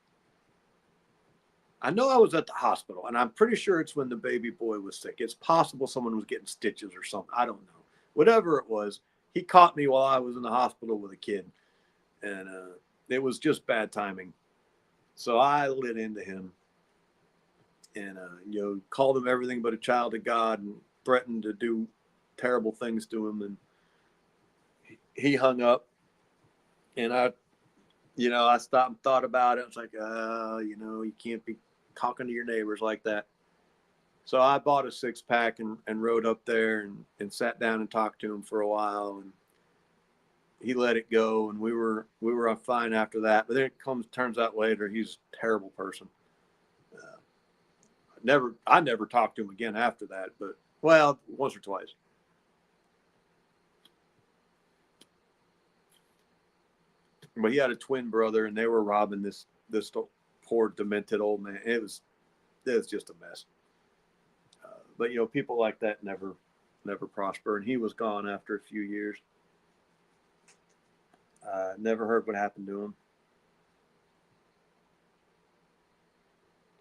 [SPEAKER 2] I know I was at the hospital, and I'm pretty sure it's when the baby boy was sick. It's possible someone was getting stitches or something. I don't know. Whatever it was, he caught me while I was in the hospital with a kid, and it was just bad timing. So I lit into him and, called him everything but a child of God and threatened to do terrible things to him. And he hung up, and I stopped and thought about it. I was like, you can't be talking to your neighbors like that. So I bought a 6-pack and rode up there and sat down and talked to him for a while, and he let it go, and we were fine after that. But then turns out later he's a terrible person. I never talked to him again after that, but once or twice. . But he had a twin brother, and they were robbing this poor demented old man. It was just a mess. But people like that never prosper, and he was gone after a few years. Never heard what happened to him.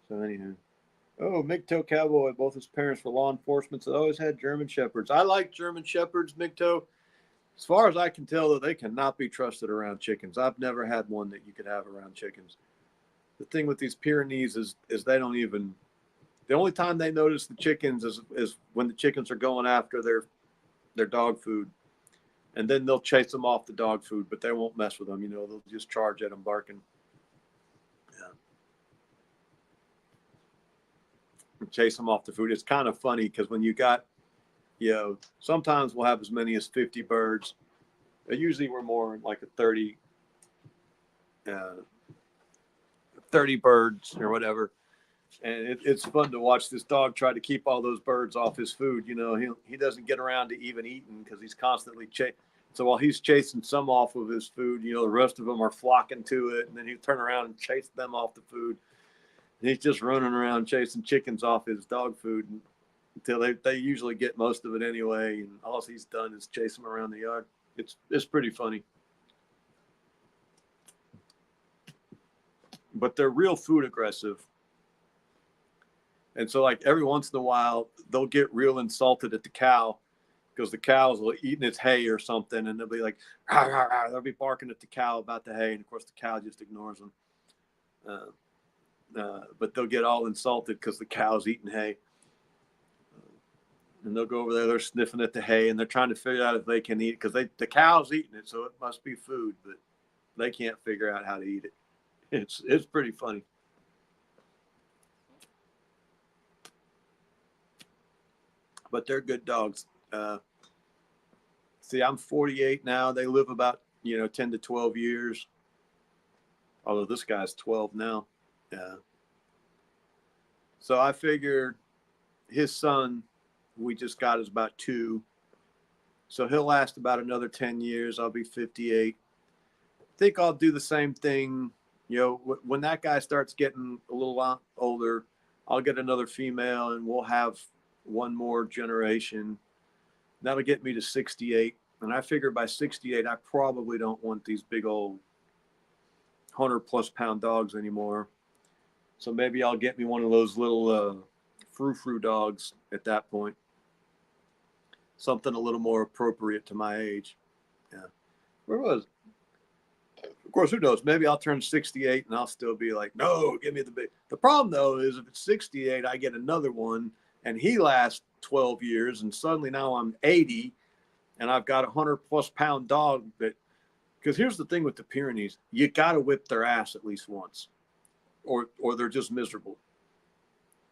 [SPEAKER 2] So anywho, oh, MGTOW cowboy. Both his parents were law enforcement, so they always had German shepherds. I like German shepherds, MGTOW. As far as I can tell, though, they cannot be trusted around chickens. I've never had one that you could have around chickens. The thing with these Pyrenees is they don't even. The only time they notice the chickens is when the chickens are going after their dog food, and then they'll chase them off the dog food, but they won't mess with them. They'll just charge at them barking. Yeah. And chase them off the food. It's kind of funny because when you got, sometimes we'll have as many as 50 birds. Usually we're more like a 30 birds or whatever. And it's fun to watch this dog try to keep all those birds off his food. He doesn't get around to even eating because he's constantly chasing. So while he's chasing some off of his food, the rest of them are flocking to it, and then he'll turn around and chase them off the food. And he's just running around chasing chickens off his dog food until they usually get most of it anyway, and all he's done is chase them around the yard. It's pretty funny. But they're real food aggressive. And so, like, every once in a while, they'll get real insulted at the cow because the cow's eating its hay or something, and they'll be like, rah, rah, rah. They'll be barking at the cow about the hay, and of course, the cow just ignores them. But they'll get all insulted because the cow's eating hay. And they'll go over there, they're sniffing at the hay, and they're trying to figure out if they can eat it because the cow's eating it, so it must be food, but they can't figure out how to eat it. It's pretty funny. But they're good dogs. See, I'm 48 now. They live about 10 to 12 years. Although this guy's 12 now. So I figured his son we just got is about 2. So he'll last about another 10 years. I'll be 58. I think I'll do the same thing. When that guy starts getting a little older, I'll get another female and we'll have one more generation. That'll get me to 68. And I figure by 68, I probably don't want these big old 100+ pound dogs anymore. So maybe I'll get me one of those little frou-frou dogs at that point. Something a little more appropriate to my age. Yeah. Where was it? Of course, who knows? Maybe I'll turn 68 and I'll still be like, no, give me the big. The problem, though, is if it's 68, I get another one and he lasts 12 years and suddenly now I'm 80 and I've got a 100+ pound dog that, because here's the thing with the Pyrenees, you got to whip their ass at least once or they're just miserable.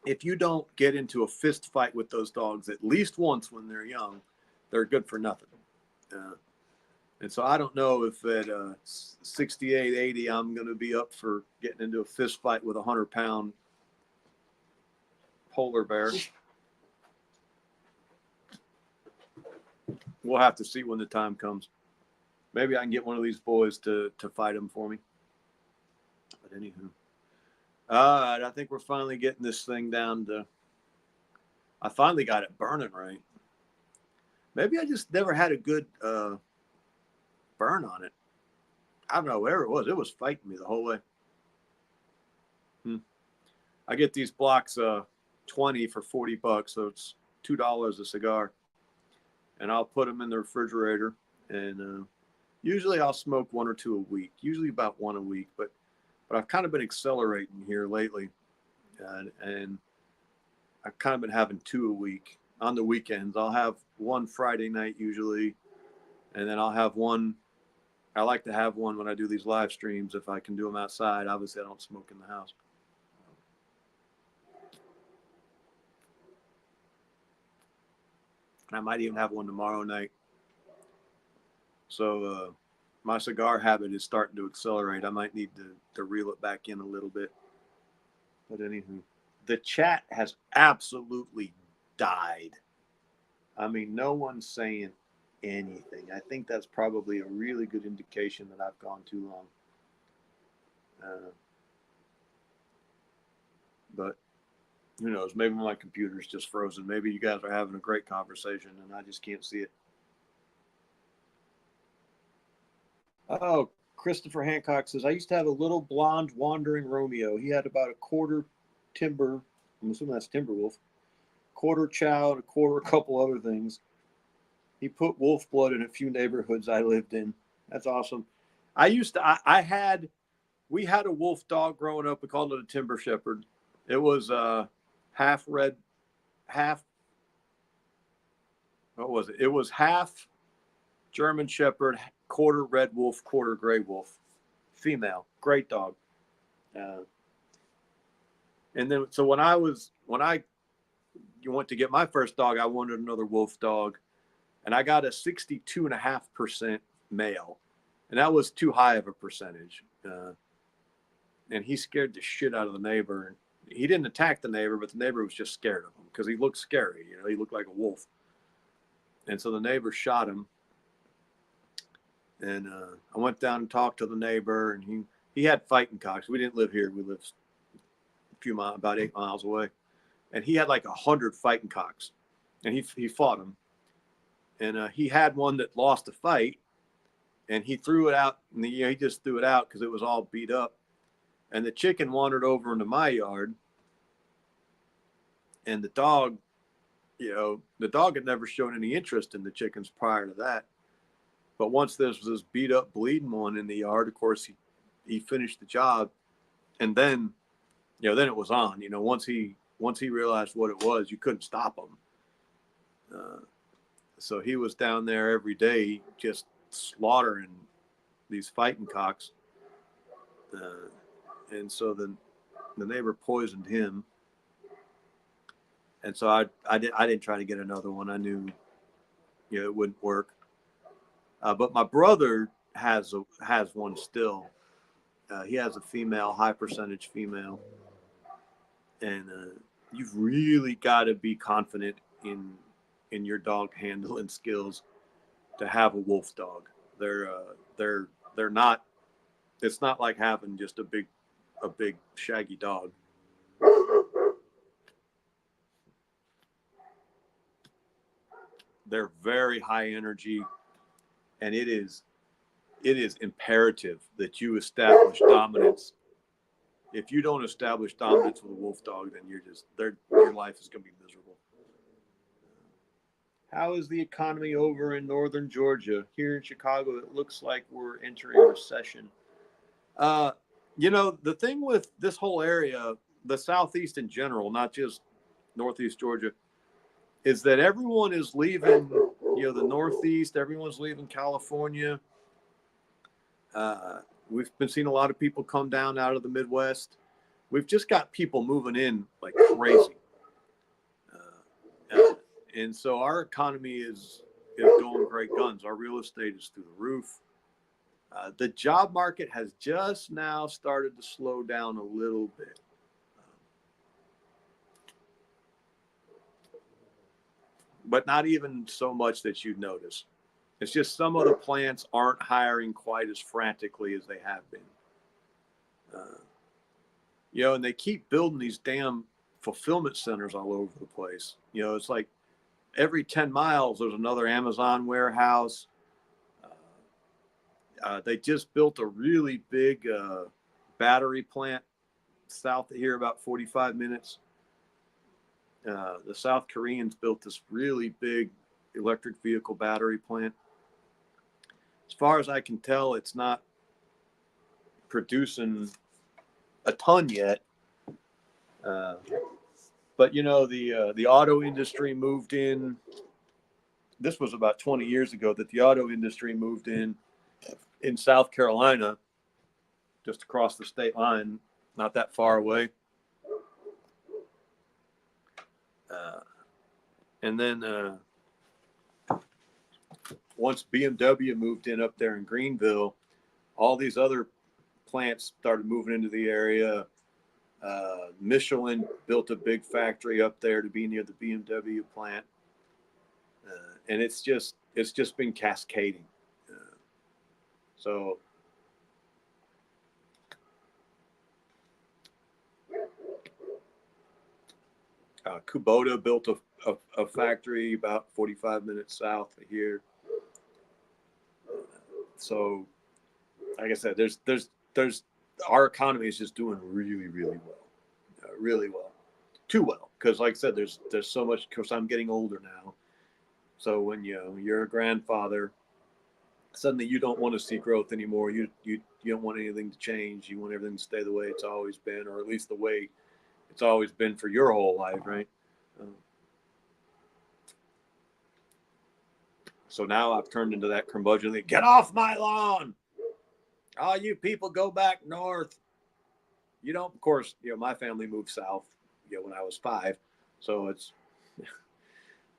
[SPEAKER 2] If you don't get into a fist fight with those dogs at least once when they're young, they're good for nothing. And so I don't know if at 68, 80, I'm going to be up for getting into a fist fight with a 100-pound polar bear. We'll have to see when the time comes. Maybe I can get one of these boys to fight him for me. But anywho. All right, I think we're finally getting this thing down to, I finally got it burning right. Maybe I just never had a good burn on it. I don't know where it was. It was fighting me the whole way. I get these blocks 20 for $40, so it's $2 a cigar. And I'll put them in the refrigerator. And usually I'll smoke 1 or 2 a week, usually about 1 a week. But I've kind of been accelerating here lately. And I've kind of been having 2 a week on the weekends. I'll have one Friday night usually. And then I'll have one. I like to have one when I do these live streams if I can do them outside. Obviously, I don't smoke in the house. I might even have one tomorrow night. So my cigar habit is starting to accelerate. I might need to reel it back in a little bit. But anywho, the chat has absolutely died. I mean, no one's saying anything. I think that's probably a really good indication that I've gone too long. But who knows? Maybe my computer's just frozen. Maybe you guys are having a great conversation and I just can't see it. Oh, Christopher Hancock says, I used to have a little blonde wandering Romeo. He had about a quarter timber. I'm assuming that's Timberwolf. Quarter chow and a quarter a couple other things. He put wolf blood in a few neighborhoods I lived in. That's awesome. We had a wolf dog growing up. We called it a timber shepherd. It was half red, half, what was it? It was half German shepherd, quarter red wolf, quarter gray wolf, female, great dog. And then, so when I went to get my first dog, I wanted another wolf dog, and I got a 62.5% male, and that was too high of a percentage. And he scared the shit out of the neighbor. And he didn't attack the neighbor, but the neighbor was just scared of him because he looked scary. You know, he looked like a wolf. And so the neighbor shot him. And I went down and talked to the neighbor, and he had fighting cocks. We didn't live here. We lived a few miles, about 8 miles away. And he had like 100 fighting cocks. And he fought them. And he had one that lost a fight. And he threw it out. And he just threw it out because it was all beat up. And the chicken wandered over into my yard. And the dog had never shown any interest in the chickens prior to that. But once there was this beat up, bleeding one in the yard, of course, he finished the job. And then, then it was on. Once he realized what it was, you couldn't stop him. So he was down there every day just slaughtering these fighting cocks. And so the neighbor poisoned him. And so I didn't try to get another one. I knew, it wouldn't work. But my brother has one still. He has a female, high percentage female. And you've really got to be confident in your dog handling skills to have a wolf dog. They're not. It's not like having just a big shaggy dog. They're very high energy, and it is imperative that you establish dominance. If you don't establish dominance with a wolf dog, then your life is going to be miserable. How is the economy over in northern Georgia? Here in Chicago, it looks like we're entering a recession. The thing with this whole area, the Southeast in general, not just Northeast Georgia, is that everyone is leaving, the Northeast, everyone's leaving California. We've been seeing a lot of people come down out of the Midwest. We've just got people moving in like crazy. And so our economy is going great guns. Our real estate is through the roof. The job market has just now started to slow down a little bit. But not even so much that you'd notice. It's just some of the plants aren't hiring quite as frantically as they have been. And they keep building these damn fulfillment centers all over the place. It's like every 10 miles, there's another Amazon warehouse. They just built a really big battery plant south of here, about 45 minutes. The South Koreans built this really big electric vehicle battery plant. As far as I can tell, it's not producing a ton yet. But the auto industry moved in. This was about 20 years ago that the auto industry moved in South Carolina, just across the state line, not that far away. And then once BMW moved in up there in Greenville, all these other plants started moving into the area. Michelin built a big factory up there to be near the BMW plant. And it's it's just been cascading. So Kubota built a factory about 45 minutes south of here. So, like I said, there's our economy is just doing really, really well, really well, too well. Because, like I said, there's so much. Because I'm getting older now, so when you're a grandfather, suddenly you don't want to see growth anymore. You don't want anything to change. You want everything to stay the way it's always been, or at least the way it's always been for your whole life, right? So now I've turned into that curmudgeon. Get off my lawn! All you people go back north. You don't, of course, my family moved south, when I was 5. So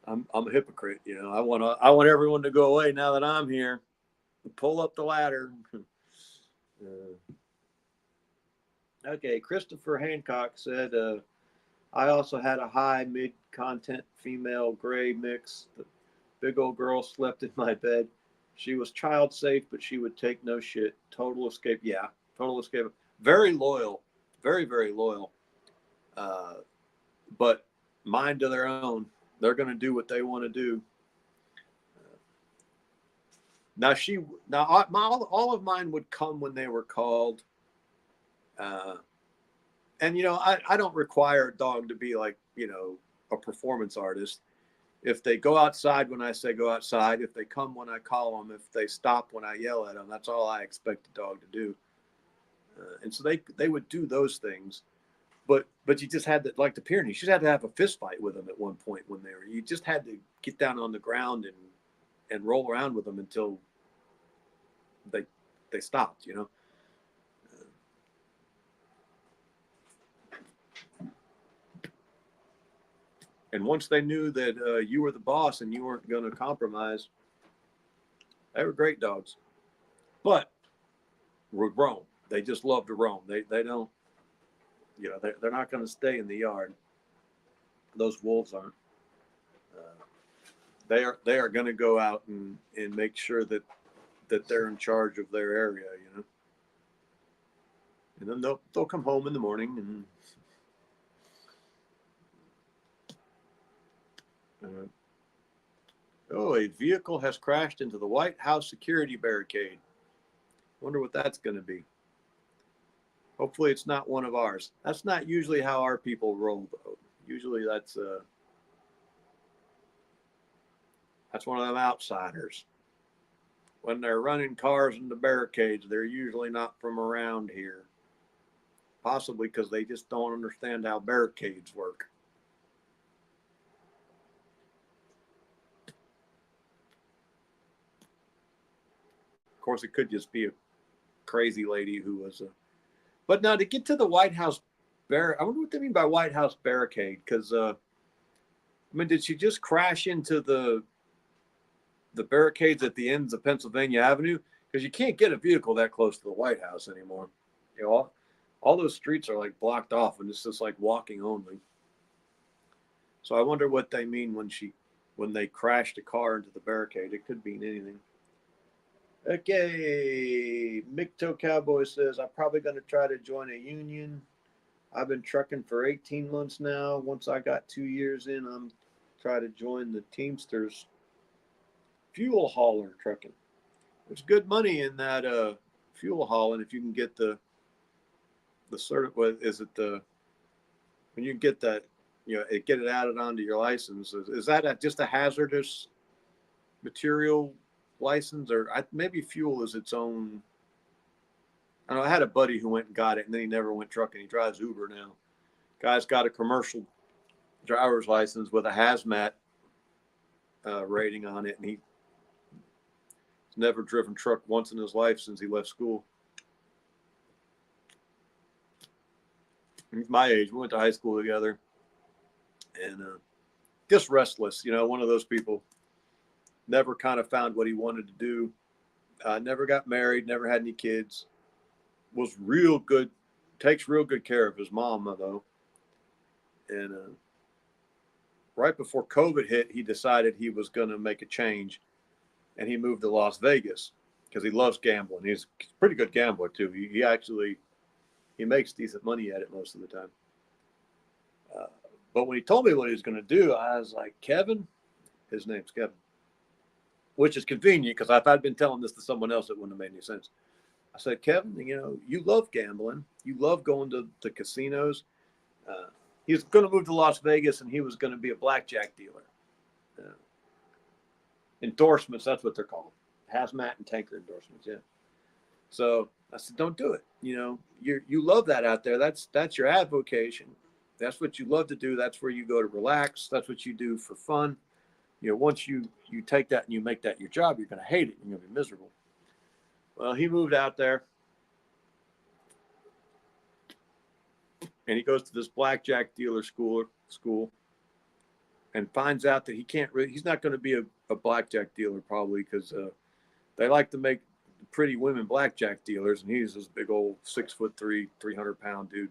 [SPEAKER 2] I'm a hypocrite. I want everyone to go away now that I'm here. Pull up the ladder. Okay, Christopher Hancock said, I also had a high mid-content female gray mix. The big old girl slept in my bed. She was child safe, but she would take no shit. Total escape. Yeah, total escape. Very loyal. Very, very loyal. But mind to their own. They're going to do what they want to do. Now all of mine would come when they were called. And I don't require a dog to be like, a performance artist. If they go outside when I say go outside, if they come when I call them, if they stop when I yell at them, that's all I expect a dog to do. And so they would do those things. But you just had to, like the Pyrenees, you just had to have a fist fight with them at one point you just had to get down on the ground and roll around with them until they stopped, And once they knew that you were the boss and you weren't going to compromise, they were great dogs. But would roam. They just love to roam. They don't, they're not going to stay in the yard. Those wolves aren't. They are going to go out and make sure that they're in charge of their area, And then they'll come home in the morning and. A vehicle has crashed into the White House security barricade. Wonder what that's going to be. Hopefully it's not one of ours. That's not usually how our people roll, though. Usually that's one of them outsiders. When they're running cars into barricades, they're usually not from around here. Possibly because they just don't understand how barricades work. Of course, it could just be a crazy lady who was But now to get to the White House I wonder what they mean by White House barricade. Because, did she just crash into the barricades at the ends of Pennsylvania Avenue? Because you can't get a vehicle that close to the White House anymore. All those streets are like blocked off, and it's just like walking only. So I wonder what they mean when they crashed a car into the barricade. It could mean anything. Okay, Micto Cowboy says, I'm probably going to try to join a union. I've been trucking for 18 months now. Once I got 2 years in, I'm trying to join the Teamsters fuel hauler trucking. There's good money in that fuel hauling if you can get the when you get that, get it added onto your license. Is that just a hazardous material license, or maybe fuel is its own? I don't know. I had a buddy who went and got it, and then he never went trucking. He drives Uber now. Guy's got a commercial driver's license with a hazmat rating on it, and he's never driven truck once in his life since he left school. He's my age. We went to high school together, and just restless. One of those people. Never kind of found what he wanted to do. Never got married. Never had any kids. Was real good. Takes real good care of his mom, though. And right before COVID hit, he decided he was going to make a change. and he moved to Las Vegas because he loves gambling. He's a pretty good gambler too. He actually he makes decent money at it most of the time. But when he told me what he was going to do, I was like, Kevin, his name's Kevin, which is convenient because if I'd been telling this to someone else, it wouldn't have made any sense. I said, Kevin, you know, you love gambling. You love going to casinos. He was going to move to Las Vegas and he was going to be a blackjack dealer. Endorsements, that's what they're called. Hazmat and tanker endorsements, yeah. So I said, don't do it. You know, you love that out there. That's your avocation. That's what you love to do. That's where you go to relax. That's what you do for fun. You know, once you take that and you make that your job, you're going to hate it. You're going to be miserable. Well, he moved out there and he goes to this blackjack dealer school and finds out that he's not going to be a blackjack dealer probably because they like to make pretty women blackjack dealers, and he's this big old 6'3", 300-pound dude.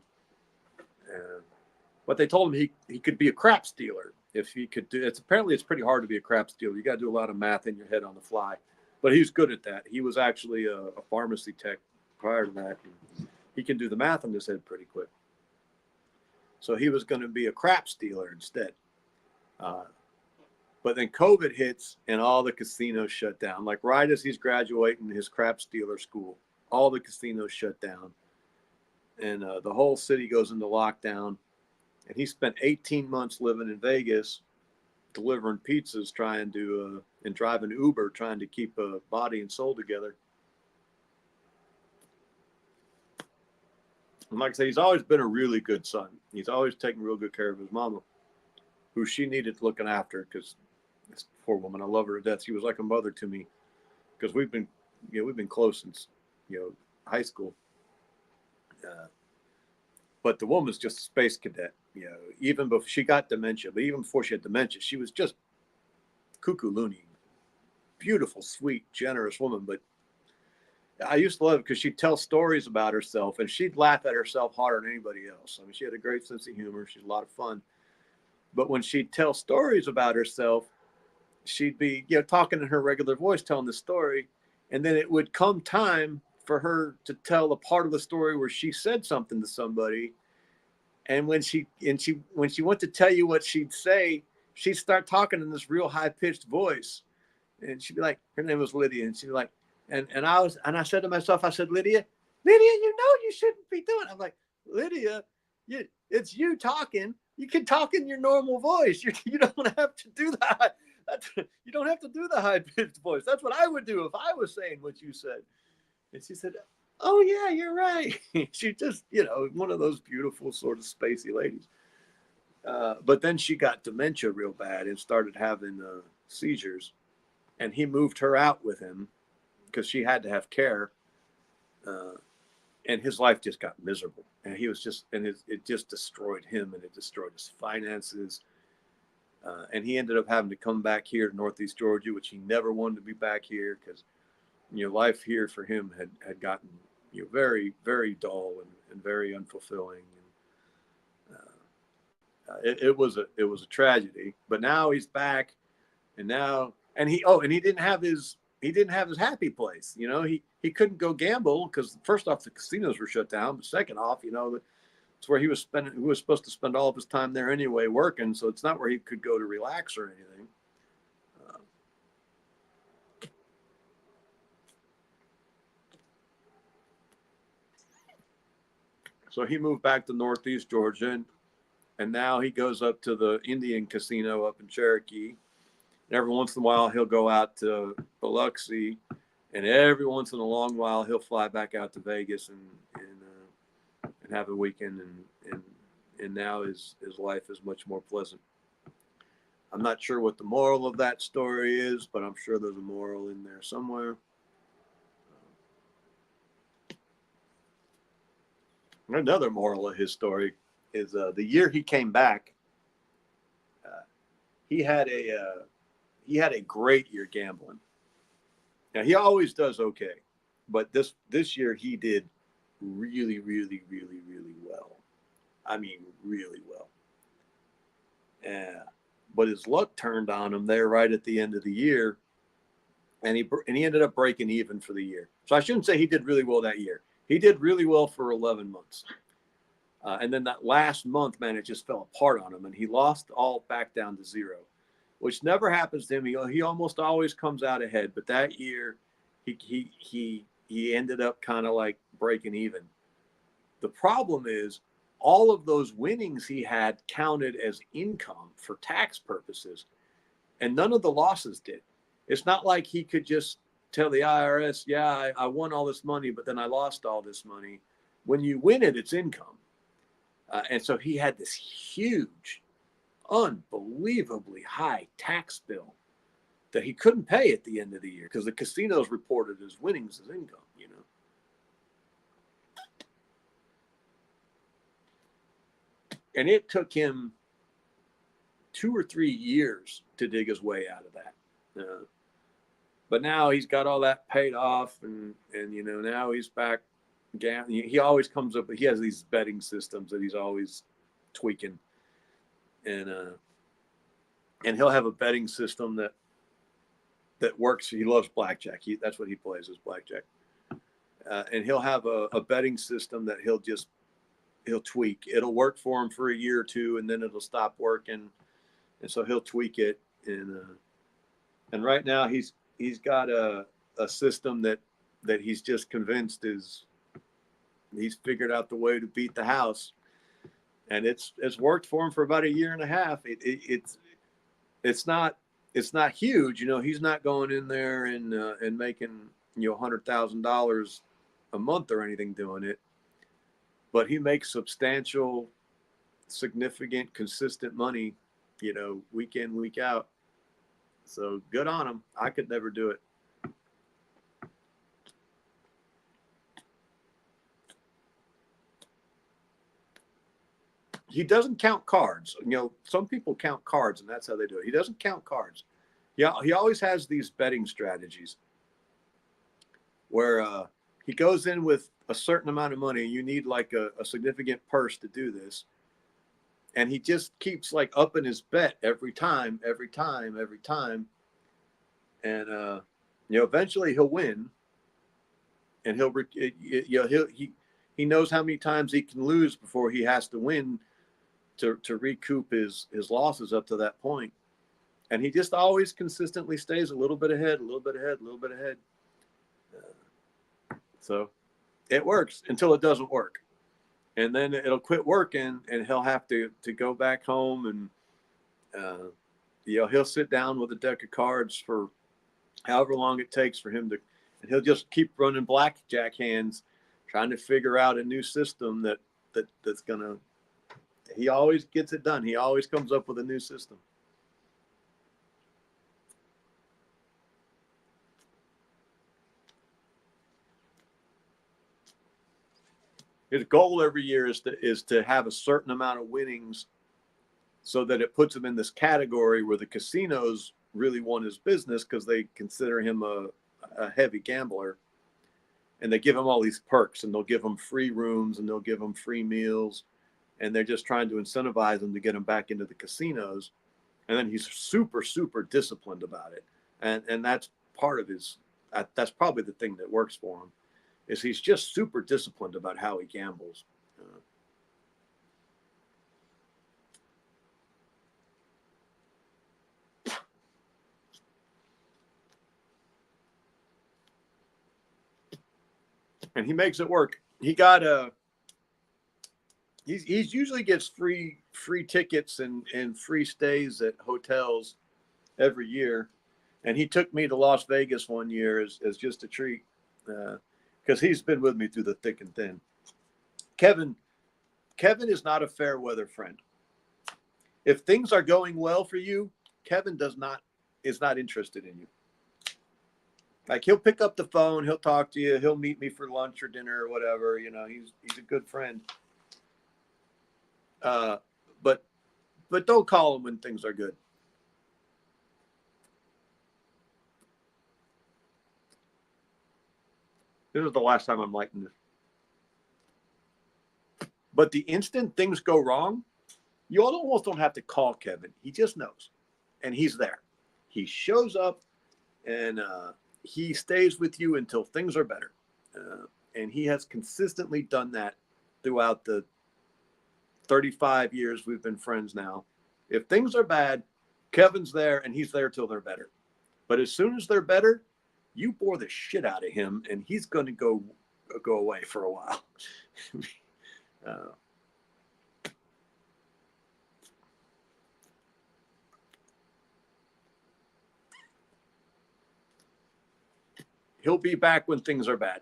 [SPEAKER 2] But they told him he could be a craps dealer if he could do. It's pretty hard to be a craps dealer. You got to do a lot of math in your head on the fly. But he's good at that. He was actually a pharmacy tech prior to that. He can do the math in his head pretty quick. So he was going to be a craps dealer instead. But then COVID hits and all the casinos shut down. Like right as he's graduating his craps dealer school, all the casinos shut down. And the whole city goes into lockdown. And he spent 18 months living in Vegas, delivering pizzas, and driving Uber, trying to keep body and soul together. And like I said, he's always been a really good son. He's always taken real good care of his mama, who she needed looking after because this poor woman, I love her to death. She was like a mother to me because we've been close since, high school. But the woman's just a space cadet. Even before she got dementia, but even before she had dementia, she was just cuckoo loony. Beautiful, sweet, generous woman. But I used to love it because she'd tell stories about herself and she'd laugh at herself harder than anybody else. I mean, she had a great sense of humor. She's a lot of fun. But when she'd tell stories about herself, she'd be, talking in her regular voice, telling the story. And then it would come time for her to tell a part of the story where she said something to somebody. And when she went to tell you what she'd say, she'd start talking in this real high pitched voice. And she'd be like, her name was Lydia. And she'd be like, and I said to myself, I said, Lydia, you shouldn't be doing it. I'm like, Lydia, it's you talking. You can talk in your normal voice. You don't have to do that. You don't have to do the high pitched voice. That's what I would do if I was saying what you said. And she said, oh yeah, you're right. She just, one of those beautiful sort of spacey ladies. But then she got dementia real bad and started having seizures. And he moved her out with him because she had to have care. And his life just got miserable. And he was it just destroyed him and it destroyed his finances. And he ended up having to come back here to Northeast Georgia, which he never wanted to be back here because, life here for him had gotten, very, very dull and very unfulfilling. And it was a tragedy. But now he's back, and he didn't have his happy place. He couldn't go gamble because first off the casinos were shut down, but second off, it's where he was supposed to spend all of his time there anyway, working. So it's not where he could go to relax or anything. So he moved back to Northeast Georgia, and now he goes up to the Indian casino up in Cherokee. And every once in a while, he'll go out to Biloxi, and every once in a long while, he'll fly back out to Vegas and have a weekend. And now his life is much more pleasant. I'm not sure what the moral of that story is, but I'm sure there's a moral in there somewhere. Another moral of his story is the year he came back, he had a great year gambling. Now he always does okay, but this year he did really, really, really, really well. I mean, really well. But his luck turned on him there right at the end of the year, and he ended up breaking even for the year. So I shouldn't say he did really well that year. He did really well for 11 months. And then that last month, man, it just fell apart on him, and he lost all back down to zero, which never happens to him. He almost always comes out ahead, but that year he ended up kind of like breaking even. The problem is all of those winnings he had counted as income for tax purposes, and none of the losses did. It's not like he could just tell the IRS, yeah, I won all this money, but then I lost all this money. When you win it, it's income. And so he had this huge, unbelievably high tax bill that he couldn't pay at the end of the year because the casinos reported his winnings as income, you know. And it took him 2 or 3 years to dig his way out of that. But now he's got all that paid off, and you know, now he's back. He always comes up. He has these betting systems that he's always tweaking, and he'll have a betting system that works. He loves blackjack. That's what he plays, is blackjack. And he'll have a betting system that he'll tweak. It'll work for him for a year or two, and then it'll stop working, and so he'll tweak it. And right now he's got a system that he's just convinced he's figured out the way to beat the house, and it's worked for him for about a year and a half. It's not huge, you know. He's not going in there and making, you know, $100,000 a month or anything doing it, but he makes substantial, significant, consistent money, you know, week in, week out. So good on him. I could never do it. He doesn't count cards. You know, some people count cards, and that's how they do it. He doesn't count cards. Yeah, he always has these betting strategies where he goes in with a certain amount of money. You need like a significant purse to do this. And he just keeps like upping his bet every time. And, you know, eventually he'll win, and he knows how many times he can lose before he has to win to recoup his losses up to that point. And he just always consistently stays a little bit ahead. So it works until it doesn't work. And then it'll quit working, and he'll have to go back home, and you know, he'll sit down with a deck of cards for however long it takes for him to, and he'll just keep running blackjack hands, trying to figure out a new system that's gonna. He always gets it done. He always comes up with a new system. His goal every year is to have a certain amount of winnings, so that it puts him in this category where the casinos really want his business because they consider him a heavy gambler, and they give him all these perks, and they'll give him free rooms, and they'll give him free meals, and they're just trying to incentivize him to get him back into the casinos. And then he's super, super disciplined about it, and that's part of that's probably the thing that works for him, is he's just super disciplined about how he gambles. And he makes it work. He got he's usually gets free tickets and free stays at hotels every year. And he took me to Las Vegas one year as just a treat, because he's been with me through the thick and thin. Kevin is not a fair weather friend. If things are going well for you, Kevin is not interested in you. Like, he'll pick up the phone, he'll talk to you, he'll meet me for lunch or dinner or whatever. You know, he's a good friend. But don't call him when things are good. This is the last time I'm lighting this. But the instant things go wrong, you almost don't have to call Kevin. He just knows, and he's there. He shows up, and he stays with you until things are better. And he has consistently done that throughout the 35 years we've been friends now. If things are bad, Kevin's there and he's there till they're better. But as soon as they're better, you bore the shit out of him and he's going to go away for a while. He'll be back when things are bad.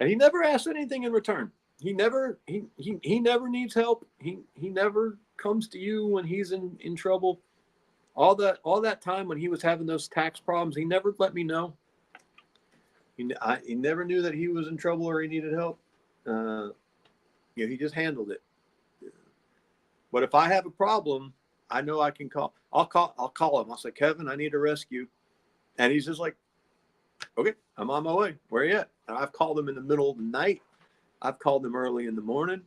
[SPEAKER 2] And he never asks anything in return. He never needs help. He never comes to you when he's in trouble. All that time when he was having those tax problems, he never let me know. He never knew that he was in trouble or he needed help. He just handled it. But if I have a problem, I know I can call. I'll call him. I'll say, Kevin, I need a rescue. And he's just like, okay, I'm on my way. Where are you at? And I've called him in the middle of the night. I've called him early in the morning.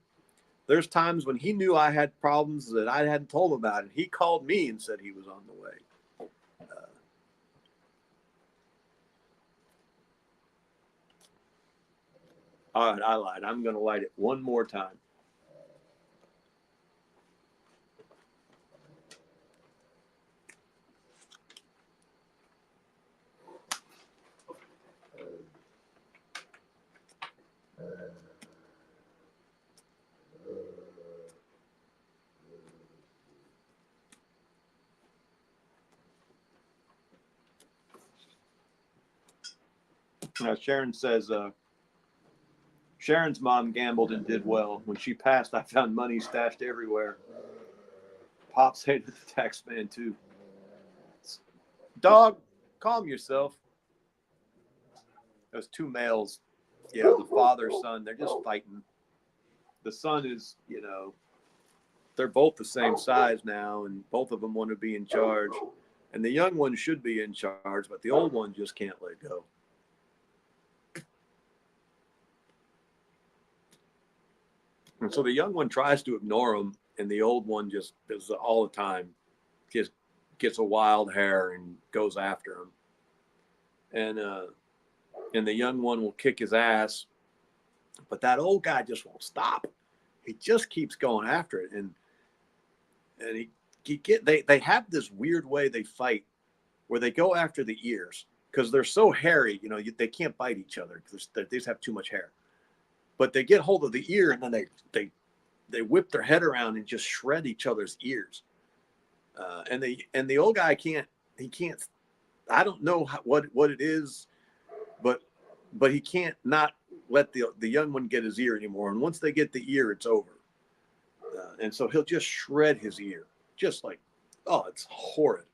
[SPEAKER 2] There's times when he knew I had problems that I hadn't told him about, and he called me and said he was on the way. All right, I lied. I'm going to light it one more time. Now, Sharon says, Sharon's mom gambled and did well. When she passed, I found money stashed everywhere. Pops hated the tax man, too. Dog, calm yourself. Those two males, the father, son, they're just fighting. The son is, they're both the same size now, and both of them want to be in charge. And the young one should be in charge, but the old one just can't let go. And so the young one tries to ignore him, and the old one just does all the time. Just gets a wild hair and goes after him. And the young one will kick his ass, but that old guy just won't stop. He just keeps going after it, and they have this weird way they fight, where they go after the ears because they're so hairy. They can't bite each other because they just have too much hair. But they get hold of the ear and then they whip their head around and just shred each other's ears. And the old guy can't. I don't know what it is, but he can't not let the young one get his ear anymore. And once they get the ear, it's over. And so he'll just shred his ear, just like, oh, it's horrid.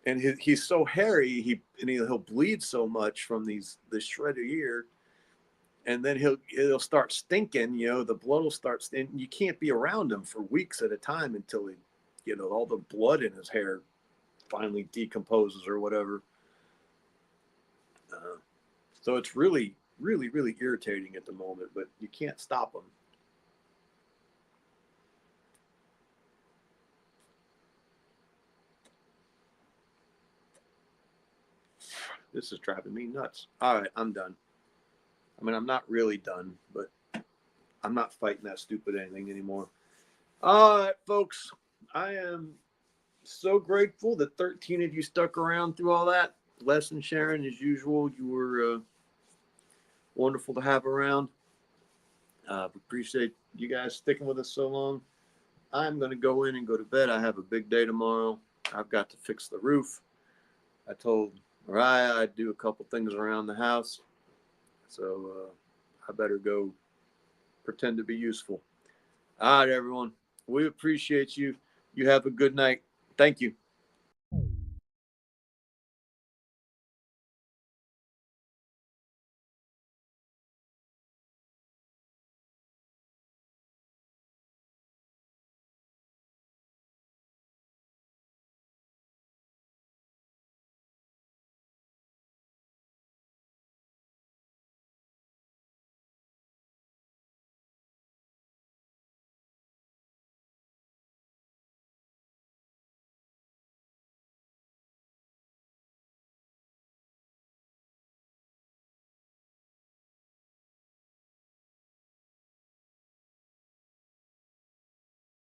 [SPEAKER 2] And he's so hairy, he'll bleed so much from the shredded ear. And then he'll start stinking, the blood will start stinking. You can't be around him for weeks at a time until all the blood in his hair finally decomposes or whatever. So it's really, really, really irritating at the moment, but you can't stop him. This is driving me nuts. All right, I'm done. I mean, I'm not really done, but I'm not fighting that stupid anything anymore. All right, folks. I am so grateful that 13 of you stuck around through all that. Les and Sharon, as usual, you were wonderful to have around. Appreciate you guys sticking with us so long. I'm going to go in and go to bed. I have a big day tomorrow. I've got to fix the roof. I told Mariah I'd do a couple things around the house. So I better go pretend to be useful. All right, everyone. We appreciate you. You have a good night. Thank you.